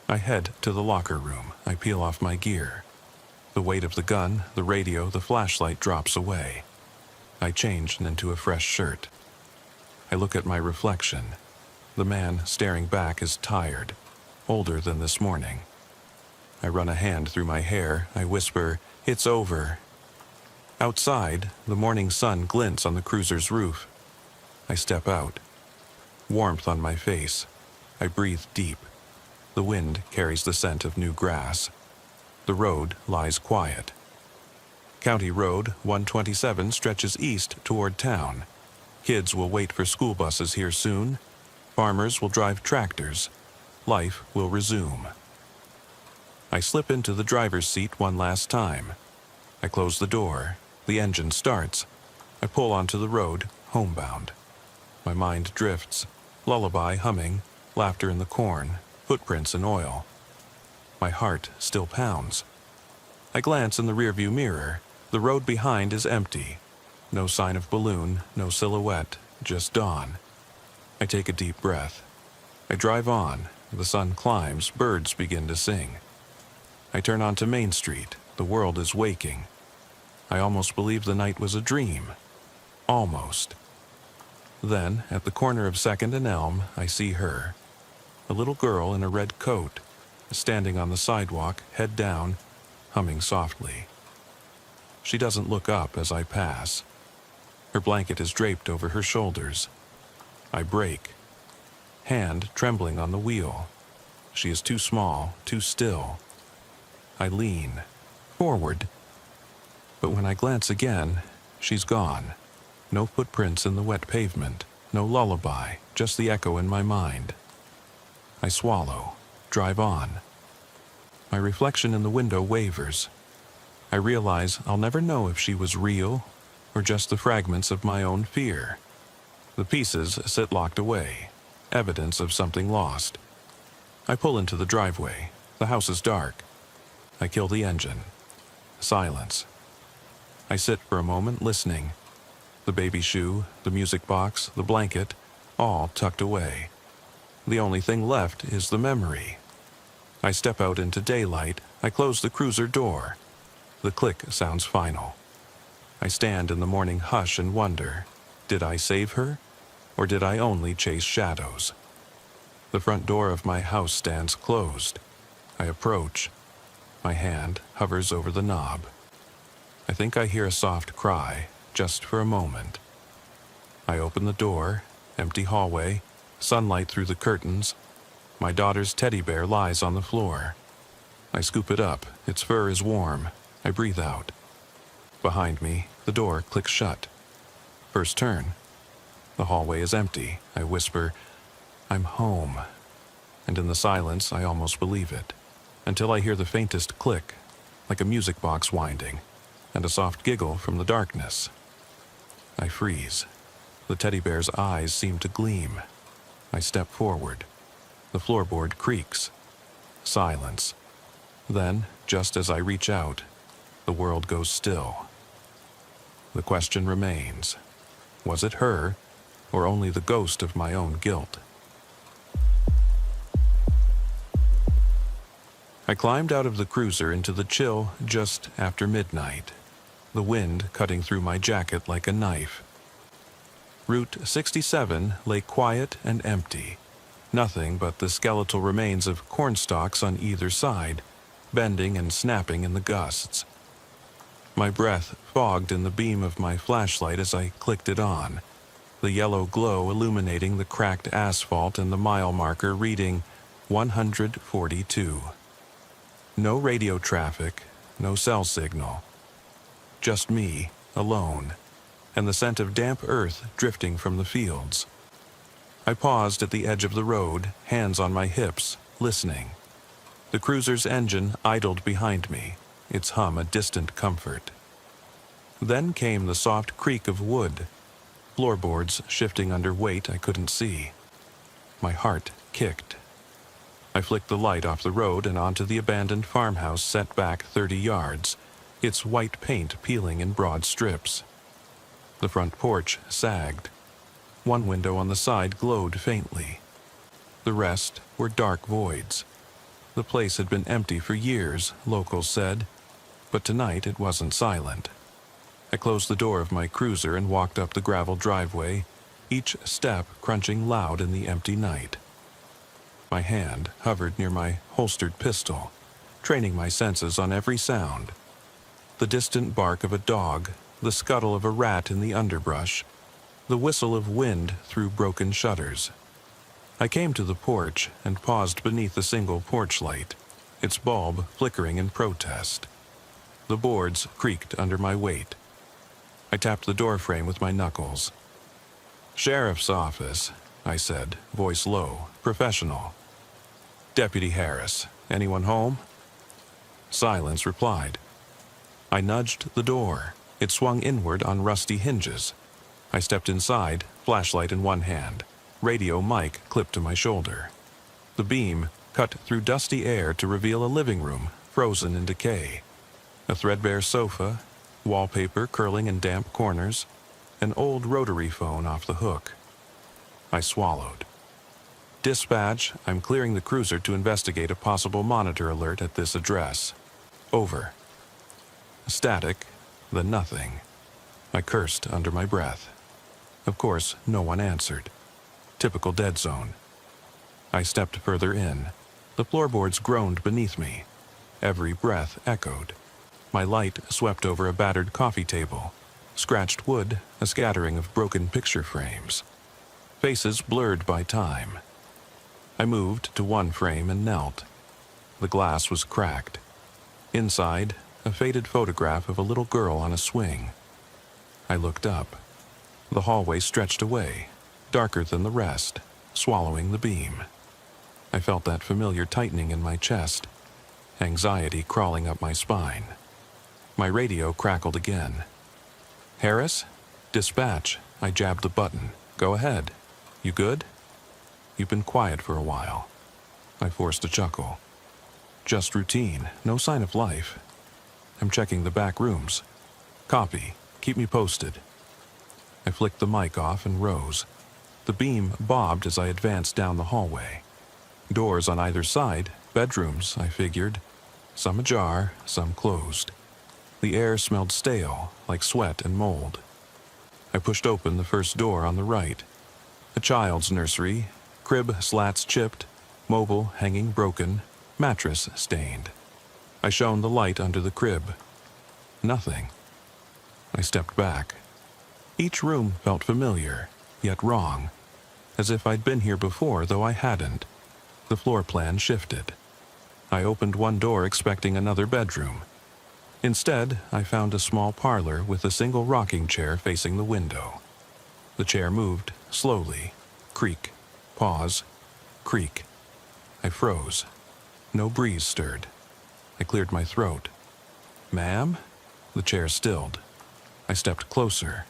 I head to the locker room. I peel off my gear. The weight of the gun, the radio, the flashlight drops away. I change into a fresh shirt. I look at my reflection. The man staring back is tired, older than this morning. I run a hand through my hair. I whisper, "It's over." Outside, the morning sun glints on the cruiser's roof. I step out. Warmth on my face. I breathe deep. The wind carries the scent of new grass. The road lies quiet. County Road 127 stretches east toward town. Kids will wait for school buses here soon. Farmers will drive tractors. Life will resume. I slip into the driver's seat one last time. I close the door. The engine starts. I pull onto the road, homebound. My mind drifts. Lullaby humming, laughter in the corn, footprints in oil. My heart still pounds. I glance in the rearview mirror. The road behind is empty. No sign of balloon, no silhouette, just dawn. I take a deep breath. I drive on. The sun climbs, birds begin to sing. I turn onto Main Street. The world is waking. I almost believe the night was a dream. Almost. Then, at the corner of 2nd and Elm, I see her. A little girl in a red coat, standing on the sidewalk, head down, humming softly. She doesn't look up as I pass. Her blanket is draped over her shoulders. I brake. Hand trembling on the wheel. She is too small, too still. I lean. Forward. But when I glance again, she's gone. No footprints in the wet pavement. No lullaby, just the echo in my mind. I swallow. Drive on. My reflection in the window wavers. I realize I'll never know if she was real or just the fragments of my own fear. The pieces sit locked away, evidence of something lost. I pull into the driveway. The house is dark. I kill the engine. Silence. I sit for a moment listening. The baby shoe, the music box, the blanket, all tucked away. The only thing left is the memory. I step out into daylight. I close the cruiser door. The click sounds final. I stand in the morning hush and wonder, did I save her, or did I only chase shadows? The front door of my house stands closed. I approach. My hand hovers over the knob. I think I hear a soft cry, just for a moment. I open the door, empty hallway, sunlight through the curtains. My daughter's teddy bear lies on the floor. I scoop it up. Its fur is warm. I breathe out. Behind me, the door clicks shut. First turn. The hallway is empty. I whisper, "I'm home." And in the silence, I almost believe it, until I hear the faintest click, like a music box winding, and a soft giggle from the darkness. I freeze. The teddy bear's eyes seem to gleam. I step forward. The floorboard creaks. Silence. Then, just as I reach out, the world goes still. The question remains, was it her, or only the ghost of my own guilt? I climbed out of the cruiser into the chill just after midnight, the wind cutting through my jacket like a knife. Route 67 lay quiet and empty, nothing but the skeletal remains of cornstalks on either side, bending and snapping in the gusts. My breath fogged in the beam of my flashlight as I clicked it on, the yellow glow illuminating the cracked asphalt and the mile marker reading 142. No radio traffic, no cell signal. Just me, alone, and the scent of damp earth drifting from the fields. I paused at the edge of the road, hands on my hips, listening. The cruiser's engine idled behind me, its hum a distant comfort. Then came the soft creak of wood, floorboards shifting under weight I couldn't see. My heart kicked. I flicked the light off the road and onto the abandoned farmhouse set back 30 yards, its white paint peeling in broad strips. The front porch sagged. One window on the side glowed faintly. The rest were dark voids. The place had been empty for years, locals said, but tonight it wasn't silent. I closed the door of my cruiser and walked up the gravel driveway, each step crunching loud in the empty night. My hand hovered near my holstered pistol, training my senses on every sound. The distant bark of a dog, the scuttle of a rat in the underbrush, the whistle of wind through broken shutters. I came to the porch and paused beneath the single porch light, its bulb flickering in protest. The boards creaked under my weight. I tapped the doorframe with my knuckles. "Sheriff's office," I said, voice low, professional. "Deputy Harris, anyone home?" Silence replied. I nudged the door. It swung inward on rusty hinges. I stepped inside, flashlight in one hand, radio mic clipped to my shoulder. The beam cut through dusty air to reveal a living room frozen in decay. A threadbare sofa, wallpaper curling in damp corners, an old rotary phone off the hook. I swallowed. "Dispatch, I'm clearing the cruiser to investigate a possible monitor alert at this address. Over." Static, then nothing. I cursed under my breath. Of course, no one answered. Typical dead zone. I stepped further in. The floorboards groaned beneath me. Every breath echoed. My light swept over a battered coffee table, scratched wood, a scattering of broken picture frames. Faces blurred by time. I moved to one frame and knelt. The glass was cracked. Inside, a faded photograph of a little girl on a swing. I looked up. The hallway stretched away, darker than the rest, swallowing the beam. I felt that familiar tightening in my chest, anxiety crawling up my spine. My radio crackled again. "Harris? Dispatch." I jabbed the button. "Go ahead. You good?" "You've been quiet for a while." I forced a chuckle. "Just routine. No sign of life. I'm checking the back rooms." "Copy. Keep me posted." I flicked the mic off and rose. The beam bobbed as I advanced down the hallway. Doors on either side, bedrooms, I figured. Some ajar, some closed. The air smelled stale, like sweat and mold. I pushed open the first door on the right. A child's nursery, crib slats chipped, mobile hanging broken, mattress stained. I shone the light under the crib. Nothing. I stepped back. Each room felt familiar, yet wrong, as if I'd been here before, though I hadn't. The floor plan shifted. I opened one door expecting another bedroom. Instead, I found a small parlor with a single rocking chair facing the window. The chair moved, slowly. Creak. Pause. Creak. I froze. No breeze stirred. I cleared my throat. "Ma'am?" The chair stilled. I stepped closer.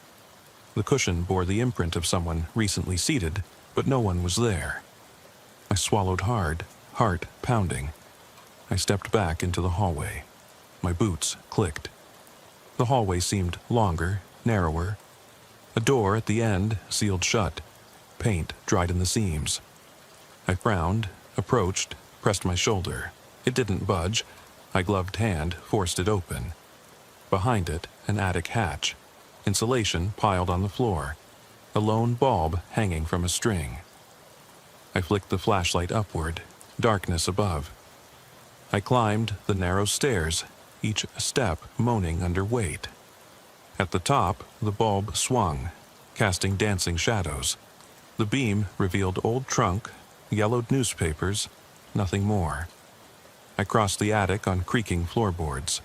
The cushion bore the imprint of someone recently seated, but no one was there. I swallowed hard, heart pounding. I stepped back into the hallway. My boots clicked. The hallway seemed longer, narrower. A door at the end sealed shut. Paint dried in the seams. I frowned, approached, pressed my shoulder. It didn't budge. My gloved hand forced it open. Behind it, an attic hatch. Insulation piled on the floor. A lone bulb hanging from a string. I flicked the flashlight upward. Darkness above. I climbed the narrow stairs, each step moaning under weight. At the top, the bulb swung, casting dancing shadows. The beam revealed old trunk, yellowed newspapers, nothing more. I crossed the attic on creaking floorboards.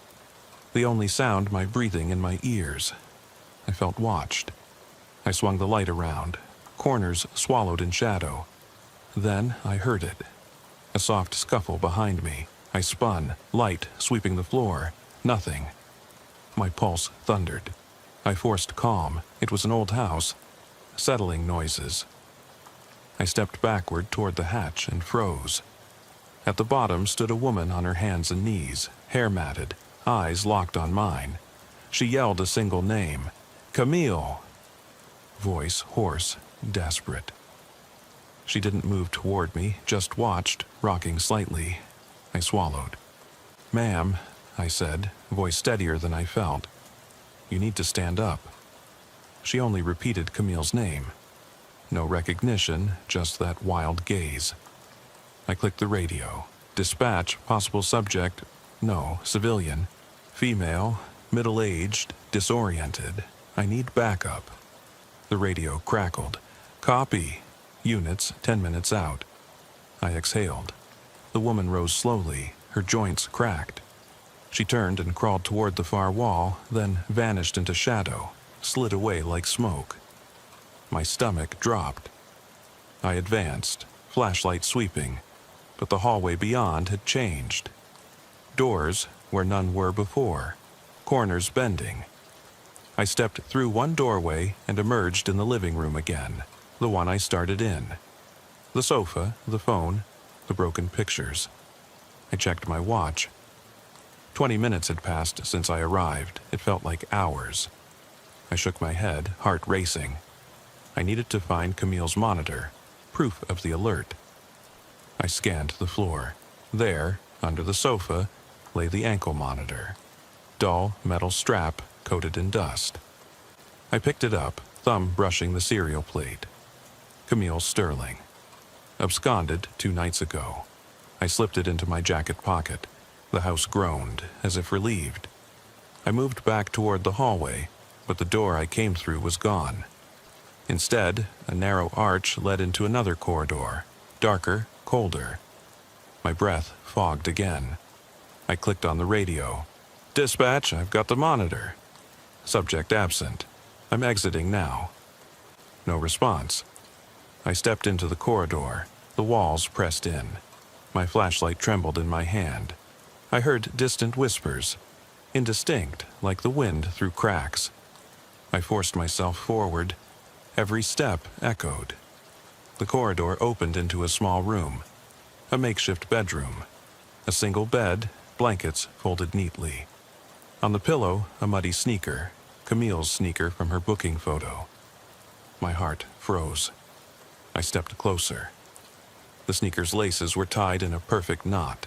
The only sound my breathing in my ears. I felt watched. I swung the light around, corners swallowed in shadow. Then I heard it. A soft scuffle behind me. I spun, light sweeping the floor. Nothing. My pulse thundered. I forced calm. It was an old house. Settling noises. I stepped backward toward the hatch and froze. At the bottom stood a woman on her hands and knees, hair matted, eyes locked on mine. She yelled a single name. "Camille!" Voice hoarse, desperate. She didn't move toward me, just watched, rocking slightly. I swallowed. "Ma'am," I said, voice steadier than I felt. "You need to stand up." She only repeated Camille's name. No recognition, just that wild gaze. I clicked the radio. Dispatch, possible subject, no, civilian. Female, middle-aged, disoriented. I need backup. The radio crackled. "Copy. Units 10 minutes out." I exhaled. The woman rose slowly, her joints cracked. She turned and crawled toward the far wall, then vanished into shadow, slid away like smoke. My stomach dropped. I advanced, flashlight sweeping, but the hallway beyond had changed. Doors where none were before, corners bending. I stepped through one doorway and emerged in the living room again, the one I started in. The sofa, the phone, the broken pictures. I checked my watch. 20 minutes had passed since I arrived. It felt like hours. I shook my head, heart racing. I needed to find Camille's monitor, proof of the alert. I scanned the floor. There, under the sofa, lay the ankle monitor. Dull metal strap coated in dust. I picked it up, thumb brushing the serial plate. Camille Sterling. Absconded 2 nights ago. I slipped it into my jacket pocket. The house groaned, as if relieved. I moved back toward the hallway, but the door I came through was gone. Instead, a narrow arch led into another corridor, darker, colder. My breath fogged again. I clicked on the radio. "Dispatch, I've got the monitor." Subject absent. I'm exiting now. No response. I stepped into the corridor. The walls pressed in. My flashlight trembled in my hand. I heard distant whispers, indistinct, like the wind through cracks. I forced myself forward. Every step echoed. The corridor opened into a small room, a makeshift bedroom. A single bed, blankets folded neatly. On the pillow, a muddy sneaker, Camille's sneaker from her booking photo. My heart froze. I stepped closer. The sneaker's laces were tied in a perfect knot.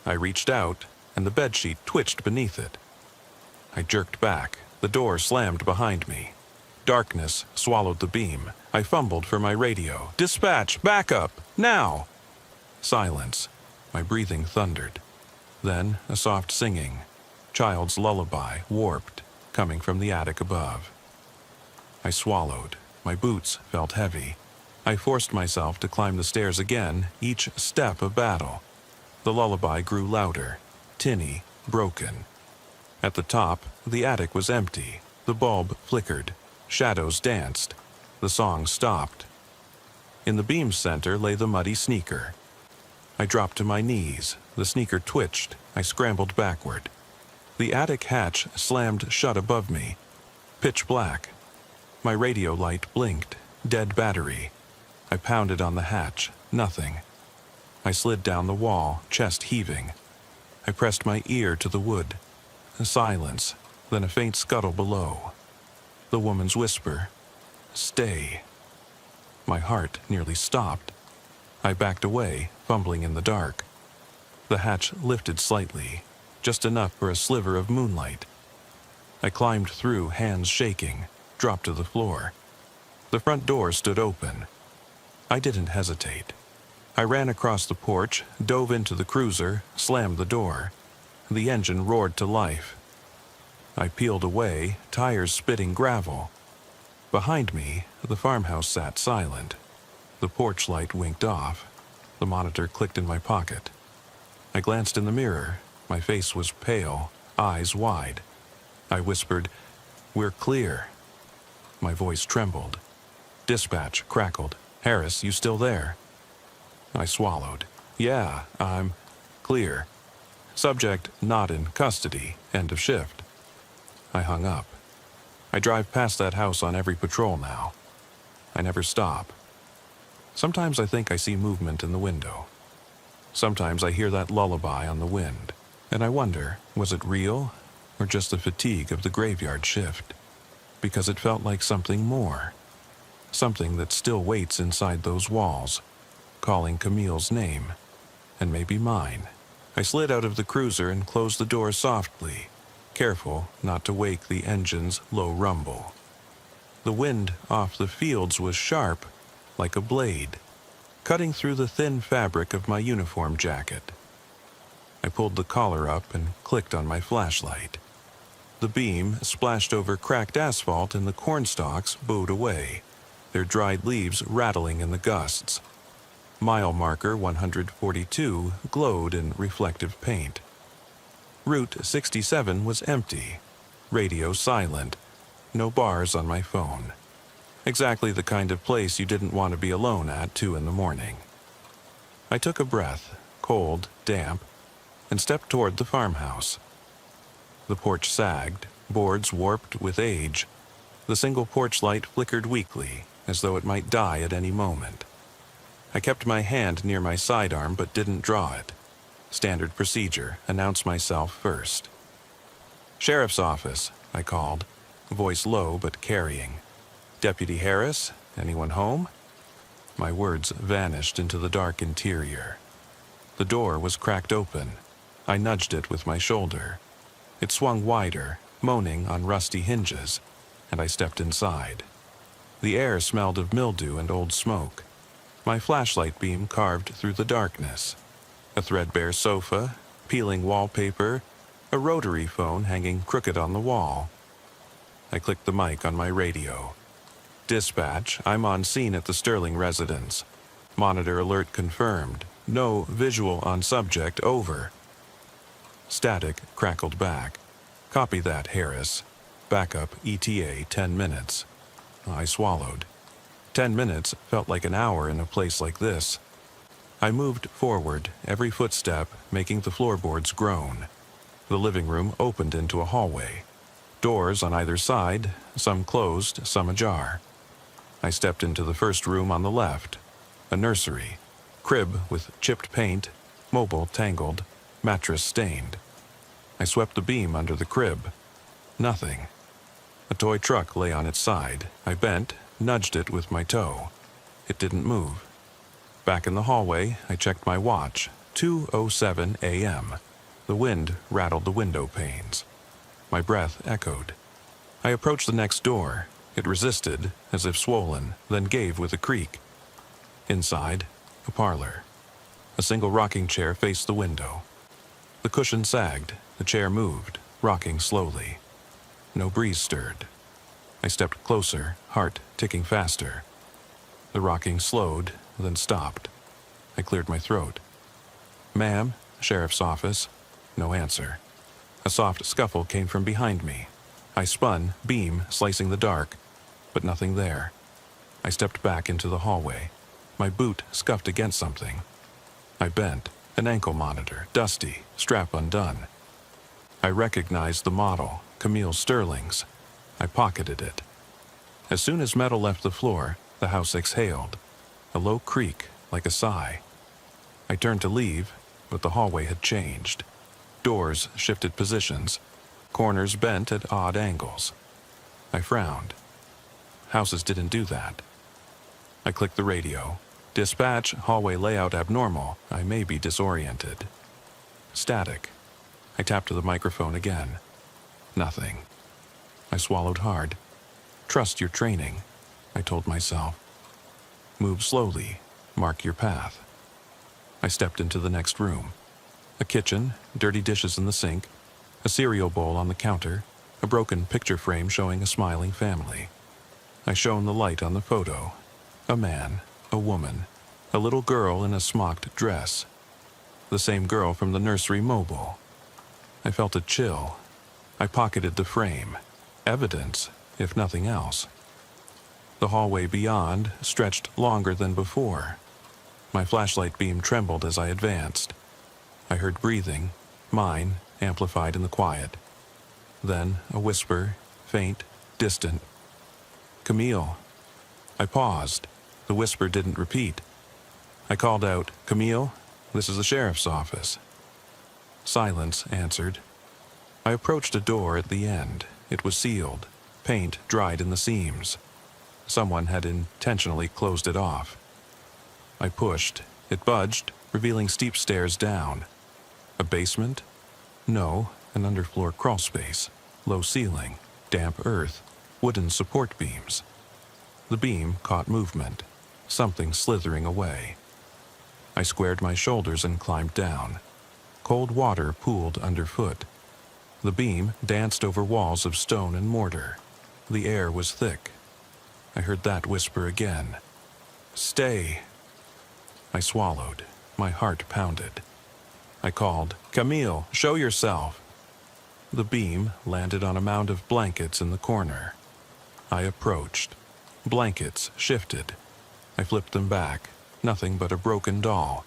I reached out, and the bedsheet twitched beneath it. I jerked back. The door slammed behind me. Darkness swallowed the beam. I fumbled for my radio. "Dispatch! Backup! Now!" Silence. My breathing thundered. Then a soft singing. Child's lullaby, warped, coming from the attic above. I swallowed. My boots felt heavy. I forced myself to climb the stairs again, each step a battle. The lullaby grew louder, tinny, broken. At the top, the attic was empty. The bulb flickered. Shadows danced. The song stopped. In the beam's center lay the muddy sneaker. I dropped to my knees. The sneaker twitched. I scrambled backward. The attic hatch slammed shut above me. Pitch black. My radio light blinked. Dead battery. I pounded on the hatch. Nothing. I slid down the wall, chest heaving. I pressed my ear to the wood. A silence, then a faint scuttle below. The woman's whisper, "Stay." My heart nearly stopped. I backed away, fumbling in the dark. The hatch lifted slightly, just enough for a sliver of moonlight. I climbed through, hands shaking, dropped to the floor. The front door stood open. I didn't hesitate. I ran across the porch, dove into the cruiser, slammed the door. The engine roared to life. I peeled away, tires spitting gravel. Behind me, the farmhouse sat silent. The porch light winked off. The monitor clicked in my pocket. I glanced in the mirror. My face was pale, eyes wide. I whispered, We're clear. My voice trembled. Dispatch crackled. Harris, you still there? I swallowed. Yeah, I'm clear. Subject not in custody. End of shift. I hung up. I drive past that house on every patrol now. I never stop. Sometimes I think I see movement in the window. Sometimes I hear that lullaby on the wind, and I wonder, was it real or just the fatigue of the graveyard shift? Because it felt like something more. Something that still waits inside those walls, calling Camille's name, and maybe mine. I slid out of the cruiser and closed the door softly, careful not to wake the engine's low rumble. The wind off the fields was sharp, like a blade, cutting through the thin fabric of my uniform jacket. I pulled the collar up and clicked on my flashlight. The beam splashed over cracked asphalt and the cornstalks bowed away, their dried leaves rattling in the gusts. Mile marker 142 glowed in reflective paint. Route 67 was empty, radio silent, no bars on my phone. Exactly the kind of place you didn't want to be alone at 2 a.m. I took a breath, cold, damp, and stepped toward the farmhouse. The porch sagged, boards warped with age. The single porch light flickered weakly, as though it might die at any moment. I kept my hand near my sidearm but didn't draw it. Standard procedure, announce myself first. Sheriff's office, I called, voice low but carrying. Deputy Harris, anyone home? My words vanished into the dark interior. The door was cracked open. I nudged it with my shoulder. It swung wider, moaning on rusty hinges, and I stepped inside. The air smelled of mildew and old smoke. My flashlight beam carved through the darkness. A threadbare sofa, peeling wallpaper, a rotary phone hanging crooked on the wall. I clicked the mic on my radio. Dispatch, I'm on scene at the Sterling residence. Monitor alert confirmed. No visual on subject, over. Static crackled back. Copy that, Harris. Backup ETA 10 minutes. I swallowed. 10 minutes felt like an hour in a place like this. I moved forward, every footstep making the floorboards groan. The living room opened into a hallway. Doors on either side, some closed, some ajar. I stepped into the first room on the left. A nursery. Crib with chipped paint, mobile tangled, mattress stained. I swept the beam under the crib. Nothing. A toy truck lay on its side. I bent, nudged it with my toe. It didn't move. Back in the hallway, I checked my watch. 2:07 a.m. The wind rattled the window panes. My breath echoed. I approached the next door. It resisted, as if swollen, then gave with a creak. Inside, a parlor. A single rocking chair faced the window. The cushion sagged. The chair moved, rocking slowly. No breeze stirred. I stepped closer, heart ticking faster. The rocking slowed, then stopped. I cleared my throat. Ma'am, sheriff's office. No answer. A soft scuffle came from behind me. I spun, beam slicing the dark, but nothing there. I stepped back into the hallway. My boot scuffed against something. I bent, an ankle monitor, dusty, strap undone. I recognized the model, Camille Sterling's. I pocketed it. As soon as metal left the floor, the house exhaled. A low creak, like a sigh. I turned to leave, but the hallway had changed. Doors shifted positions. Corners bent at odd angles. I frowned. Houses didn't do that. I clicked the radio. Dispatch, hallway layout abnormal. I may be disoriented. Static. I tapped the microphone again. Nothing. I swallowed hard. Trust your training, I told myself. Move slowly. Mark your path. I stepped into the next room. A kitchen, dirty dishes in the sink, a cereal bowl on the counter, a broken picture frame showing a smiling family. I shone the light on the photo. A man, a woman, a little girl in a smocked dress. The same girl from the nursery mobile. I felt a chill. I pocketed the frame. Evidence, if nothing else. The hallway beyond stretched longer than before. My flashlight beam trembled as I advanced. I heard breathing, mine amplified in the quiet. Then a whisper, faint, distant. "Camille." I paused. The whisper didn't repeat. I called out, "Camille, this is the sheriff's office." Silence answered. I approached a door at the end. It was sealed, paint dried in the seams. Someone had intentionally closed it off. I pushed. It budged, revealing steep stairs down. A basement? No, an underfloor crawlspace. Low ceiling, damp earth, wooden support beams. The beam caught movement, something slithering away. I squared my shoulders and climbed down. Cold water pooled underfoot. The beam danced over walls of stone and mortar. The air was thick. I heard that whisper again. "Stay." I swallowed. My heart pounded. I called, "Camille, show yourself." The beam landed on a mound of blankets in the corner. I approached. Blankets shifted. I flipped them back. Nothing but a broken doll.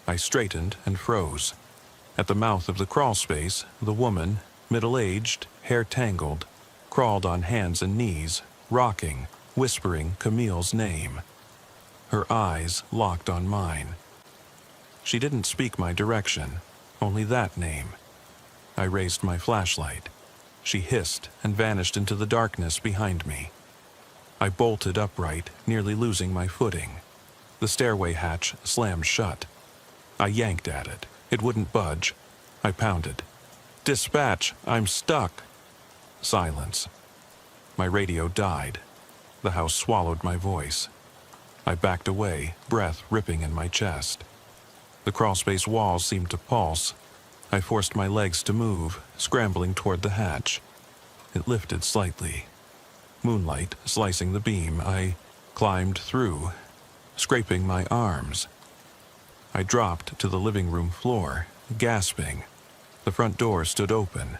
I straightened and froze. At the mouth of the crawlspace, the woman, middle-aged, hair tangled, crawled on hands and knees, rocking, whispering Camille's name. Her eyes locked on mine. She didn't speak my direction, only that name. I raised my flashlight. She hissed and vanished into the darkness behind me. I bolted upright, nearly losing my footing. The stairway hatch slammed shut. I yanked at it. It wouldn't budge. I pounded. "Dispatch, I'm stuck." Silence. My radio died. The house swallowed my voice. I backed away, breath ripping in my chest. The crawlspace walls seemed to pulse. I forced my legs to move, scrambling toward the hatch. It lifted slightly. Moonlight slicing the beam, I climbed through, scraping my arms. I dropped to the living room floor, gasping. The front door stood open.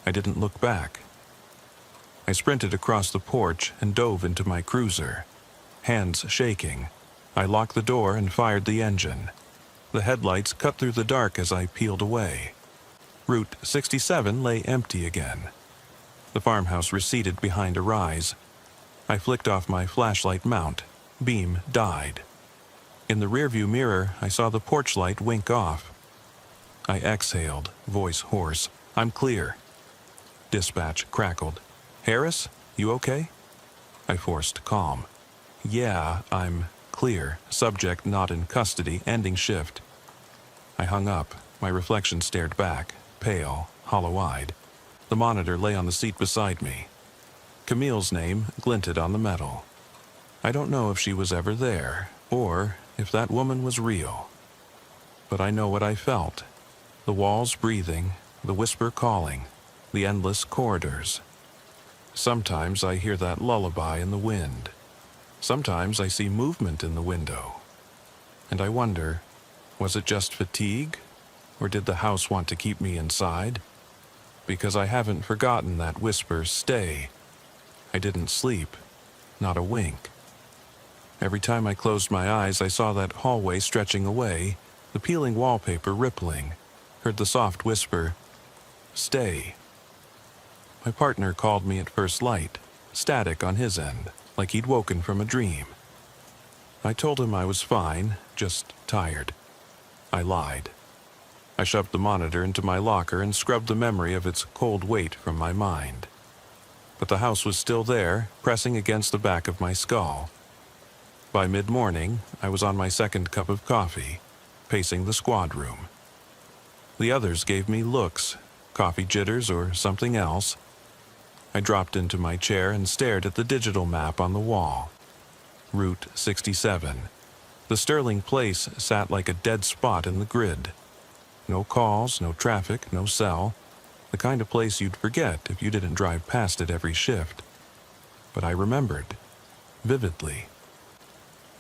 I didn't look back. I sprinted across the porch and dove into my cruiser. Hands shaking, I locked the door and fired the engine. The headlights cut through the dark as I peeled away. Route 67 lay empty again. The farmhouse receded behind a rise. I flicked off my flashlight mount. Beam died. In the rearview mirror, I saw the porch light wink off. I exhaled, voice hoarse. "I'm clear." Dispatch crackled. "Harris, you okay?" I forced calm. "Yeah, I'm clear. Subject not in custody. Ending shift." I hung up. My reflection stared back, pale, hollow-eyed. The monitor lay on the seat beside me. Camille's name glinted on the metal. I don't know if she was ever there, or if that woman was real. But I know what I felt. The walls breathing, the whisper calling, the endless corridors. Sometimes I hear that lullaby in the wind. Sometimes I see movement in the window. And I wonder, was it just fatigue? Or did the house want to keep me inside? Because I haven't forgotten that whisper, "Stay." I didn't sleep, not a wink. Every time I closed my eyes, I saw that hallway stretching away, the peeling wallpaper rippling, heard the soft whisper, "Stay." My partner called me at first light, static on his end, like he'd woken from a dream. I told him I was fine, just tired. I lied. I shoved the monitor into my locker and scrubbed the memory of its cold weight from my mind. But the house was still there, pressing against the back of my skull. By mid-morning, I was on my second cup of coffee, pacing the squad room. The others gave me looks, coffee jitters or something else. I dropped into my chair and stared at the digital map on the wall. Route 67. The Sterling place sat like a dead spot in the grid. No calls, no traffic, no cell. The kind of place you'd forget if you didn't drive past it every shift. But I remembered, vividly.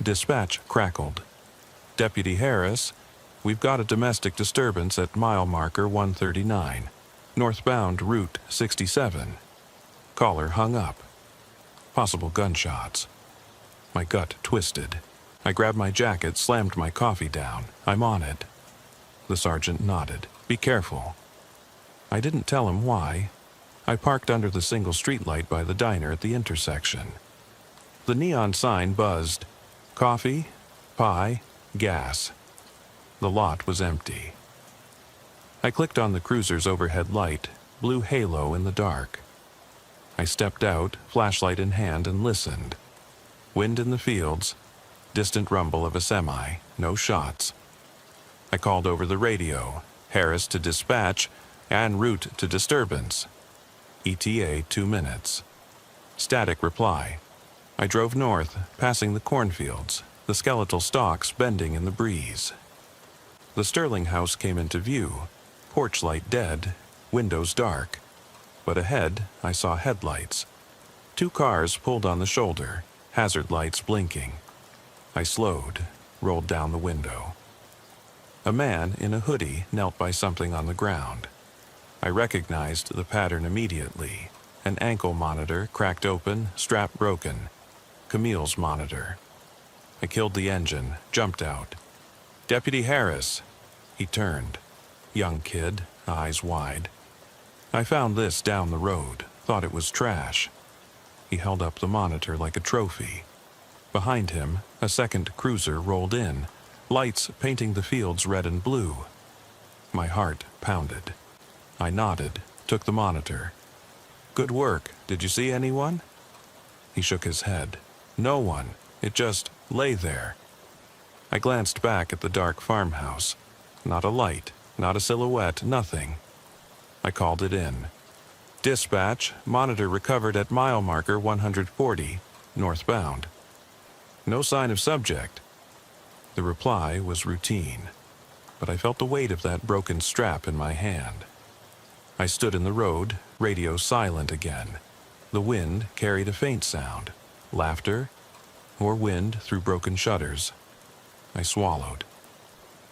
Dispatch crackled. "Deputy Harris, we've got a domestic disturbance at mile marker 139, northbound Route 67. Caller hung up. Possible gunshots. My gut twisted. I grabbed my jacket, slammed my coffee down. I'm on it. The sergeant nodded. Be careful. I didn't tell him why. I parked under the single streetlight by the diner at the intersection. The neon sign buzzed. Coffee, pie, gas. The lot was empty. I clicked on the cruiser's overhead light, blue halo in the dark. I stepped out, flashlight in hand, and listened. Wind in the fields, distant rumble of a semi, no shots. I called over the radio, Harris to dispatch, en route to disturbance. ETA 2 minutes. Static reply. I drove north, passing the cornfields, the skeletal stalks bending in the breeze. The Sterling house came into view, porch light dead, windows dark. But ahead, I saw headlights. 2 cars pulled on the shoulder, hazard lights blinking. I slowed, rolled down the window. A man in a hoodie knelt by something on the ground. I recognized the pattern immediately. An ankle monitor cracked open, strap broken. Camille's monitor. I killed the engine, jumped out. Deputy Harris. He turned. Young kid, eyes wide. I found this down the road, thought it was trash. He held up the monitor like a trophy. Behind him, a second cruiser rolled in, lights painting the fields red and blue. My heart pounded. I nodded, took the monitor. Good work. Did you see anyone? He shook his head. No one. It just lay there. I glanced back at the dark farmhouse. Not a light, not a silhouette, nothing. I called it in. Dispatch, monitor recovered at mile marker 140, northbound. No sign of subject. The reply was routine, but I felt the weight of that broken strap in my hand. I stood in the road, radio silent again. The wind carried a faint sound. Laughter, or wind through broken shutters. I swallowed.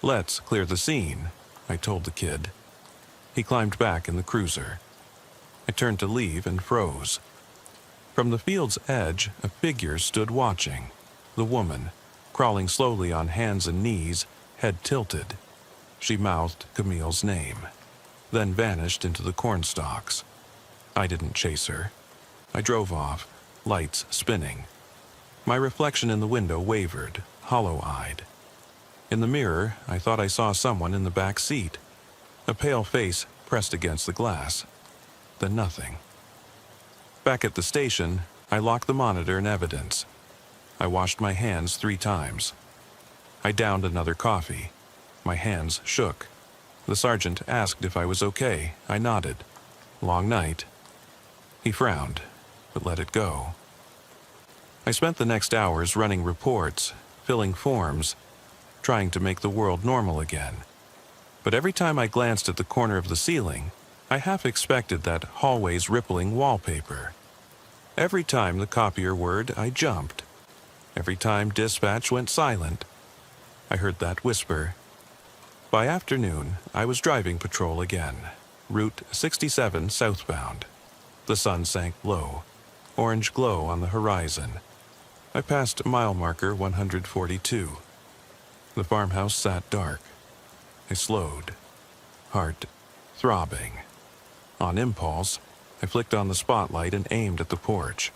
Let's clear the scene, I told the kid. He climbed back in the cruiser. I turned to leave and froze. From the field's edge, a figure stood watching. The woman, crawling slowly on hands and knees, head tilted. She mouthed Camille's name, then vanished into the cornstalks. I didn't chase her. I drove off, lights spinning. My reflection in the window wavered, hollow-eyed. In the mirror, I thought I saw someone in the back seat. A pale face pressed against the glass. Then nothing. Back at the station, I locked the monitor in evidence. I washed my hands 3 times. I downed another coffee. My hands shook. The sergeant asked if I was okay. I nodded. Long night. He frowned, but let it go. I spent the next hours running reports, filling forms, trying to make the world normal again. But every time I glanced at the corner of the ceiling, I half expected that hallway's rippling wallpaper. Every time the copier word, I jumped. Every time dispatch went silent, I heard that whisper. By afternoon, I was driving patrol again, Route 67 southbound. The sun sank low, orange glow on the horizon. I passed mile marker 142. The farmhouse sat dark. I slowed, heart throbbing. On impulse, I flicked on the spotlight and aimed at the porch.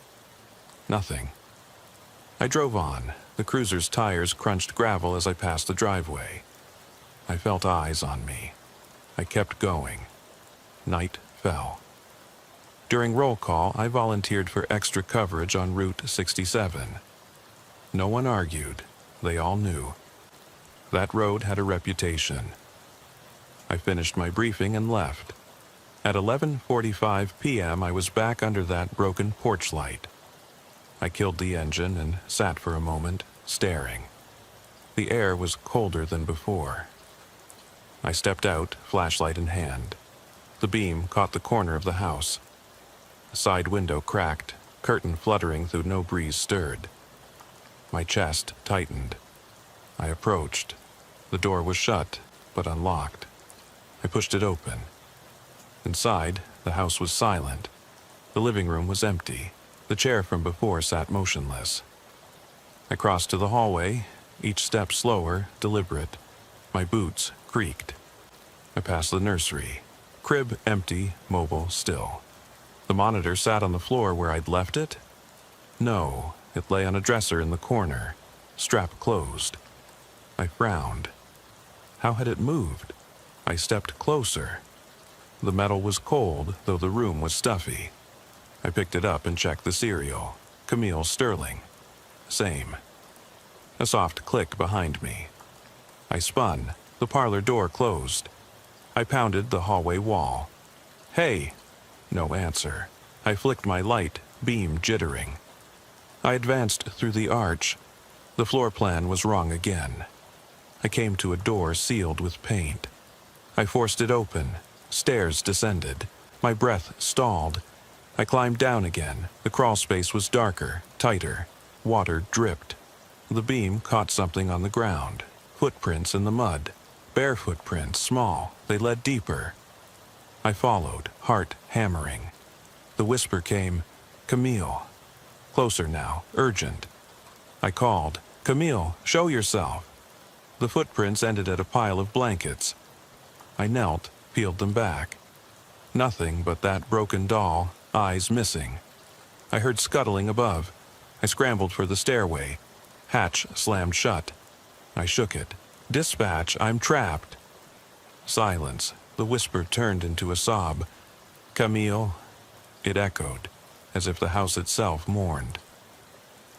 Nothing. I drove on. The cruiser's tires crunched gravel as I passed the driveway. I felt eyes on me. I kept going. Night fell. During roll call, I volunteered for extra coverage on Route 67. No one argued. They all knew. That road had a reputation. I finished my briefing and left. At 11:45 p.m., I was back under that broken porch light. I killed the engine and sat for a moment, staring. The air was colder than before. I stepped out, flashlight in hand. The beam caught the corner of the house. A side window cracked, curtain fluttering through no breeze stirred. My chest tightened. I approached. The door was shut, but unlocked. I pushed it open. Inside, the house was silent. The living room was empty. The chair from before sat motionless. I crossed to the hallway, each step slower, deliberate. My boots creaked. I passed the nursery. Crib empty, mobile still. The monitor sat on the floor where I'd left it? No, it lay on a dresser in the corner, strap closed. I frowned. How had it moved? I stepped closer. The metal was cold, though the room was stuffy. I picked it up and checked the serial. Camille Sterling. Same. A soft click behind me. I spun. The parlor door closed. I pounded the hallway wall. Hey! No answer. I flicked my light, beam jittering. I advanced through the arch. The floor plan was wrong again. I came to a door sealed with paint. I forced it open. Stairs descended. My breath stalled. I climbed down again. The crawl space was darker, tighter. Water dripped. The beam caught something on the ground. Footprints in the mud. Bare footprints, small. They led deeper. I followed, heart hammering. The whisper came, "Camille." Closer now, urgent. I called, "Camille, show yourself." The footprints ended at a pile of blankets. I knelt, peeled them back. Nothing but that broken doll, eyes missing. I heard scuttling above. I scrambled for the stairway. Hatch slammed shut. I shook it. "Dispatch, I'm trapped." Silence. The whisper turned into a sob. "Camille." It echoed, as if the house itself mourned.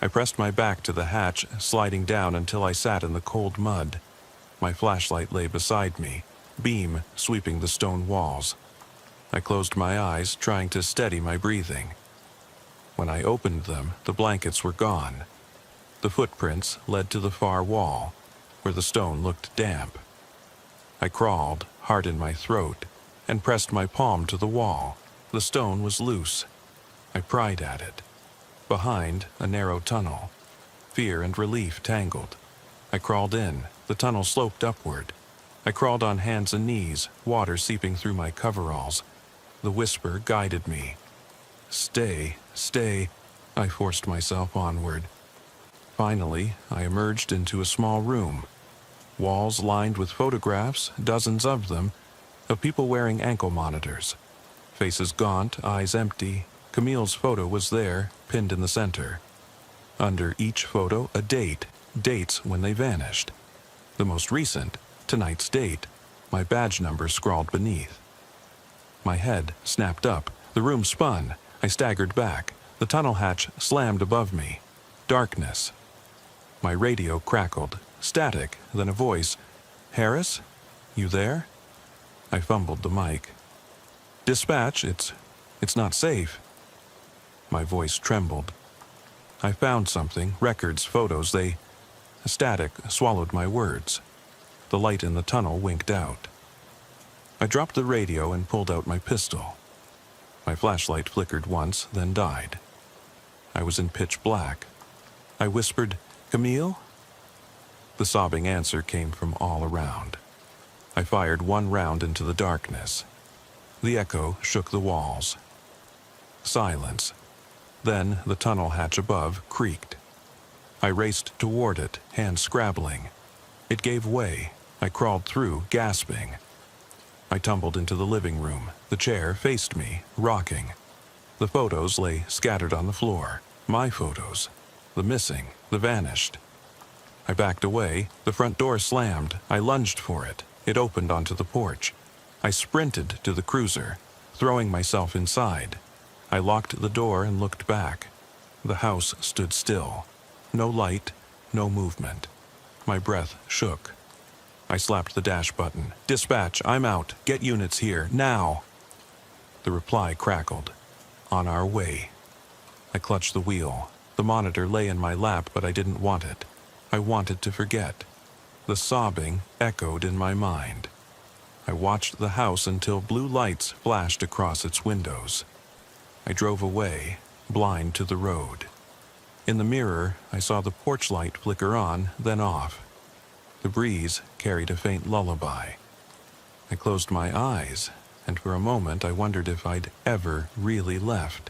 I pressed my back to the hatch, sliding down until I sat in the cold mud. My flashlight lay beside me, beam sweeping the stone walls. I closed my eyes, trying to steady my breathing. When I opened them, the blankets were gone. The footprints led to the far wall, where the stone looked damp. I crawled, heart in my throat, and pressed my palm to the wall. The stone was loose. I pried at it. Behind, a narrow tunnel. Fear and relief tangled. I crawled in. The tunnel sloped upward. I crawled on hands and knees, water seeping through my coveralls. The whisper guided me. "Stay, stay." I forced myself onward. Finally, I emerged into a small room. Walls lined with photographs, dozens of them, of people wearing ankle monitors. Faces gaunt, eyes empty. Camille's photo was there, pinned in the center. Under each photo, a date, dates when they vanished. The most recent, tonight's date, my badge number scrawled beneath. My head snapped up. The room spun. I staggered back. The tunnel hatch slammed above me. Darkness. My radio crackled. Static, then a voice. "Harris? You there?" I fumbled the mic. "Dispatch, it's not safe." My voice trembled. I found something, records, photos, static swallowed my words. The light in the tunnel winked out. I dropped the radio and pulled out my pistol. My flashlight flickered once, then died. I was in pitch black. I whispered, "Camille?" The sobbing answer came from all around. I fired one round into the darkness. The echo shook the walls. Silence. Then the tunnel hatch above creaked. I raced toward it, hands scrabbling. It gave way. I crawled through, gasping. I tumbled into the living room. The chair faced me, rocking. The photos lay scattered on the floor. My photos. The missing, the vanished. I backed away. The front door slammed. I lunged for it. It opened onto the porch. I sprinted to the cruiser, throwing myself inside. I locked the door and looked back. The house stood still. No light, no movement. My breath shook. I slapped the dash button. "Dispatch, I'm out. Get units here, now." The reply crackled. "On our way." I clutched the wheel. The monitor lay in my lap, but I didn't want it. I wanted to forget. The sobbing echoed in my mind. I watched the house until blue lights flashed across its windows. I drove away, blind to the road. In the mirror, I saw the porch light flicker on, then off. The breeze carried a faint lullaby. I closed my eyes, and for a moment I wondered if I'd ever really left.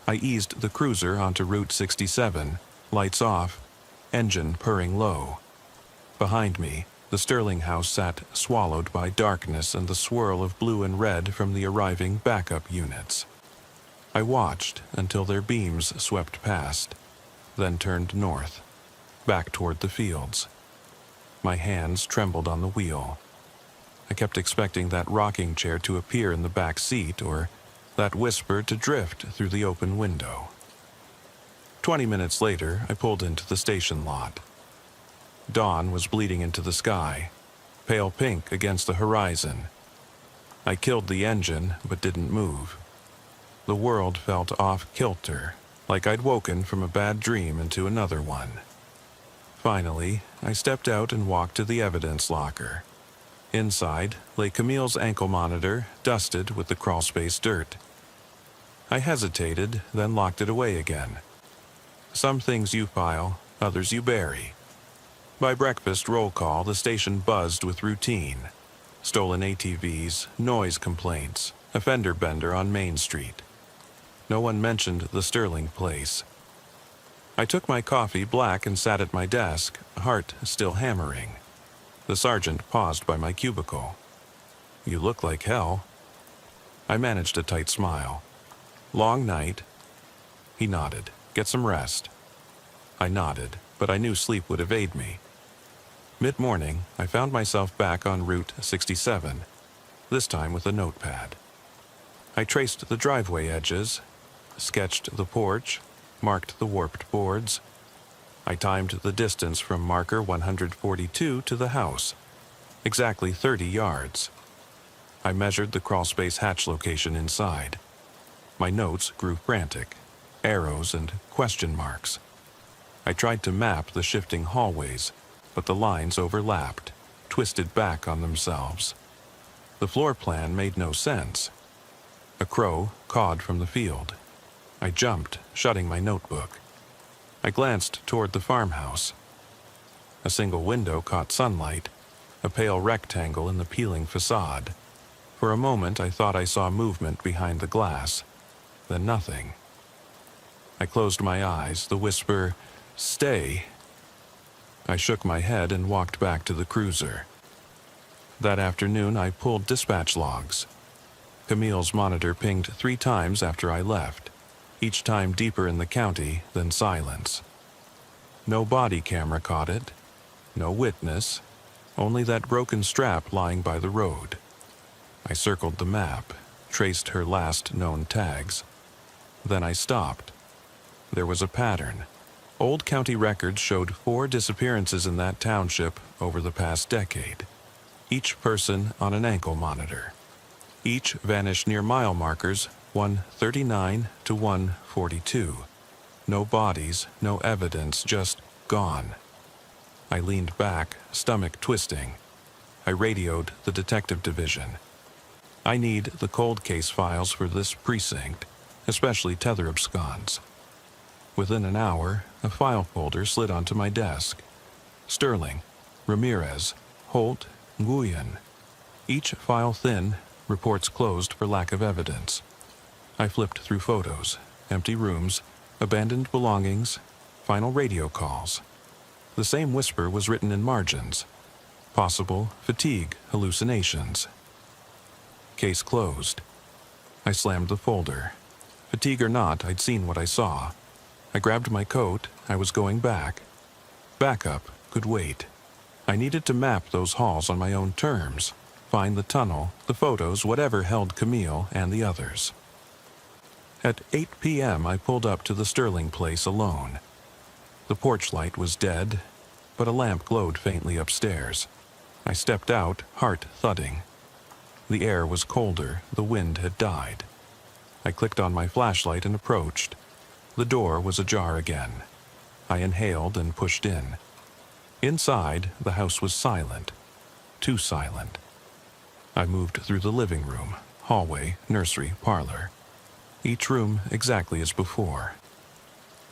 I eased the cruiser onto Route 67, lights off, engine purring low. Behind me, the Sterling house sat swallowed by darkness and the swirl of blue and red from the arriving backup units. I watched until their beams swept past, then turned north, back toward the fields. My hands trembled on the wheel. I kept expecting that rocking chair to appear in the back seat or that whisper to drift through the open window. 20 minutes later, I pulled into the station lot. Dawn was bleeding into the sky, pale pink against the horizon. I killed the engine, but didn't move. The world felt off-kilter, like I'd woken from a bad dream into another one. Finally, I stepped out and walked to the evidence locker. Inside lay Camille's ankle monitor, dusted with the crawlspace dirt. I hesitated, then locked it away again. Some things you file, others you bury. By breakfast roll call, the station buzzed with routine. Stolen ATVs, noise complaints, a fender bender on Main Street. No one mentioned the Sterling place. I took my coffee black and sat at my desk, heart still hammering. The sergeant paused by my cubicle. "You look like hell." I managed a tight smile. "Long night?" He nodded. "Get some rest." I nodded, but I knew sleep would evade me. Mid-morning, I found myself back on Route 67, this time with a notepad. I traced the driveway edges, sketched the porch, marked the warped boards. I timed the distance from marker 142 to the house, exactly 30 yards. I measured the crawlspace hatch location inside. My notes grew frantic, arrows and question marks. I tried to map the shifting hallways, but the lines overlapped, twisted back on themselves. The floor plan made no sense. A crow cawed from the field. I jumped, shutting my notebook. I glanced toward the farmhouse. A single window caught sunlight, a pale rectangle in the peeling facade. For a moment I thought I saw movement behind the glass, then nothing. I closed my eyes, the whisper, "Stay." I shook my head and walked back to the cruiser. That afternoon I pulled dispatch logs. Camille's monitor pinged 3 times after I left, each time deeper in the county than silence. No body camera caught it, no witness, only that broken strap lying by the road. I circled the map, traced her last known tags. Then I stopped. There was a pattern. Old county records showed 4 disappearances in that township over the past decade, each person on an ankle monitor. Each vanished near mile markers 139 to 142. No bodies, no evidence, just gone. I leaned back, stomach twisting. I radioed the detective division. "I need the cold case files for this precinct, especially tether absconds." Within an hour, a file folder slid onto my desk. Sterling, Ramirez, Holt, Nguyen. Each file thin, reports closed for lack of evidence. I flipped through photos, empty rooms, abandoned belongings, final radio calls. The same whisper was written in margins. Possible fatigue hallucinations. Case closed. I slammed the folder. Fatigue or not, I'd seen what I saw. I grabbed my coat. I was going back. Backup could wait. I needed to map those halls on my own terms, find the tunnel, the photos, whatever held Camille and the others. At 8 p.m., I pulled up to the Sterling place alone. The porch light was dead, but a lamp glowed faintly upstairs. I stepped out, heart thudding. The air was colder, the wind had died. I clicked on my flashlight and approached. The door was ajar again. I inhaled and pushed in. Inside, the house was silent. Too silent. I moved through the living room, hallway, nursery, parlor. Each room exactly as before.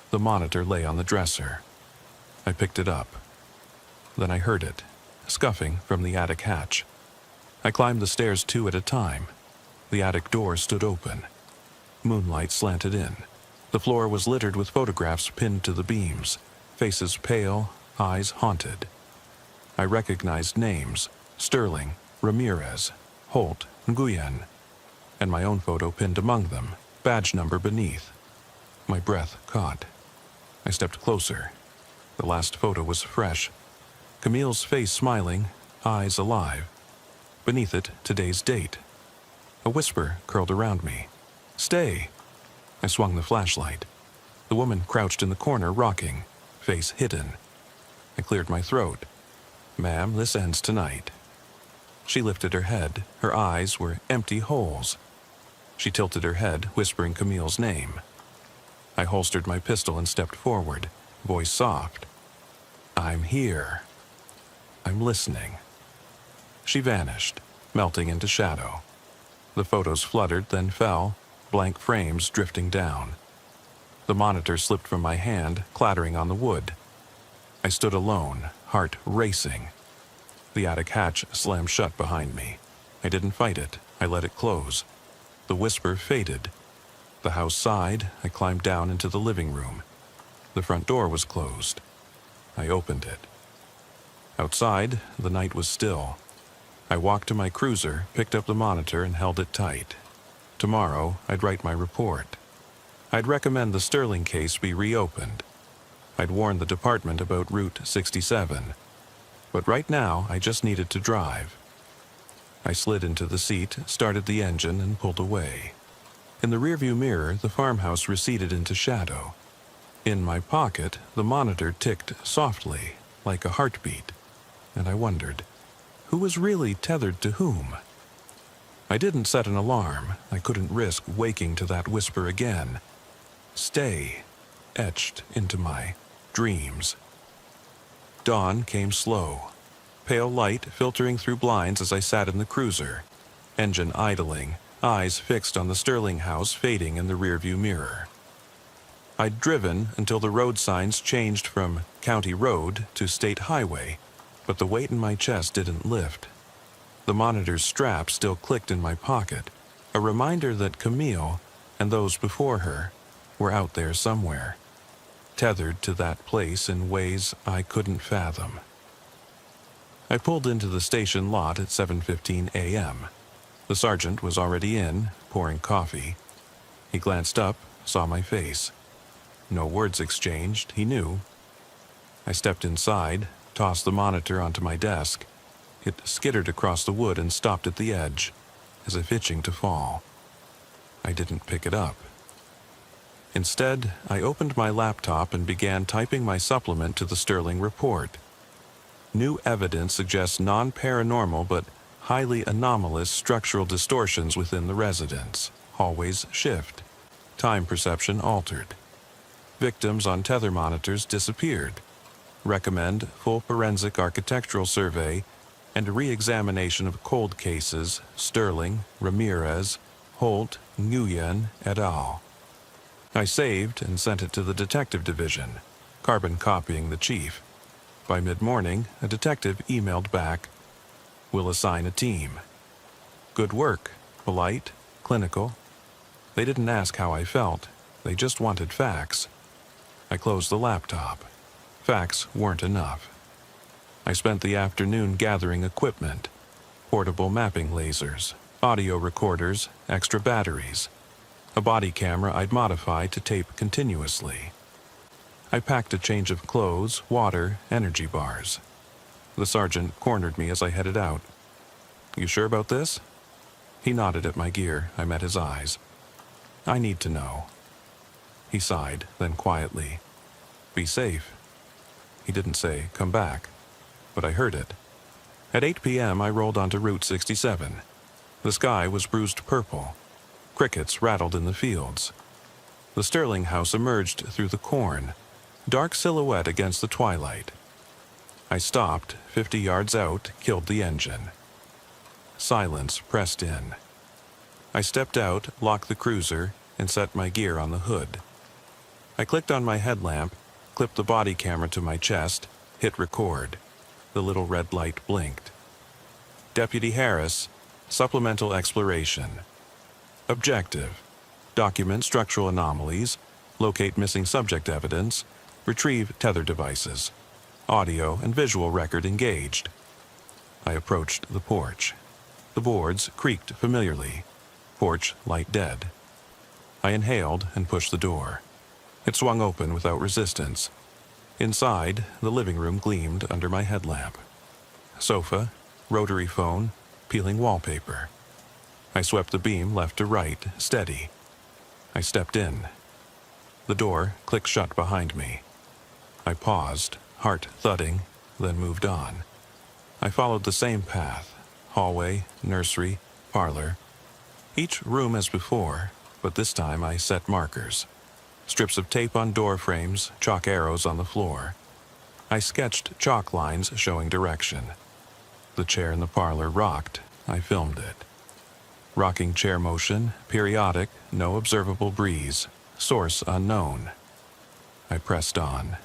The monitor lay on the dresser. I picked it up. Then I heard it, scuffing from the attic hatch. I climbed the stairs 2 at a time. The attic door stood open. Moonlight slanted in. The floor was littered with photographs pinned to the beams, faces pale, eyes haunted. I recognized names: Sterling, Ramirez, Holt, Nguyen, and my own photo pinned among them, badge number beneath. My breath caught. I stepped closer. The last photo was fresh. Camille's face smiling, eyes alive. Beneath it, today's date. A whisper curled around me. "Stay!" I swung the flashlight. The woman crouched in the corner, rocking, face hidden. I cleared my throat. "Ma'am, this ends tonight." She lifted her head. Her eyes were empty holes. She tilted her head, whispering Camille's name. I holstered my pistol and stepped forward, voice soft. "I'm here. I'm listening." She vanished, melting into shadow. The photos fluttered, then fell, blank frames drifting down. The monitor slipped from my hand, clattering on the wood. I stood alone, heart racing. The attic hatch slammed shut behind me. I didn't fight it. I let it close. The whisper faded. The house sighed. I climbed down into the living room. The front door was closed. I opened it. Outside, the night was still. I walked to my cruiser, picked up the monitor, and held it tight. Tomorrow, I'd write my report. I'd recommend the Sterling case be reopened. I'd warn the department about Route 67. But right now, I just needed to drive. I slid into the seat, started the engine, and pulled away. In the rearview mirror, the farmhouse receded into shadow. In my pocket, the monitor ticked softly, like a heartbeat, and I wondered, who was really tethered to whom? I didn't set an alarm. I couldn't risk waking to that whisper again. "Stay," etched into my dreams. Dawn came slow. Pale light filtering through blinds as I sat in the cruiser. Engine idling, eyes fixed on the Sterling house fading in the rearview mirror. I'd driven until the road signs changed from county road to state highway, but the weight in my chest didn't lift. The monitor's strap still clicked in my pocket, a reminder that Camille and those before her were out there somewhere, tethered to that place in ways I couldn't fathom. I pulled into the station lot at 7:15 a.m. The sergeant was already in, pouring coffee. He glanced up, saw my face. No words exchanged, he knew. I stepped inside, tossed the monitor onto my desk. It skittered across the wood and stopped at the edge, as if itching to fall. I didn't pick it up. Instead, I opened my laptop and began typing my supplement to the Sterling report. New evidence suggests non-paranormal but highly anomalous structural distortions within the residence. Hallways shift. Time perception altered. Victims on tether monitors disappeared. Recommend full forensic architectural survey and a re-examination of cold cases, Sterling, Ramirez, Holt, Nguyen, et al. I saved and sent it to the detective division, carbon copying the chief. By mid-morning, a detective emailed back, "We'll assign a team." Good work, polite, clinical. They didn't ask how I felt, they just wanted facts. I closed the laptop. Facts weren't enough. I spent the afternoon gathering equipment, portable mapping lasers, audio recorders, extra batteries, a body camera I'd modified to tape continuously. I packed a change of clothes, water, energy bars. The sergeant cornered me as I headed out. "You sure about this?" He nodded at my gear. I met his eyes. "I need to know." He sighed, then quietly, "Be safe." He didn't say, "Come back," but I heard it. At 8 p.m., I rolled onto Route 67. The sky was bruised purple. Crickets rattled in the fields. The Sterling house emerged through the corn, dark silhouette against the twilight. I stopped, 50 yards out, killed the engine. Silence pressed in. I stepped out, locked the cruiser, and set my gear on the hood. I clicked on my headlamp, clipped the body camera to my chest, hit record. The little red light blinked. Deputy Harris, supplemental exploration. Objective: document structural anomalies, locate missing subject evidence, retrieve tether devices. Audio and visual record engaged. I approached the porch. The boards creaked familiarly. Porch light dead. I inhaled and pushed the door. It swung open without resistance. Inside, the living room gleamed under my headlamp. Sofa, rotary phone, peeling wallpaper. I swept the beam left to right, steady. I stepped in. The door clicked shut behind me. I paused, heart thudding, then moved on. I followed the same path. Hallway, nursery, parlor. Each room as before, but this time I set markers. Strips of tape on door frames, chalk arrows on the floor. I sketched chalk lines showing direction. The chair in the parlor rocked. I filmed it. Rocking chair motion, periodic, no observable breeze. Source unknown. I pressed on.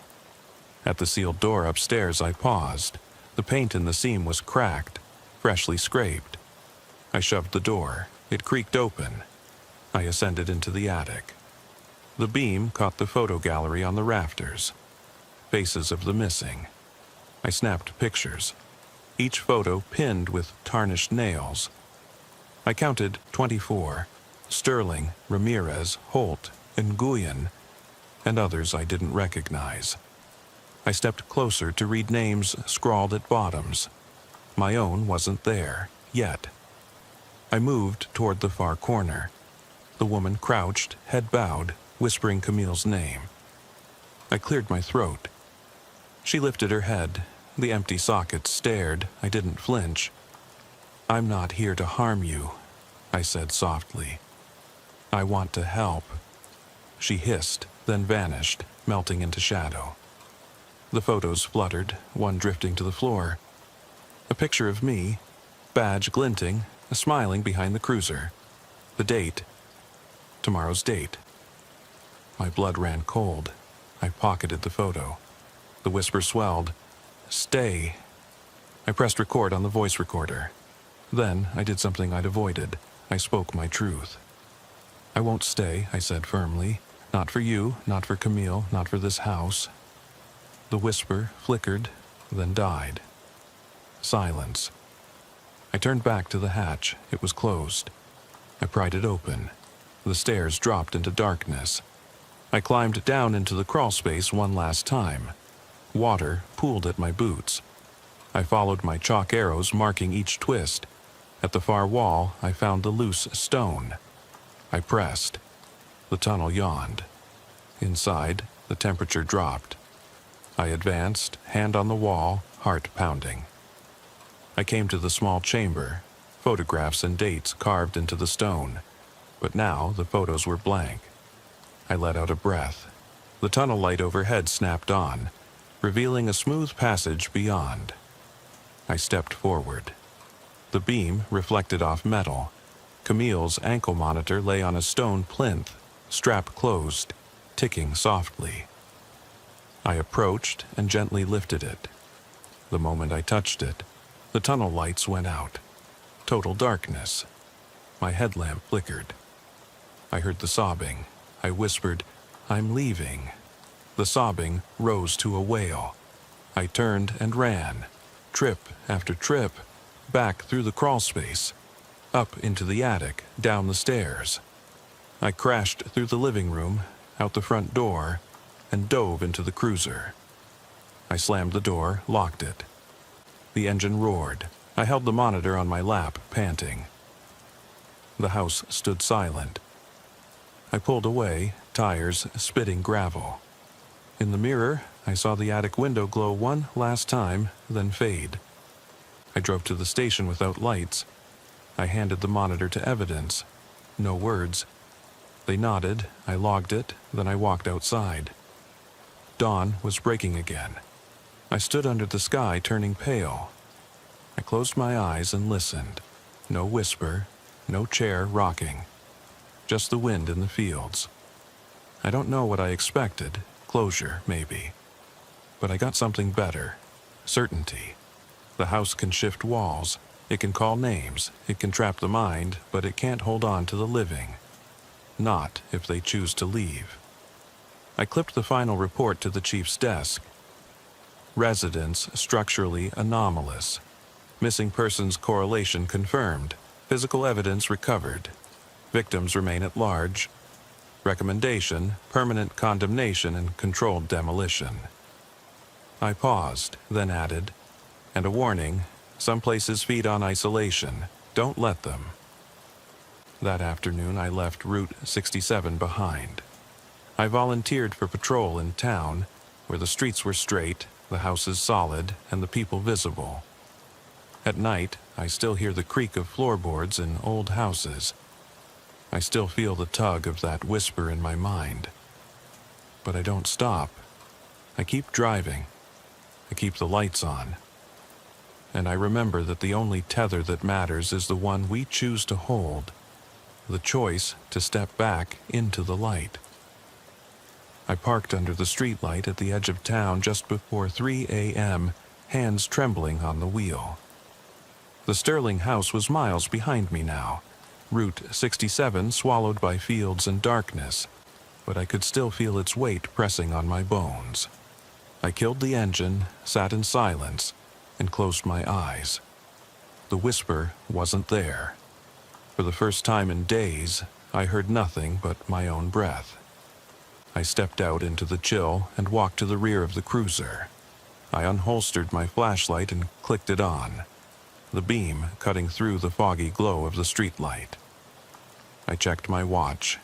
At the sealed door upstairs, I paused. The paint in the seam was cracked, freshly scraped. I shoved the door. It creaked open. I ascended into the attic. The beam caught the photo gallery on the rafters. Faces of the missing. I snapped pictures. Each photo pinned with tarnished nails. I counted 24. Sterling, Ramirez, Holt, Nguyen, and others I didn't recognize. I stepped closer to read names scrawled at bottoms. My own wasn't there, yet. I moved toward the far corner. The woman crouched, head bowed, whispering Camille's name. I cleared my throat. She lifted her head. The empty socket stared. I didn't flinch. "I'm not here to harm you," I said softly. "I want to help." She hissed, then vanished, melting into shadow. The photos fluttered, one drifting to the floor. A picture of me, badge glinting, smiling behind the cruiser. The date. Tomorrow's date. My blood ran cold. I pocketed the photo. The whisper swelled. "Stay." I pressed record on the voice recorder. Then I did something I'd avoided. I spoke my truth. "I won't stay," I said firmly. "Not for you, not for Camille, not for this house." The whisper flickered, then died. Silence. I turned back to the hatch. It was closed. I pried it open. The stairs dropped into darkness. I climbed down into the crawl space one last time. Water pooled at my boots. I followed my chalk arrows, marking each twist. At the far wall, I found the loose stone. I pressed. The tunnel yawned. Inside, the temperature dropped. I advanced, hand on the wall, heart pounding. I came to the small chamber, photographs and dates carved into the stone. But now the photos were blank. I let out a breath. The tunnel light overhead snapped on, revealing a smooth passage beyond. I stepped forward. The beam reflected off metal. Camille's ankle monitor lay on a stone plinth, strap closed, ticking softly. I approached and gently lifted it. The moment I touched it, the tunnel lights went out. Total darkness. My headlamp flickered. I heard the sobbing. I whispered, "I'm leaving." The sobbing rose to a wail. I turned and ran, trip after trip, back through the crawl space, up into the attic, down the stairs. I crashed through the living room, out the front door, and dove into the cruiser. I slammed the door, locked it. The engine roared. I held the monitor on my lap, panting. The house stood silent. I pulled away, tires spitting gravel. In the mirror, I saw the attic window glow one last time, then fade. I drove to the station without lights. I handed the monitor to evidence. No words. They nodded, I logged it, then I walked outside. Dawn was breaking again. I stood under the sky, turning pale. I closed my eyes and listened. No whisper, no chair rocking. Just the wind in the fields. I don't know what I expected. Closure, maybe. But I got something better. Certainty. The house can shift walls. It can call names. It can trap the mind, but it can't hold on to the living. Not if they choose to leave. I clipped the final report to the chief's desk. Residence structurally anomalous. Missing persons correlation confirmed. Physical evidence recovered. Victims remain at large. Recommendation, permanent condemnation and controlled demolition. I paused, then added, and a warning, some places feed on isolation. Don't let them. That afternoon I left Route 67 behind. I volunteered for patrol in town, where the streets were straight, the houses solid, and the people visible. At night, I still hear the creak of floorboards in old houses. I still feel the tug of that whisper in my mind. But I don't stop. I keep driving. I keep the lights on. And I remember that the only tether that matters is the one we choose to hold, the choice to step back into the light. I parked under the streetlight at the edge of town just before 3 a.m., hands trembling on the wheel. The Sterling house was miles behind me now, Route 67 swallowed by fields and darkness, but I could still feel its weight pressing on my bones. I killed the engine, sat in silence, and closed my eyes. The whisper wasn't there. For the first time in days, I heard nothing but my own breath. I stepped out into the chill and walked to the rear of the cruiser. I unholstered my flashlight and clicked it on, the beam cutting through the foggy glow of the streetlight. I checked my watch.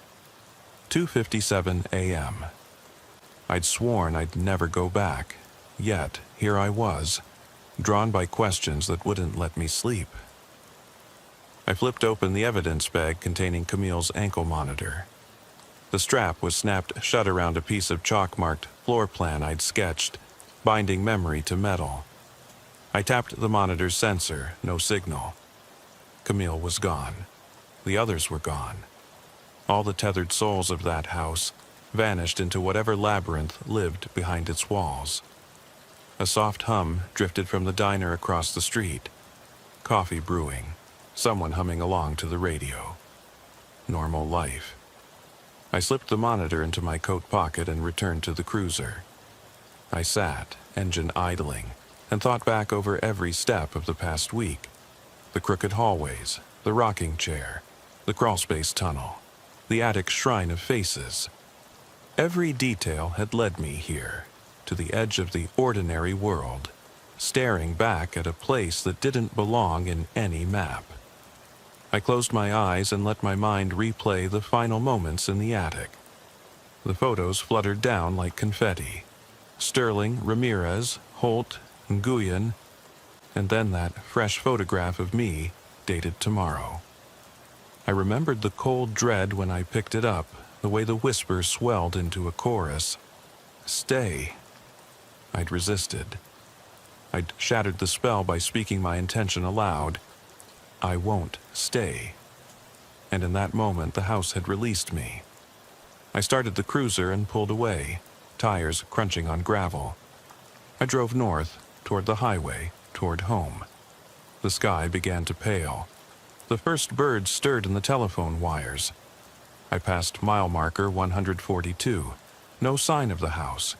2:57 a.m. I'd sworn I'd never go back, yet here I was, drawn by questions that wouldn't let me sleep. I flipped open the evidence bag containing Camille's ankle monitor. The strap was snapped shut around a piece of chalk-marked floor plan I'd sketched, binding memory to metal. I tapped the monitor's sensor, no signal. Camille was gone. The others were gone. All the tethered souls of that house vanished into whatever labyrinth lived behind its walls. A soft hum drifted from the diner across the street. Coffee brewing. Someone humming along to the radio. Normal life. I slipped the monitor into my coat pocket and returned to the cruiser. I sat, engine idling, and thought back over every step of the past week. The crooked hallways, the rocking chair, the crawlspace tunnel, the attic shrine of faces. Every detail had led me here, to the edge of the ordinary world, staring back at a place that didn't belong in any map. I closed my eyes and let my mind replay the final moments in the attic. The photos fluttered down like confetti. Sterling, Ramirez, Holt, Nguyen, and then that fresh photograph of me, dated tomorrow. I remembered the cold dread when I picked it up, the way the whisper swelled into a chorus. Stay. I'd resisted. I'd shattered the spell by speaking my intention aloud. I won't stay. And in that moment, the house had released me. I started the cruiser and pulled away, tires crunching on gravel. I drove north, toward the highway, toward home. The sky began to pale. The first birds stirred in the telephone wires. I passed mile marker 142. No sign of the house.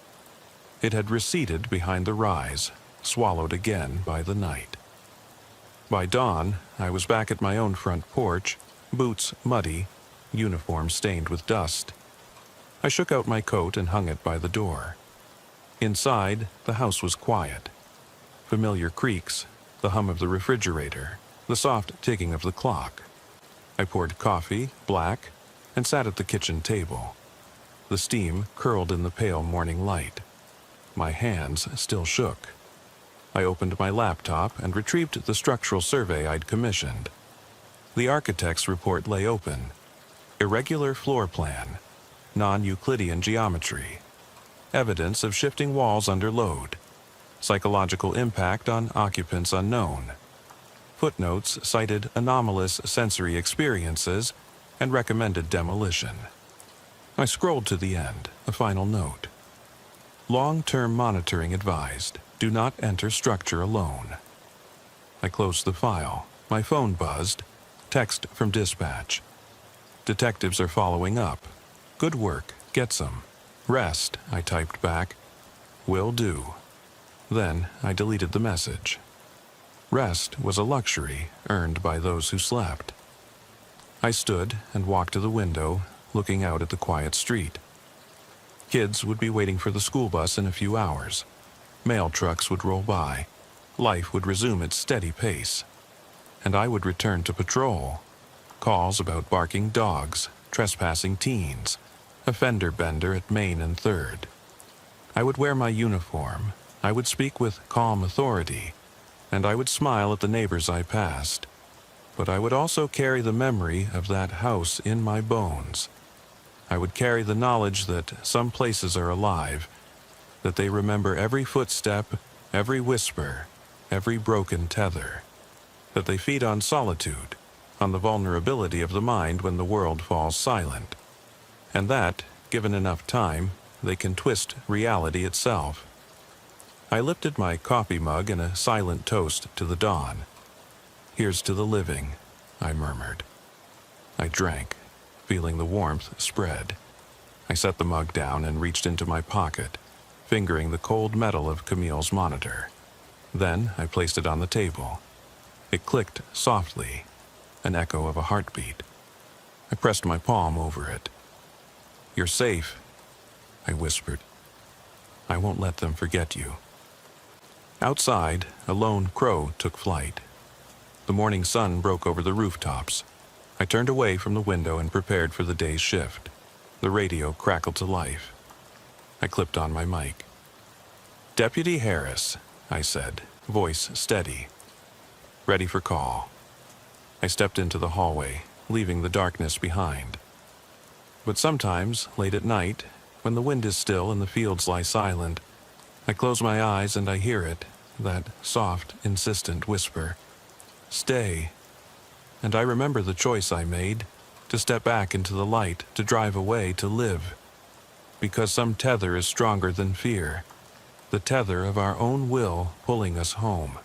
It had receded behind the rise, swallowed again by the night. By dawn, I was back at my own front porch, boots muddy, uniform stained with dust. I shook out my coat and hung it by the door. Inside, the house was quiet. Familiar creaks, the hum of the refrigerator, the soft ticking of the clock. I poured coffee, black, and sat at the kitchen table. The steam curled in the pale morning light. My hands still shook. I opened my laptop and retrieved the structural survey I'd commissioned. The architect's report lay open. Irregular floor plan. Non-Euclidean geometry. Evidence of shifting walls under load. Psychological impact on occupants unknown. Footnotes cited anomalous sensory experiences and recommended demolition. I scrolled to the end, a final note. Long-term monitoring advised. Do not enter structure alone. I closed the file. My phone buzzed. Text from dispatch. Detectives are following up. Good work. Get some. Rest, I typed back. Will do. Then I deleted the message. Rest was a luxury earned by those who slept. I stood and walked to the window, looking out at the quiet street. Kids would be waiting for the school bus in a few hours. Mail trucks would roll by. Life would resume its steady pace. And I would return to patrol. Calls about barking dogs, trespassing teens, a fender bender at Main and 3rd. I would wear my uniform. I would speak with calm authority. And I would smile at the neighbors I passed. But I would also carry the memory of that house in my bones. I would carry the knowledge that some places are alive, that they remember every footstep, every whisper, every broken tether, that they feed on solitude, on the vulnerability of the mind when the world falls silent, and that, given enough time, they can twist reality itself. I lifted my coffee mug in a silent toast to the dawn. Here's to the living, I murmured. I drank, feeling the warmth spread. I set the mug down and reached into my pocket, fingering the cold metal of Camille's monitor. Then I placed it on the table. It clicked softly, an echo of a heartbeat. I pressed my palm over it. "You're safe," I whispered. "I won't let them forget you." Outside, a lone crow took flight. The morning sun broke over the rooftops. I turned away from the window and prepared for the day's shift. The radio crackled to life. I clipped on my mic. "Deputy Harris," I said, voice steady. "Ready for call." I stepped into the hallway, leaving the darkness behind. But sometimes, late at night, when the wind is still and the fields lie silent, I close my eyes and I hear it, that soft, insistent whisper. "Stay." And I remember the choice I made, to step back into the light, to drive away, to live. Because some tether is stronger than fear, the tether of our own will pulling us home.